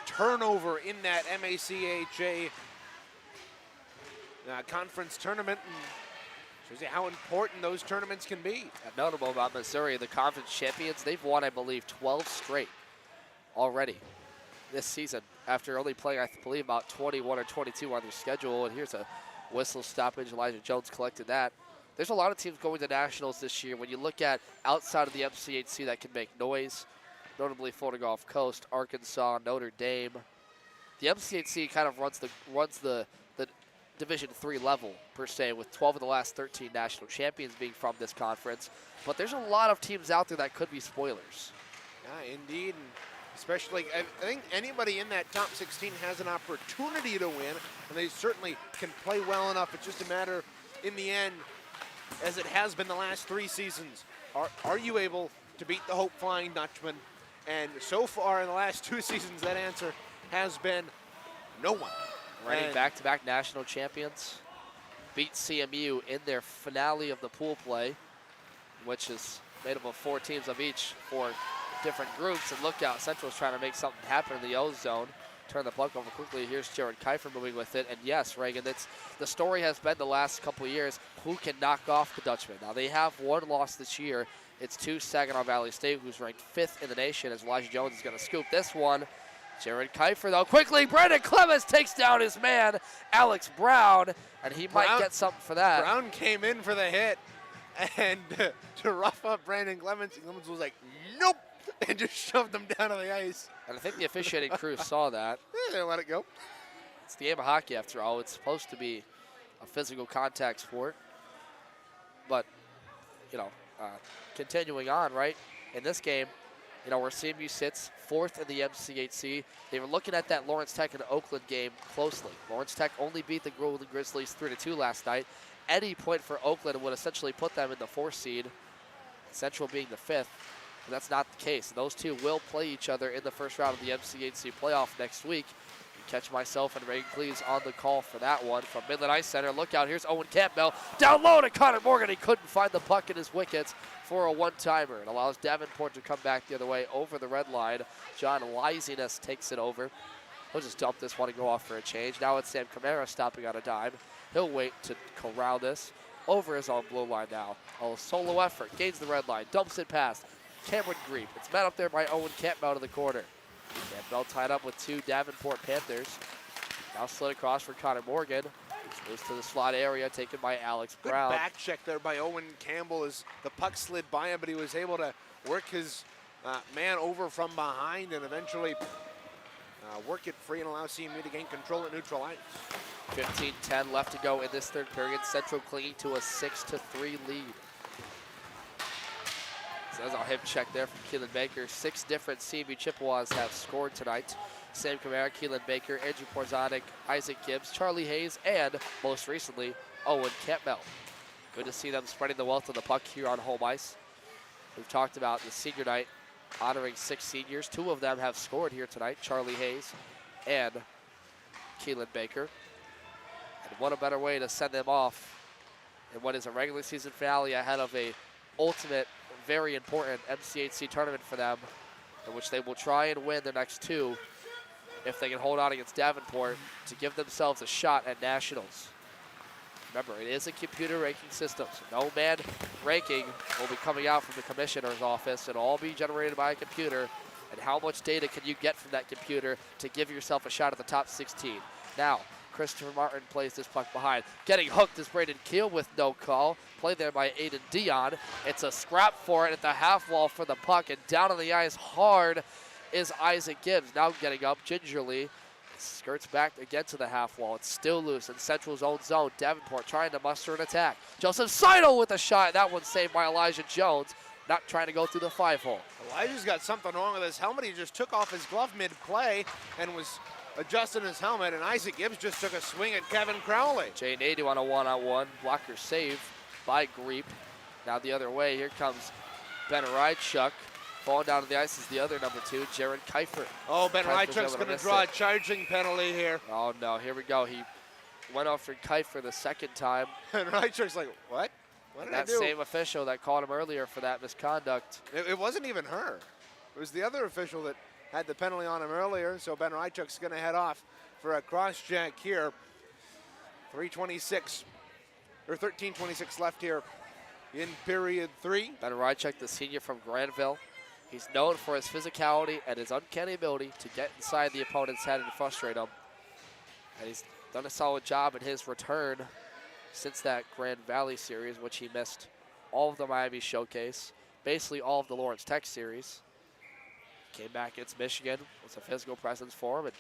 turnover in that MACHA conference tournament, and shows you how important those tournaments can be. And notable about Missouri, the conference champions, they've won, I believe, 12 straight already this season after only playing, I believe, about 21 or 22 on their schedule. And here's a whistle stoppage. Elijah Jones collected that. There's a lot of teams going to nationals this year. When you look at outside of the MCHC that can make noise, notably Florida Gulf Coast, Arkansas, Notre Dame. The MCHC kind of runs the Division III level, per se, with 12 of the last 13 national champions being from this conference. But there's a lot of teams out there that could be spoilers. Yeah, indeed. And especially, I think anybody in that top 16 has an opportunity to win, and they certainly can play well enough. It's just a matter, in the end, as it has been the last 3 seasons. Are you able to beat the Hope Flying Dutchman? And so far in the last 2 seasons, that answer has been no one. Reigning back-to-back national champions. Beat CMU in their finale of the pool play, which is made up of 4 teams of each, 4 different groups. And look out, Central's trying to make something happen in the O zone. Turn the puck over quickly. Here's Jared Kiefer moving with it. And yes, Reagan, the story has been the last couple of years, who can knock off the Dutchmen. Now, they have one loss this year. It's to Saginaw Valley State, who's ranked 5th in the nation, as Elijah Jones is going to scoop this one. Jared Kiefer, though, quickly. Brandon Clemens takes down his man, Alex Brown, and he might get something for that. Brown came in for the hit, and to rough up Brandon Clemens, Clemens was like, nope, and just shoved him down on the ice. And I think the officiating crew saw that. They let it go. It's the game of hockey, after all. It's supposed to be a physical contact sport. But, continuing on, right, in this game, where CMU sits 4th in the MCHC. They were looking at that Lawrence Tech and Oakland game closely. Lawrence Tech only beat the Golden Grizzlies 3-2 last night. Any point for Oakland would essentially put them in the 4th seed, Central being the 5th. But that's not the case. Those two will play each other in the first round of the MCHC playoff next week. You catch myself and Reagan Cleves on the call for that one from Midland Ice Center. Look out, here's Owen Campbell. Down low to Connor Morgan. He couldn't find the puck in his wickets for a one-timer. It allows Davenport to come back the other way over the red line. John Liziness takes it over. He'll just dump this one and go off for a change. Now it's Sam Camara stopping on a dime. He'll wait to corral this over his own blue line now. A solo effort, gains the red line, dumps it past Cameron Greep. It's met up there by Owen Campbell to the corner. Campbell tied up with 2 Davenport Panthers. Now slid across for Connor Morgan. Moves to the slot area, taken by Alex Brown. Good back check there by Owen Campbell as the puck slid by him, but he was able to work his man over from behind and eventually work it free and allow CMU to gain control at neutral ice. 15-10 left to go in this third period. Central clinging to a 6-3 lead. So there's a hip check there from Keelan Baker. 6 different CMU Chippewas have scored tonight. Sam Kamara, Keelan Baker, Andrew Porzonik, Isaac Gibbs, Charlie Hayes, and most recently, Owen Campbell. Good to see them spreading the wealth of the puck here on home ice. We've talked about the senior night honoring 6 seniors. 2 of them have scored here tonight, Charlie Hayes and Keelan Baker. And what a better way to send them off in what is a regular season finale ahead of a ultimate, very important MCHC tournament for them, in which they will try and win their next 2 if they can hold on against Davenport to give themselves a shot at nationals. Remember, it is a computer ranking system, so no man ranking will be coming out from the commissioner's office. It'll all be generated by a computer, and how much data can you get from that computer to give yourself a shot at the top 16. Now, Christopher Martin plays this puck behind. Getting hooked is Braden Keel with no call. Play there by Aiden Dion. It's a scrap for it at the half wall for the puck, and down on the ice hard is Isaac Gibbs. Now getting up gingerly. Skirts back again to the half wall. It's still loose in Central's own zone. Davenport trying to muster an attack. Joseph Seidel with a shot. That one saved by Elijah Jones. Not trying to go through the 5-hole. Elijah's got something wrong with his helmet. He just took off his glove mid-play and was adjusting his helmet, and Isaac Gibbs just took a swing at Kevin Crowley. Jay Nadeau on a one-on-one. Blocker save by Greep. Now the other way. Here comes Ben Rydchuk. Falling down to the ice is the other number 2, Jared Kiefer. Oh, Ben Rydchuk's going to draw a charging penalty here. Oh, no. Here we go. He went after Kiefer the second time. And Rydchuk's like, what? What did I do? That same official that called him earlier for that misconduct. It wasn't even her. It was the other official that had the penalty on him earlier. So Ben Rydchuk's going to head off for a cross-check here. 3:26 or 13:26 left here in period 3. Ben Rydchuk, the senior from Granville. He's known for his physicality and his uncanny ability to get inside the opponent's head and frustrate them. And he's done a solid job in his return since that Grand Valley series, which he missed all of the Miami Showcase, basically all of the Lawrence Tech series. Came back against Michigan, was a physical presence for him, and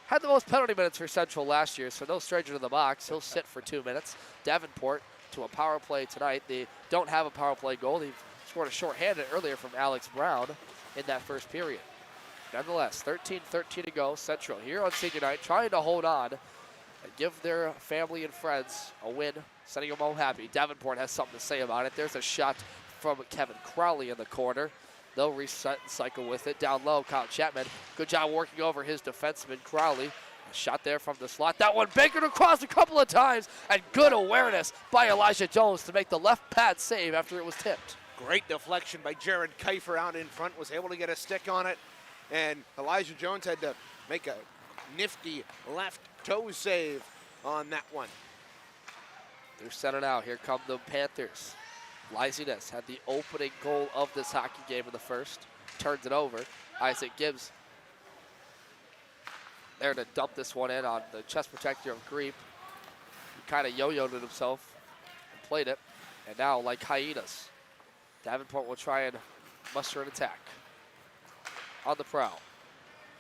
had the most penalty minutes for Central last year, so no stranger to the box. He'll sit for 2 minutes. Davenport to a power play tonight. They don't have a power play goal. They've scored a shorthanded earlier from Alex Brown in that first period. Nonetheless, 13-13 to go. Central here on senior night trying to hold on and give their family and friends a win sending them home happy. Davenport has something to say about it. There's a shot from Kevin Crowley in the corner. They'll reset and cycle with it. Down low, Kyle Chapman. Good job working over his defenseman, Crowley. A shot there from the slot. That one bankered across a couple of times, and good awareness by Elijah Jones to make the left pad save after it was tipped. Great deflection by Jared Kiefer out in front, was able to get a stick on it, and Elijah Jones had to make a nifty left toe save on that one. They're center now. Here come the Panthers. Liziness had the opening goal of this hockey game in the first. Turns it over. Isaac Gibbs there to dump this one in on the chest protector of Greep. He kind of yo-yoed it himself and played it. And now, like hyenas, Davenport will try and muster an attack on the prowl.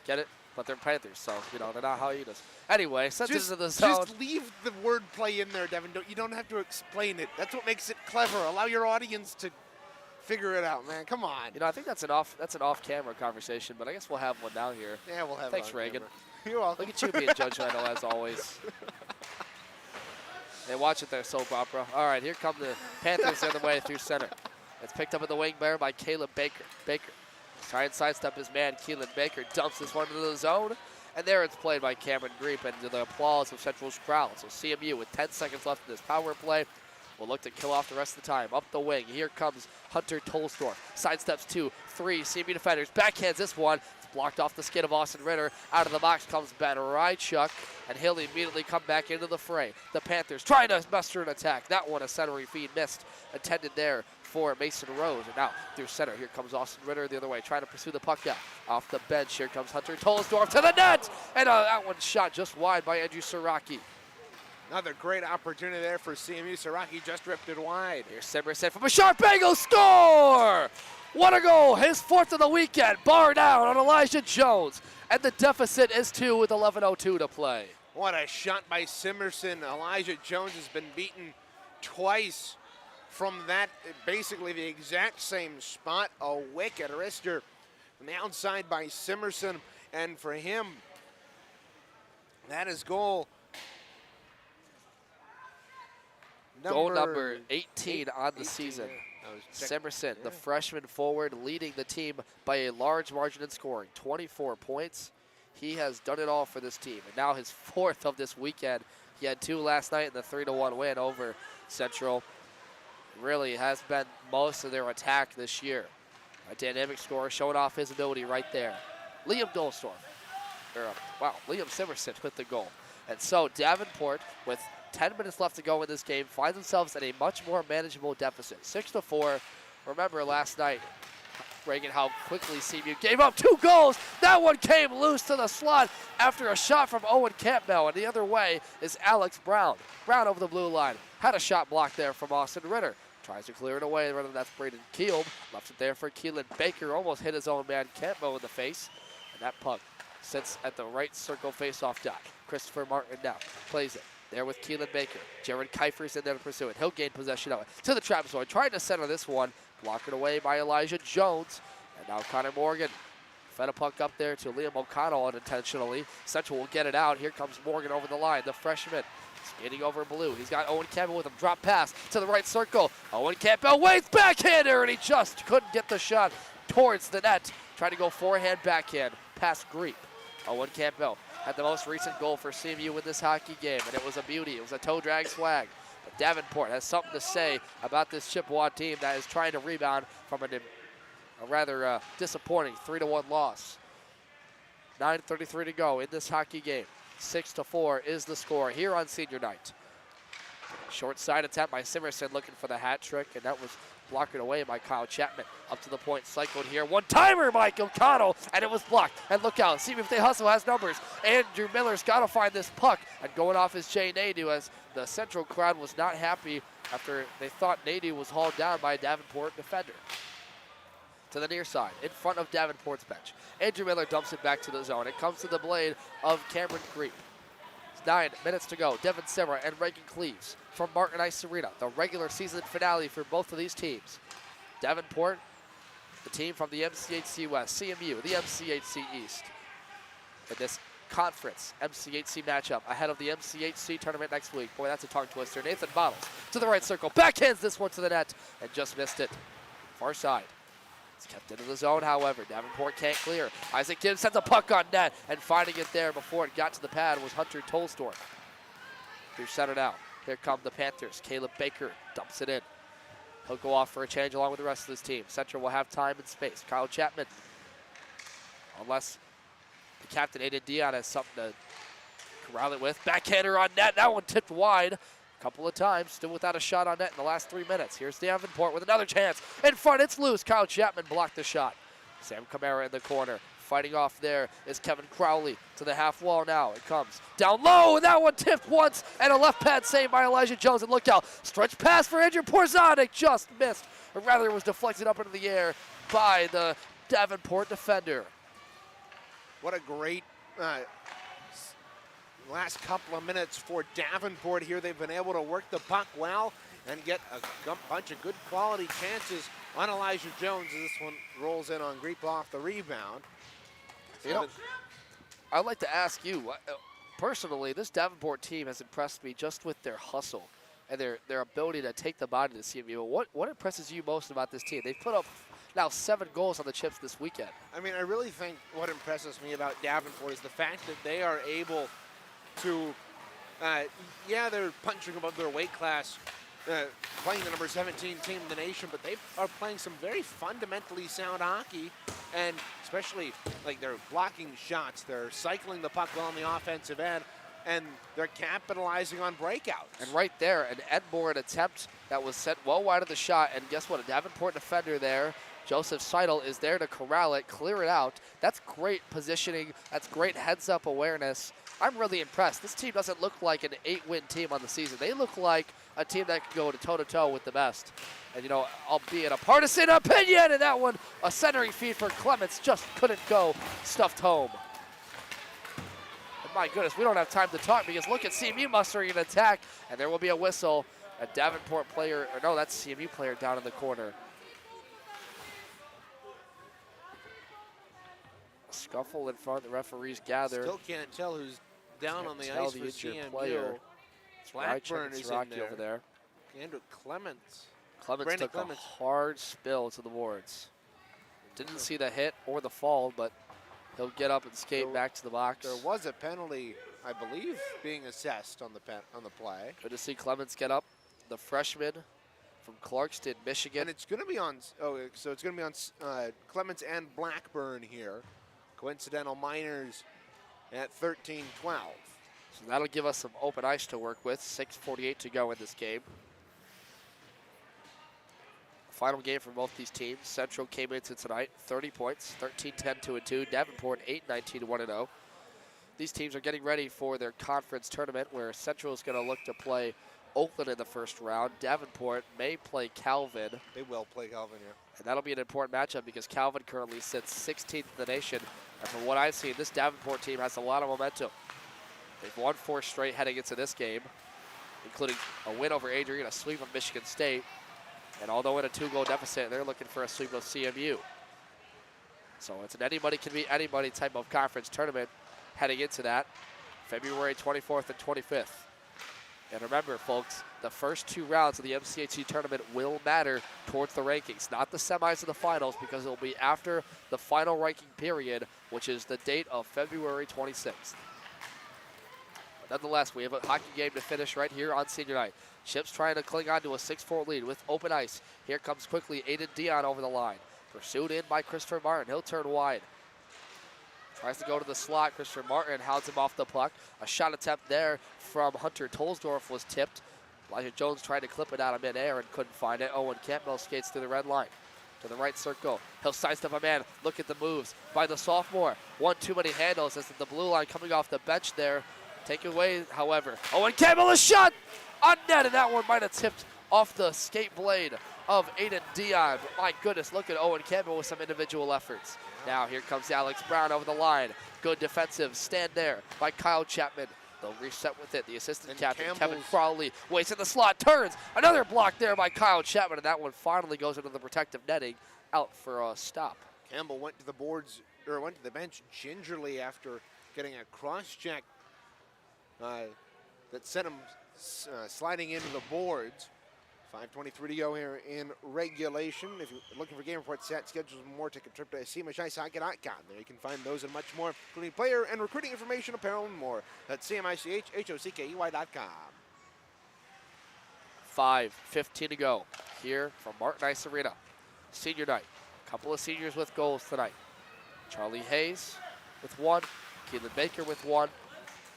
Get it? But they're Panthers, so, you know, they're not hyenas. Anyway, sent it into the zone. Just leave the wordplay in there, Devin. You don't have to explain it. That's what makes it clever. Allow your audience to figure it out, man. Come on. You know, I think that's an off-camera conversation, but I guess we'll have one now here. Yeah, we'll have Thanks, it on Reagan. camera. You're welcome. Look at you being judgmental as always. Hey, watch it there, soap opera. All right, here come the Panthers the other way through center. It's picked up in the wing there by Caleb Baker. Try and sidestep his man, Keelan Baker, dumps this one into the zone, and there it's played by Cameron Greep, and to the applause of Central's crowd. So CMU, with 10 seconds left in this power play, will look to kill off the rest of the time. Up the wing, here comes Hunter Tolstorff. Sidesteps 2, 3, CMU defenders, backhands this one. It's blocked off the skid of Austin Ritter. Out of the box comes Ben Rychuk, and he'll immediately come back into the fray. The Panthers trying to muster an attack. That one, a centering feed missed, intended there for Mason Rose. And now through center, here comes Austin Ritter the other way, trying to pursue the puck down. Off the bench, here comes Hunter Tolstorff to the net, and that one shot just wide by Andrew Siraki. Another great opportunity there for CMU. Siraki just ripped it wide. Here's Simmerson from a sharp angle, score! What a goal, his fourth of the weekend, bar down on Elijah Jones. And the deficit is 2 with 11:02 to play. What a shot by Simerson. Elijah Jones has been beaten twice from that, basically the exact same spot. A wicked wrister from the outside by Simerson. And for him, that is goal number 18 on the season. Simerson, the freshman forward, leading the team by a large margin in scoring, 24 points. He has done it all for this team, and now his fourth of this weekend. He had 2 last night in the 3-1 win over Central. Really has been most of their attack this year. A dynamic scorer showing off his ability right there. Liam Simerson with the goal. And so Davenport, with 10 minutes left to go in this game, finds themselves at a much more manageable deficit. 6-4. Remember last night, Reagan, how quickly CMU gave up 2 goals. That one came loose to the slot after a shot from Owen Campbell. And the other way is Alex Brown. Brown over the blue line. Had a shot blocked there from Austin Ritter. Tries to clear it away, rather that's Braden Keelb. Left it there for Keelan Baker. Almost hit his own man Campbell in the face. And that puck sits at the right circle face-off dot. Christopher Martin now plays it. There with Keelan Baker. Jared Kiefer's in there to pursue it. He'll gain possession of it. To the trapezoid. Trying to center this one. Blocked away by Elijah Jones. And now Connor Morgan fed a puck up there to Liam O'Connell unintentionally. Central will get it out. Here comes Morgan over the line. The freshman skating over blue. He's got Owen Campbell with him. Drop pass to the right circle. Owen Campbell waits backhander, and he just couldn't get the shot towards the net. Trying to go forehand, backhand, past Greep. Owen Campbell had the most recent goal for CMU in this hockey game, and it was a beauty. It was a toe drag swag. But Davenport has something to say about this Chippewa team that is trying to rebound from a rather disappointing 3-1 loss. 9:33 to go in this hockey game. 6-4 is the score here on senior night. Short side attempt by Simerson looking for the hat trick, and that was blocked away by Kyle Chapman. Up to the point, cycled here. One-timer by O'Connell, and it was blocked. And look out, see if they hustle has numbers. Andrew Miller's got to find this puck. And going off is Jay Nadeau, as the Central crowd was not happy after they thought Nadeau was hauled down by a Davenport defender. To the near side, in front of Davenport's bench. Andrew Miller dumps it back to the zone. It comes to the blade of Cameron Greep. 9 minutes to go. Devin Serra and Reagan Cleaves from Martin Ice Arena. The regular season finale for both of these teams. Davenport, the team from the MCHC West. CMU, the MCHC East. In this conference MCHC matchup ahead of the MCHC tournament next week. Boy, that's a tongue twister. Nathan Bottles to the right circle, backhands this one to the net and just missed it. Far side. It's kept into the zone, however. Davenport can't clear. Isaac Gibbs sends a puck on net, and finding it there before it got to the pad was Hunter Tolstorff. Through center now. Here come the Panthers. Caleb Baker dumps it in. He'll go off for a change along with the rest of his team. Central will have time and space. Kyle Chapman, unless the captain, Aiden Dion, has something to corral it with. Backhander on net. That one tipped wide a couple of times. Still without a shot on net in the last 3 minutes. Here's Davenport with another chance. In front, it's loose. Kyle Chapman blocked the shot. Sam Camara in the corner. Fighting off there is Kevin Crowley to the half wall now. It comes down low, and that one tipped once, and a left pad save by Elijah Jones. And look out, stretch pass for Andrew Porzanic, just missed. Or rather, it was deflected up into the air by the Davenport defender. What a great last couple of minutes for Davenport here. They've been able to work the puck well and get a bunch of good quality chances on Elijah Jones. This one rolls in on Greep off the rebound. You know, I'd like to ask you, personally, this Davenport team has impressed me just with their hustle and their ability to take the body to CMU. What impresses you most about this team? They've put up now 7 goals on the Chips this weekend. I mean, I really think what impresses me about Davenport is the fact that they are able to, yeah, they're punching above their weight class, playing the number 17 team in the nation, but they are playing some very fundamentally sound hockey, and especially like they're blocking shots, they're cycling the puck well on the offensive end, and they're capitalizing on breakouts. And right there, an Edmore attempt that was sent well wide of the shot, and guess what? A Davenport defender there, Joseph Seidel, is there to corral it, clear it out. That's great positioning. That's great heads-up awareness. I'm really impressed. This team doesn't look like an 8-win team on the season. They look like a team that can go toe-to-toe with the best. And, you know, albeit a partisan opinion, and that one, a centering feed for Clements, just couldn't go, stuffed home. And my goodness, we don't have time to talk because look at CMU mustering an attack, and there will be a whistle. A Davenport player, or no, that's a CMU player down in the corner. A scuffle in front, the referees gather. Still can't tell who's down on the ice for CMU. Player. Blackburn is in there. Over there. Andrew Clements. Clements took a hard spill to the boards. Didn't see the hit or the fall, but he'll get up and skate back to the box. There was a penalty, I believe, being assessed on the play. Good to see Clements get up. The freshman from Clarkston, Michigan. And it's going to be on. So it's going to be on Clements and Blackburn here. Coincidental minors at 13-12. So that'll give us some open ice to work with. 6:48 to go in this game. Final game for both these teams. Central came into tonight 30 points, 13-10-2-2. Davenport 8-19-1-0. These teams are getting ready for their conference tournament where Central is going to look to play Oakland in the first round. Davenport may play Calvin. They will play Calvin, yeah. And that'll be an important matchup because Calvin currently sits 16th in the nation. And from what I've seen, this Davenport team has a lot of momentum. They've won 4 straight heading into this game, including a win over Adrian, a sweep of Michigan State. And although in a 2-goal deficit, they're looking for a sweep of CMU. So it's an anybody can beat anybody type of conference tournament heading into that, February 24th and 25th. And remember, folks, the first 2 rounds of the MCHC tournament will matter towards the rankings, not the semis of the finals, because it will be after the final ranking period, which is the date of February 26th. But nonetheless, we have a hockey game to finish right here on senior night. Chips trying to cling on to a 6-4 lead with open ice. Here comes quickly Aiden Dion over the line. Pursued in by Christopher Martin. He'll turn wide. Tries to go to the slot. Christopher Martin hounds him off the puck. A shot attempt there from Hunter Tolstorff was tipped. Elijah Jones tried to clip it out of midair and couldn't find it. Owen Campbell skates through the red line. To the right circle. He'll sidestep a man. Look at the moves by the sophomore. One too many handles as the blue line coming off the bench there. Taken away, however. Owen Campbell, a shot on net, and that one might have tipped off the skate blade of Aiden Dion. But my goodness, look at Owen Campbell with some individual efforts. Now here comes Alex Brown over the line. Good defensive stand there by Kyle Chapman. They'll reset with it. The assistant captain, Kevin Crowley, waits in the slot, turns. Another block there by Kyle Chapman, and that one finally goes into the protective netting, out for a stop. Campbell went to the boards, or went to the bench gingerly after getting a cross-check that sent him sliding into the boards. 5:23 to go here in regulation. If you're looking for game report set, schedules, and more, take a trip to cmichicehockey.com. There you can find those and much more, including player and recruiting information, apparel, and more. That's cmichichockey.com. 5:15 to go here from Martin Ice Arena. Senior night. A couple of seniors with goals tonight. Charlie Hayes with 1, Keelan Baker with 1,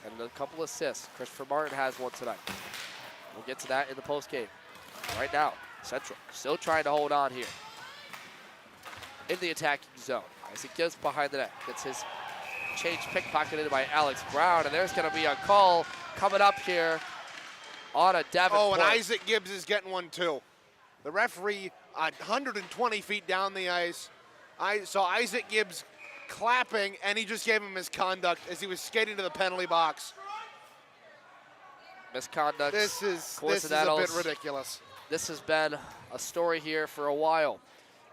and a couple assists. Christopher Martin has 1 tonight. We'll get to that in the postgame. Right now, Central still trying to hold on here. In the attacking zone. Isaac Gibbs behind the net. Gets his change pickpocketed by Alex Brown, and there's going to be a call coming up here on a Davenport. Oh, and Isaac Gibbs is getting one too. The referee 120 feet down the ice. I saw Isaac Gibbs clapping, and he just gave him misconduct as he was skating to the penalty box. Misconduct. This is a bit ridiculous. This has been a story here for a while.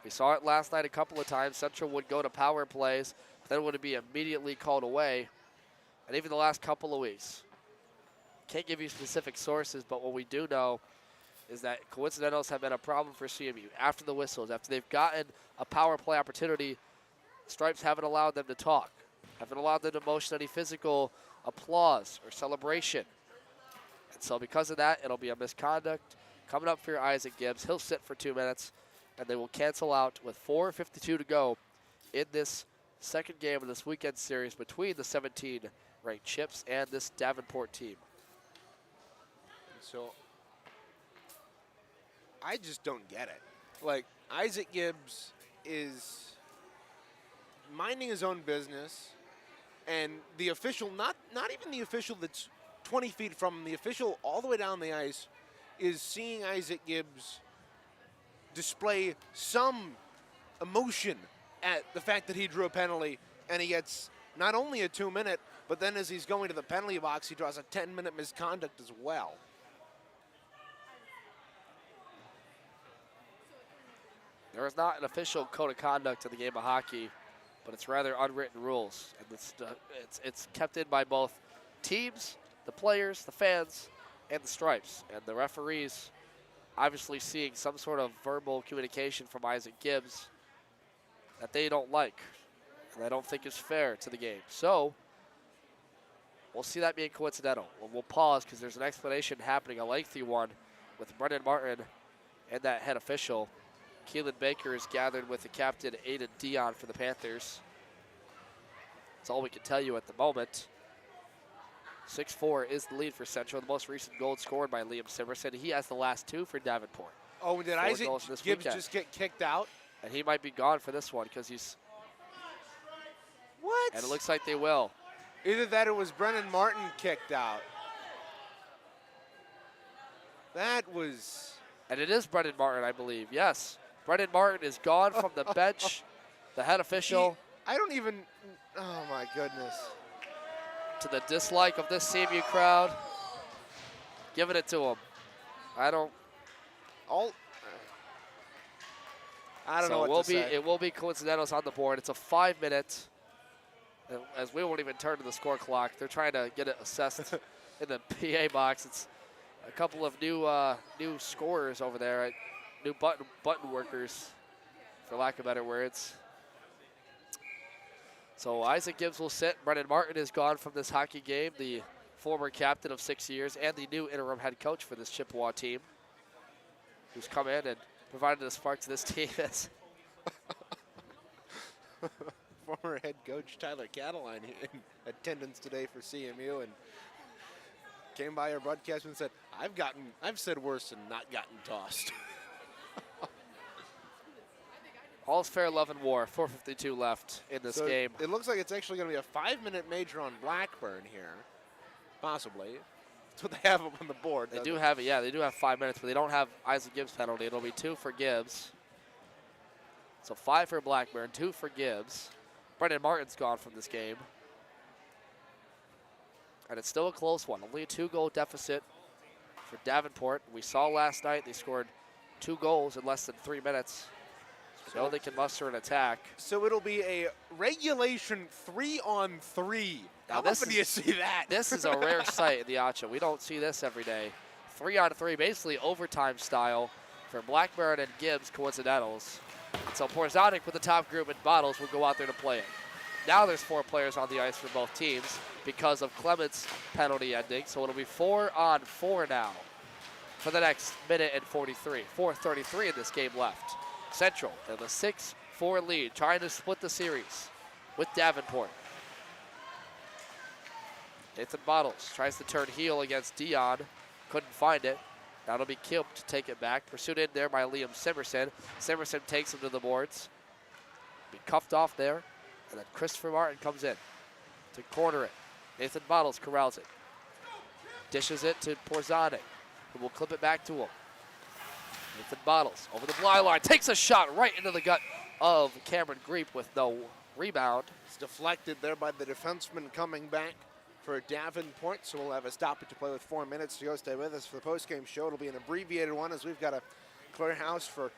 We saw it last night a couple of times. Central would go to power plays, but then would be immediately called away. And even the last couple of weeks. Can't give you specific sources, but what we do know is that coincidentals have been a problem for CMU. After the whistles, after they've gotten a power play opportunity, Stripes haven't allowed them to talk, haven't allowed them to motion any physical applause or celebration. And so because of that, it'll be a misconduct. Coming up for Isaac Gibbs, he'll sit for 2 minutes, and they will cancel out with 4:52 to go in this second game of this weekend series between the 17-ranked Chips and this Davenport team. So I just don't get it. Like, Isaac Gibbs is minding his own business, and the official, not even the official that's 20 feet from him, the official all the way down the ice is seeing Isaac Gibbs display some emotion at the fact that he drew a penalty, and he gets not only a 2-minute, but then as he's going to the penalty box, he draws a 10-minute misconduct as well. There is not an official code of conduct in the game of hockey, but it's rather unwritten rules. And it's kept in by both teams, the players, the fans, and the Stripes. And the referees obviously seeing some sort of verbal communication from Isaac Gibbs that they don't like and I don't think is fair to the game. So we'll see that being coincidental. We'll pause because there's an explanation happening, a lengthy one, with Brendan Martin and that head official. Keelan Baker is gathered with the captain, Aiden Dion, for the Panthers. That's all we can tell you at the moment. 6-4 is the lead for Central. The most recent goal scored by Liam Simerson. He has the last 2 for Davenport. Oh, did Isaac Gibbs just get kicked out? And he might be gone for this one because he's... What? And it looks like they will. Either that or was Brendan Martin kicked out. That was... And it is Brendan Martin, I believe. Yes. Brendan Martin is gone from the bench. The head official. I don't even... Oh, my goodness. To the dislike of this CMU crowd. Giving it to him. I don't know what to say. It will be coincidentals on the board. It's a 5-minute, as we won't even turn to the score clock. They're trying to get it assessed in the PA box. It's a couple of new scorers over there, new button workers, for lack of better words. So Isaac Gibbs will sit. Brendan Martin is gone from this hockey game, the former captain of 6 years and the new interim head coach for this Chippewa team, who's come in and provided a spark to this team. Former head coach Tyler Cataline in attendance today for CMU, and came by our broadcast and said, I've said worse and not gotten tossed. All's fair, love, and war. 4:52 left in this game. It looks like it's actually going to be a 5-minute major on Blackburn here, possibly. That's what they have up on the board. They do have it, yeah. They do have 5 minutes, but they don't have Isaac Gibbs' penalty. It'll be 2 for Gibbs. So 5 for Blackburn, 2 for Gibbs. Brendan Martin's gone from this game. And it's still a close one. Only a 2-goal deficit for Davenport. We saw last night they scored 2 goals in less than 3 minutes. So they can muster an attack. So it'll be a regulation 3-on-3. Now How this often do you see that? This is a rare sight in the ACHA. We don't see this every day. 3-on-3, basically overtime style for Blackburn and Gibbs coincidentals. And so Porzonik with the top group and Bottles will go out there to play it. Now there's 4 players on the ice for both teams because of Clement's penalty ending. So it'll be 4-on-4 now for the next minute and 43. 4:33 in this game left. Central in the 6-4 lead, trying to split the series with Davenport. Nathan Bottles tries to turn heel against Dion. Couldn't find it. Now it'll be Kilp to take it back. Pursued in there by Liam Simerson. Simerson takes him to the boards. Be cuffed off there. And then Christopher Martin comes in to corner it. Nathan Bottles corrals it. Dishes it to Porzonik, who will clip it back to him. Nathan Bottles over the blind line. Takes a shot right into the gut of Cameron Greep with no rebound. It's deflected there by the defenseman coming back for Davenport, so we'll have a stoppage to play with 4 minutes to go. Stay with us for the post-game show. It'll be an abbreviated one as we've got a clear house for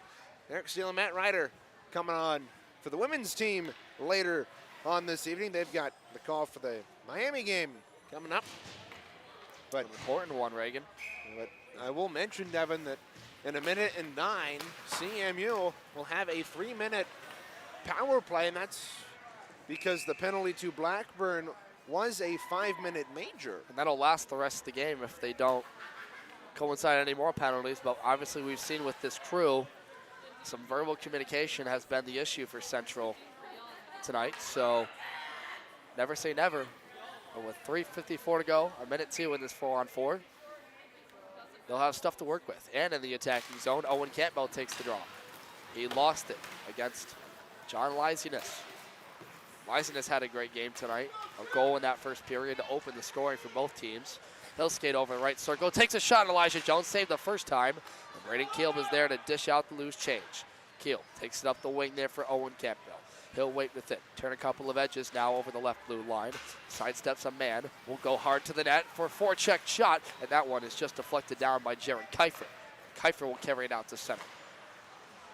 Eric Steele and Matt Ryder coming on for the women's team later on this evening. They've got the call for the Miami game coming up. But An important one, Reagan. But I will mention, Devin, that in a minute and 9, CMU will have a 3-minute power play, and that's because the penalty to Blackburn was a 5-minute major. And that'll last the rest of the game if they don't coincide any more penalties. But obviously we've seen with this crew, some verbal communication has been the issue for Central tonight. So never say never. But with 3:54 to go, a minute 2 in this 4-on-4, they'll have stuff to work with. And in the attacking zone, Owen Campbell takes the draw. He lost it against John Lysinus. Lysinus had a great game tonight. A goal in that first period to open the scoring for both teams. He'll skate over the right circle, takes a shot at Elijah Jones, saved the first time. And Braden Keel is there to dish out the loose change. Keel takes it up the wing there for Owen Campbell. He'll wait with it. Turn a couple of edges now over the left blue line. Sidesteps a man. Will go hard to the net for a forecheck shot. And that one is just deflected down by Jaron Kiefer. Kiefer will carry it out to center.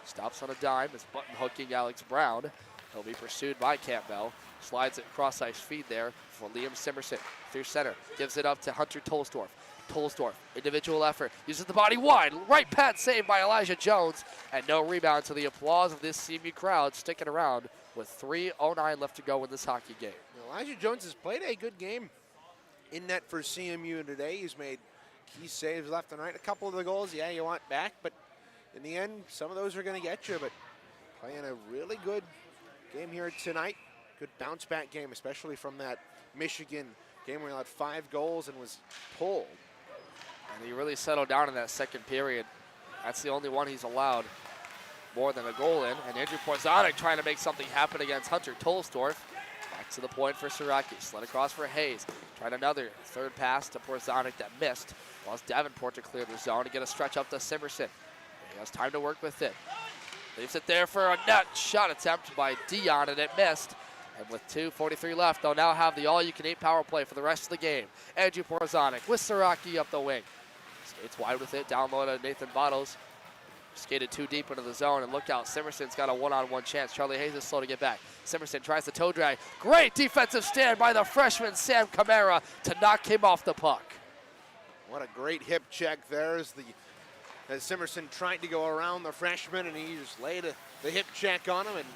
Stops on a dime. Is button hooking Alex Brown. He'll be pursued by Campbell. Slides it cross ice feed there for Liam Simerson. Through center. Gives it up to Hunter Tolsdorf. Tolsdorf, individual effort. Uses the body wide. Right pad saved by Elijah Jones. And no rebound to the applause of this CMU crowd sticking around with 3:09 left to go in this hockey game. Elijah Jones has played a good game in net for CMU today. He's made key saves left and right. A couple of the goals, yeah, you want back, but in the end, some of those are going to get you. But playing a really good game here tonight. Good bounce back game, especially from that Michigan game where he had 5 goals and was pulled. And he really settled down in that second period. That's the only one he's allowed more than a goal in. And Andrew Porzonik trying to make something happen against Hunter Tolsdorf. Back to the point for Siraki. Slid across for Hayes. Tried another third pass to Porzonik that missed. Allows Davenport to clear the zone and get a stretch up to Simerson. He has time to work with it. Leaves it there for a net shot attempt by Dion, and it missed. And with 2:43 left, they'll now have the all-you-can-eat power play for the rest of the game. Andrew Porzonik with Siraki up the wing. Skates wide with it, down low to Nathan Bottles. Skated too deep into the zone, and look out, Simerson's got a one-on-one chance. Charlie Hayes is slow to get back. Simerson tries to toe drag. Great defensive stand by the freshman Sam Camara to knock him off the puck. What a great hip check there as Simerson tried to go around the freshman, and he just laid the hip check on him and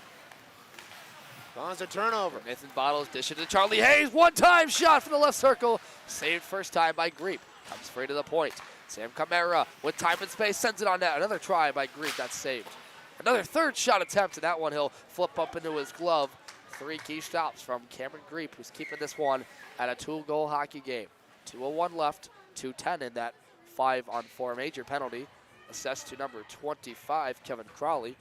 caused a turnover. Nathan Bottles dish it to Charlie Hayes. One-time shot from the left circle. Saved first time by Greep. Comes free to the point. Sam Camara with time and space sends it on net. Another try by Greep. That's saved. Another third shot attempt, and that one he'll flip up into his glove. 3 key stops from Cameron Greep, who's keeping this one at a 2-goal hockey game. 2:01 left, 2:10 in that 5-on-4 major penalty. Assessed to number 25, Kevin Crowley.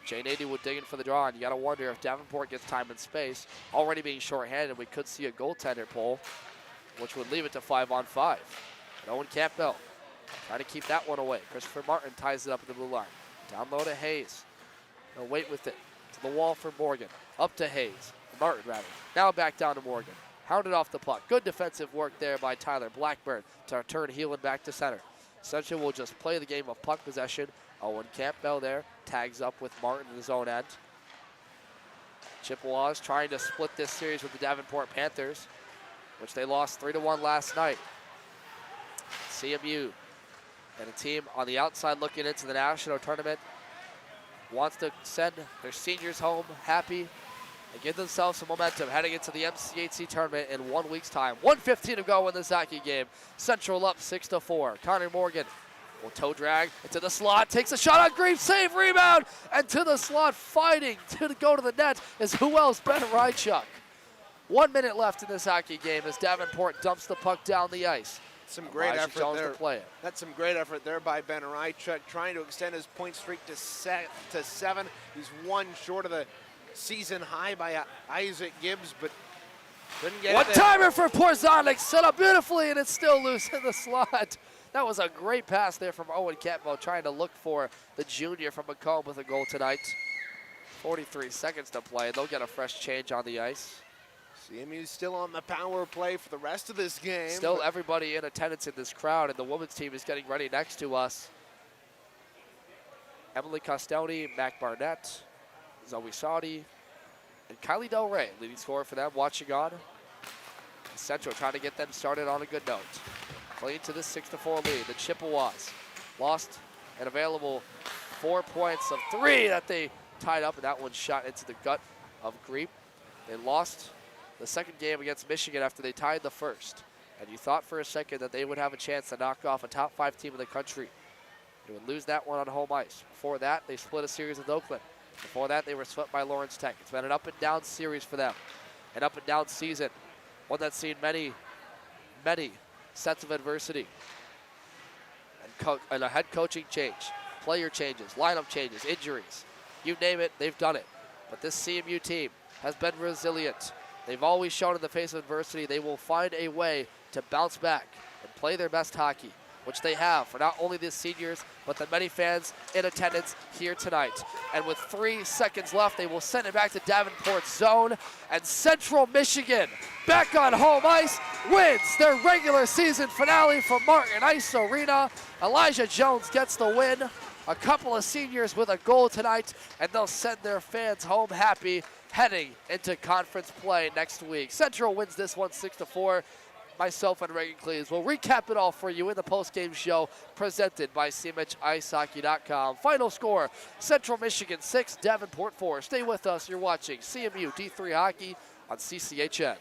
Jane 80 would dig in for the draw, and you got to wonder if Davenport gets time and space. Already being shorthanded, we could see a goaltender pull, which would leave it to 5-on-5. And Owen Campbell trying to keep that one away. Christopher Martin ties it up in the blue line. Down low to Hayes. They'll wait with it. To the wall for Morgan. Up to Hayes. Martin, rather. Now back down to Morgan. Hounded off the puck. Good defensive work there by Tyler Blackburn to turn heel and back to center. Central will just play the game of puck possession. Owen Campbell there tags up with Martin in his own end. Chippewas trying to split this series with the Davenport Panthers, which they lost 3-1 last night. CMU and a team on the outside looking into the national tournament wants to send their seniors home happy and give themselves some momentum heading into the MCHC tournament in 1 week's time. 1:15 to go in this hockey game. Central up 6-4. Connor Morgan will toe drag into the slot, takes a shot on Grief, save, rebound, and to the slot fighting to go to the net is who else? Ben Rychuk. 1 minute left in this hockey game as Davenport dumps the puck down the ice. Some great Elijah effort Jones there. to play it. That's some great effort there by Ben Rychuk, trying to extend his point streak to 7. He's one short of the season high by Isaac Gibbs, but couldn't get it there. One-timer for Porzonik, set up beautifully, and it's still loose in the slot. That was a great pass there from Owen Campbell, trying to look for the junior from Macomb with a goal tonight. 43 seconds to play, and they'll get a fresh change on the ice. CMU's still on the power play for the rest of this game. Still everybody in attendance in this crowd, and the women's team is getting ready next to us. Emily Costoni, Mac Barnett, Zoe Saudi, and Kylie Del Rey, leading scorer for them, watching on. Central trying to get them started on a good note. Playing to this 6-4 lead. The Chippewas lost an available 4 points of 3 that they tied up, and that one shot into the gut of Griep. They lost the second game against Michigan after they tied the first. And you thought for a second that they would have a chance to knock off a top 5 team in the country. They would lose that one on home ice. Before that, they split a series with Oakland. Before that, they were swept by Lawrence Tech. It's been an up and down series for them. An up and down season. One that's seen many, many sets of adversity. And a head coaching change, player changes, lineup changes, injuries. You name it, they've done it. But this CMU team has been resilient. They've always shown in the face of adversity they will find a way to bounce back and play their best hockey, which they have for not only the seniors, but the many fans in attendance here tonight. And with 3 seconds left, they will send it back to Davenport's zone. And Central Michigan, back on home ice, wins their regular season finale from Martin Ice Arena. Elijah Jones gets the win. A couple of seniors with a goal tonight, and they'll send their fans home happy heading into conference play next week. Central wins this one 6-4. Myself and Reagan Cleves will recap it all for you in the post-game show presented by CMHIceHockey.com. Final score, Central Michigan 6, Davenport 4. Stay with us. You're watching CMU D3 Hockey on CCHN.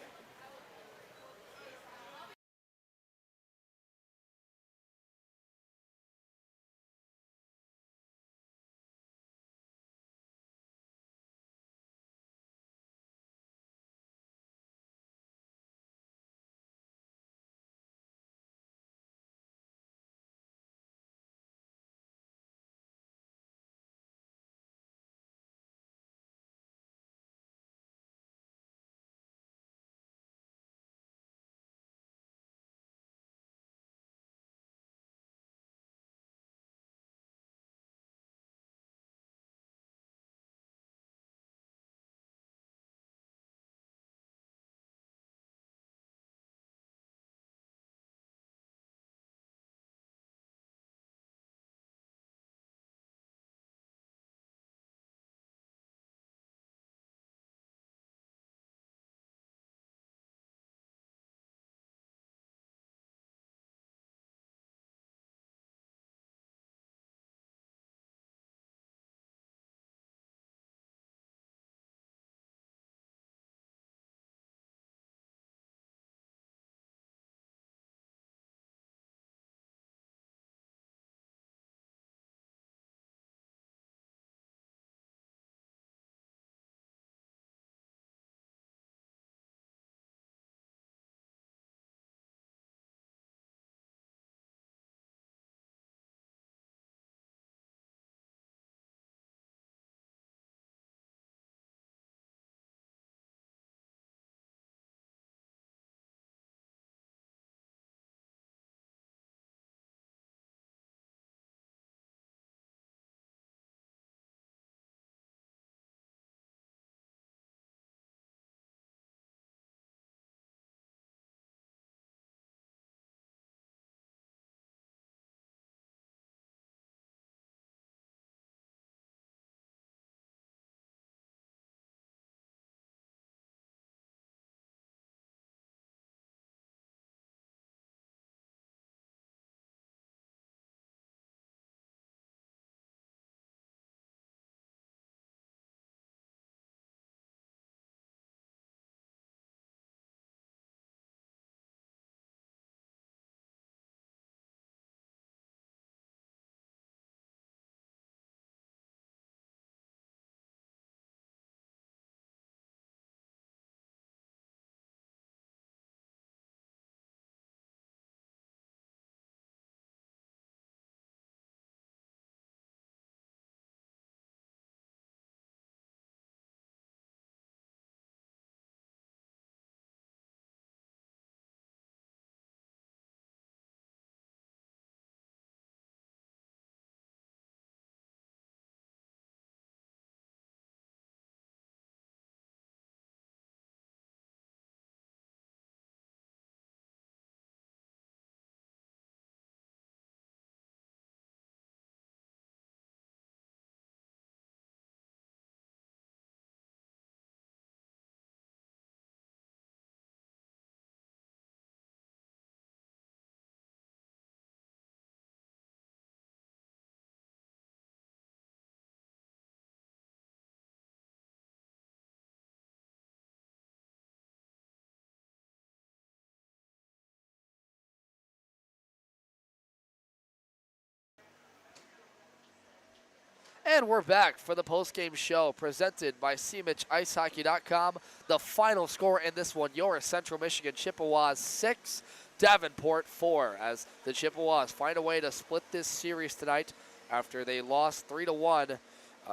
And we're back for the post-game show presented by CMichIceHockey.com. The final score in this one, your Central Michigan Chippewas 6, Davenport 4, as the Chippewas find a way to split this series tonight after they lost 3-1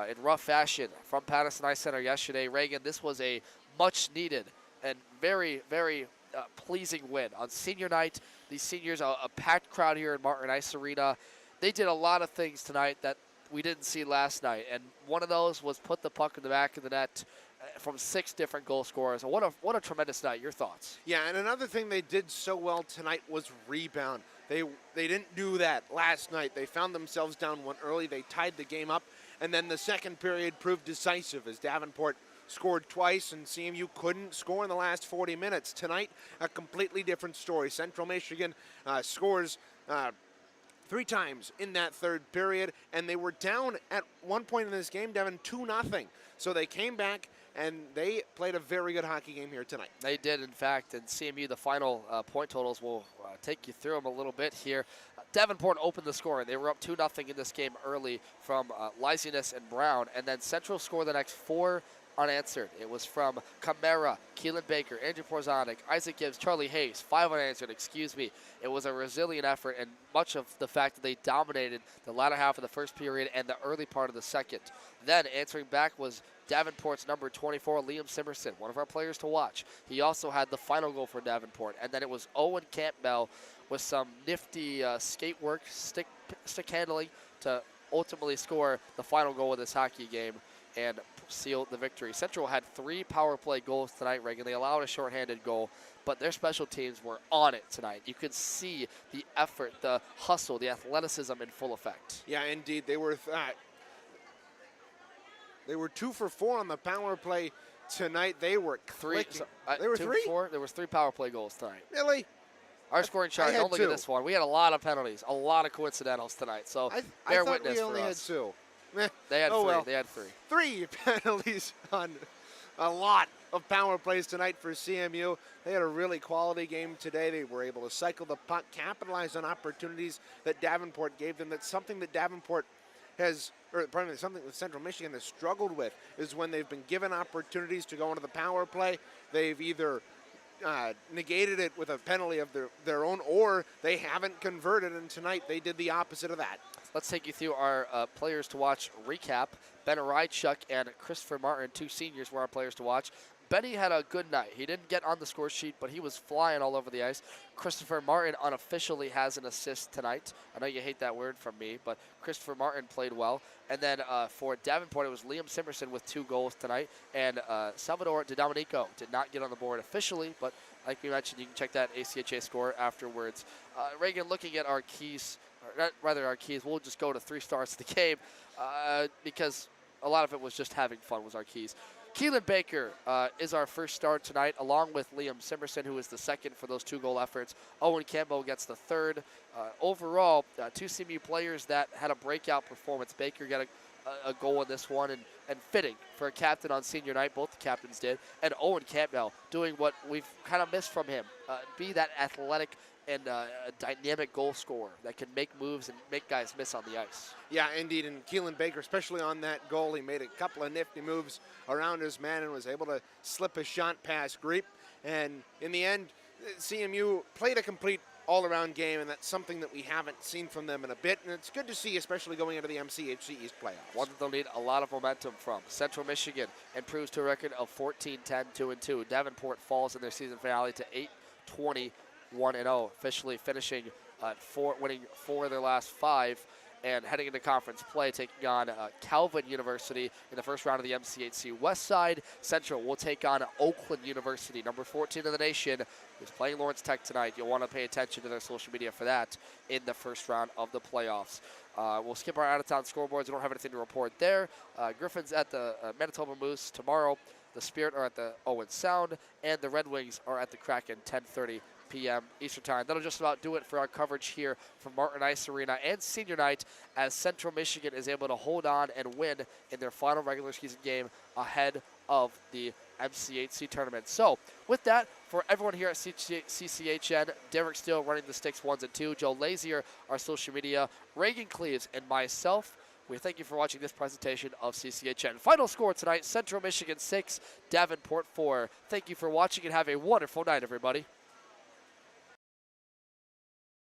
in rough fashion from Patterson Ice Center yesterday. Reagan, this was a much-needed and very, very pleasing win. On senior night, the seniors, a packed crowd here in Martin Ice Arena. They did a lot of things tonight that we didn't see last night, and one of those was put the puck in the back of the net from 6 different goal scorers. What a tremendous night. Your thoughts? Yeah, and another thing they did so well tonight was rebound. They didn't do that last night. They found themselves down 1 early. They tied the game up, and then the second period proved decisive as Davenport scored twice and CMU couldn't score in the last 40 minutes. Tonight, a completely different story. Central Michigan scores 3 times in that third period, and they were down at one point in this game, Devin, 2-0. So they came back, and they played a very good hockey game here tonight. They did, in fact, and CMU, the final point totals, will take you through them a little bit here. Davenport opened the score, and they were up 2-0 in this game early from Lysinus and Brown, and then Central scored the next 4 unanswered. It was from Camara, Keelan Baker, Andrew Porzonik, Isaac Gibbs, Charlie Hayes, 5 unanswered, It was a resilient effort, and much of the fact that they dominated the latter half of the first period and the early part of the second. Then answering back was Davenport's number 24, Liam Simerson, one of our players to watch. He also had the final goal for Davenport, and then it was Owen Campbell with some nifty skate work, stick handling to ultimately score the final goal of this hockey game and seal the victory. Central had 3 power play goals tonight, Reagan. They allowed a shorthanded goal, but their special teams were on it tonight. You could see the effort, the hustle, the athleticism in full effect. Yeah, indeed. They were 2 for 4 on the power play tonight. They were clicking. They were 3? 4? There was 3 power play goals tonight. Really? Our scoring chart, don't look at this one. We had a lot of penalties, a lot of coincidentals tonight. So bear witness we only for had us. 2. They had 3. Well. They had 3. 3 penalties on a lot of power plays tonight for CMU. They had a really quality game today. They were able to cycle the puck, capitalize on opportunities that Davenport gave them. That's something that Davenport has, or pardon me, something that Central Michigan has struggled with, is when they've been given opportunities to go into the power play, they've either negated it with a penalty of their own, or they haven't converted, and tonight they did the opposite of that. Let's take you through our players to watch recap. Ben Rydchuk and Christopher Martin, 2 seniors, were our players to watch. Benny had a good night. He didn't get on the score sheet, but he was flying all over the ice. Christopher Martin unofficially has an assist tonight. I know you hate that word from me, but Christopher Martin played well. And then for Davenport, it was Liam Simerson with 2 goals tonight. And Salvador DiDomenico did not get on the board officially, but like we mentioned, you can check that ACHA score afterwards. Reagan, looking at our keys, our keys, we'll just go to 3 stars of the game because a lot of it was just having fun was our keys. Keelan Baker is our first star tonight, along with Liam Simerson, who is the second for those 2 goal efforts. Owen Campbell gets the third. Overall, 2 CMU players that had a breakout performance. Baker got a goal in this one, and fitting for a captain on senior night. Both the captains did. And Owen Campbell doing what we've kind of missed from him, be that athletic and a dynamic goal scorer that can make moves and make guys miss on the ice. Yeah, indeed, and Keelan Baker, especially on that goal, he made a couple of nifty moves around his man and was able to slip a shot past Greep. And in the end, CMU played a complete all-around game, and that's something that we haven't seen from them in a bit, and it's good to see, especially going into the MCHC East playoffs. One that they'll need a lot of momentum from. Central Michigan improves to a record of 14-10, 2-2. Davenport falls in their season finale to 8-20, 1-0, officially finishing winning 4 of their last 5 and heading into conference play, taking on Calvin University in the first round of the MCHC West Side. Central will take on Oakland University, number 14 in the nation, who's playing Lawrence Tech tonight. You'll want to pay attention to their social media for that in the first round of the playoffs. We'll skip our out-of-town scoreboards. We don't have anything to report there. Griffin's at the Manitoba Moose tomorrow. The Spirit are at the Owen Sound, and the Red Wings are at the Kraken, 10:30 p.m. Eastern Time. That'll just about do it for our coverage here from Martin Ice Arena and senior night, as Central Michigan is able to hold on and win in their final regular season game ahead of the MCHC tournament. So with that, for everyone here at CCHN, Derek Steele running the sticks 1s and 2, Joe Lazier, our social media, Reagan Cleaves, and myself, We thank you for watching this presentation of CCHN. Final score tonight, Central Michigan 6, Davenport 4. Thank you for watching and have a wonderful night, everybody.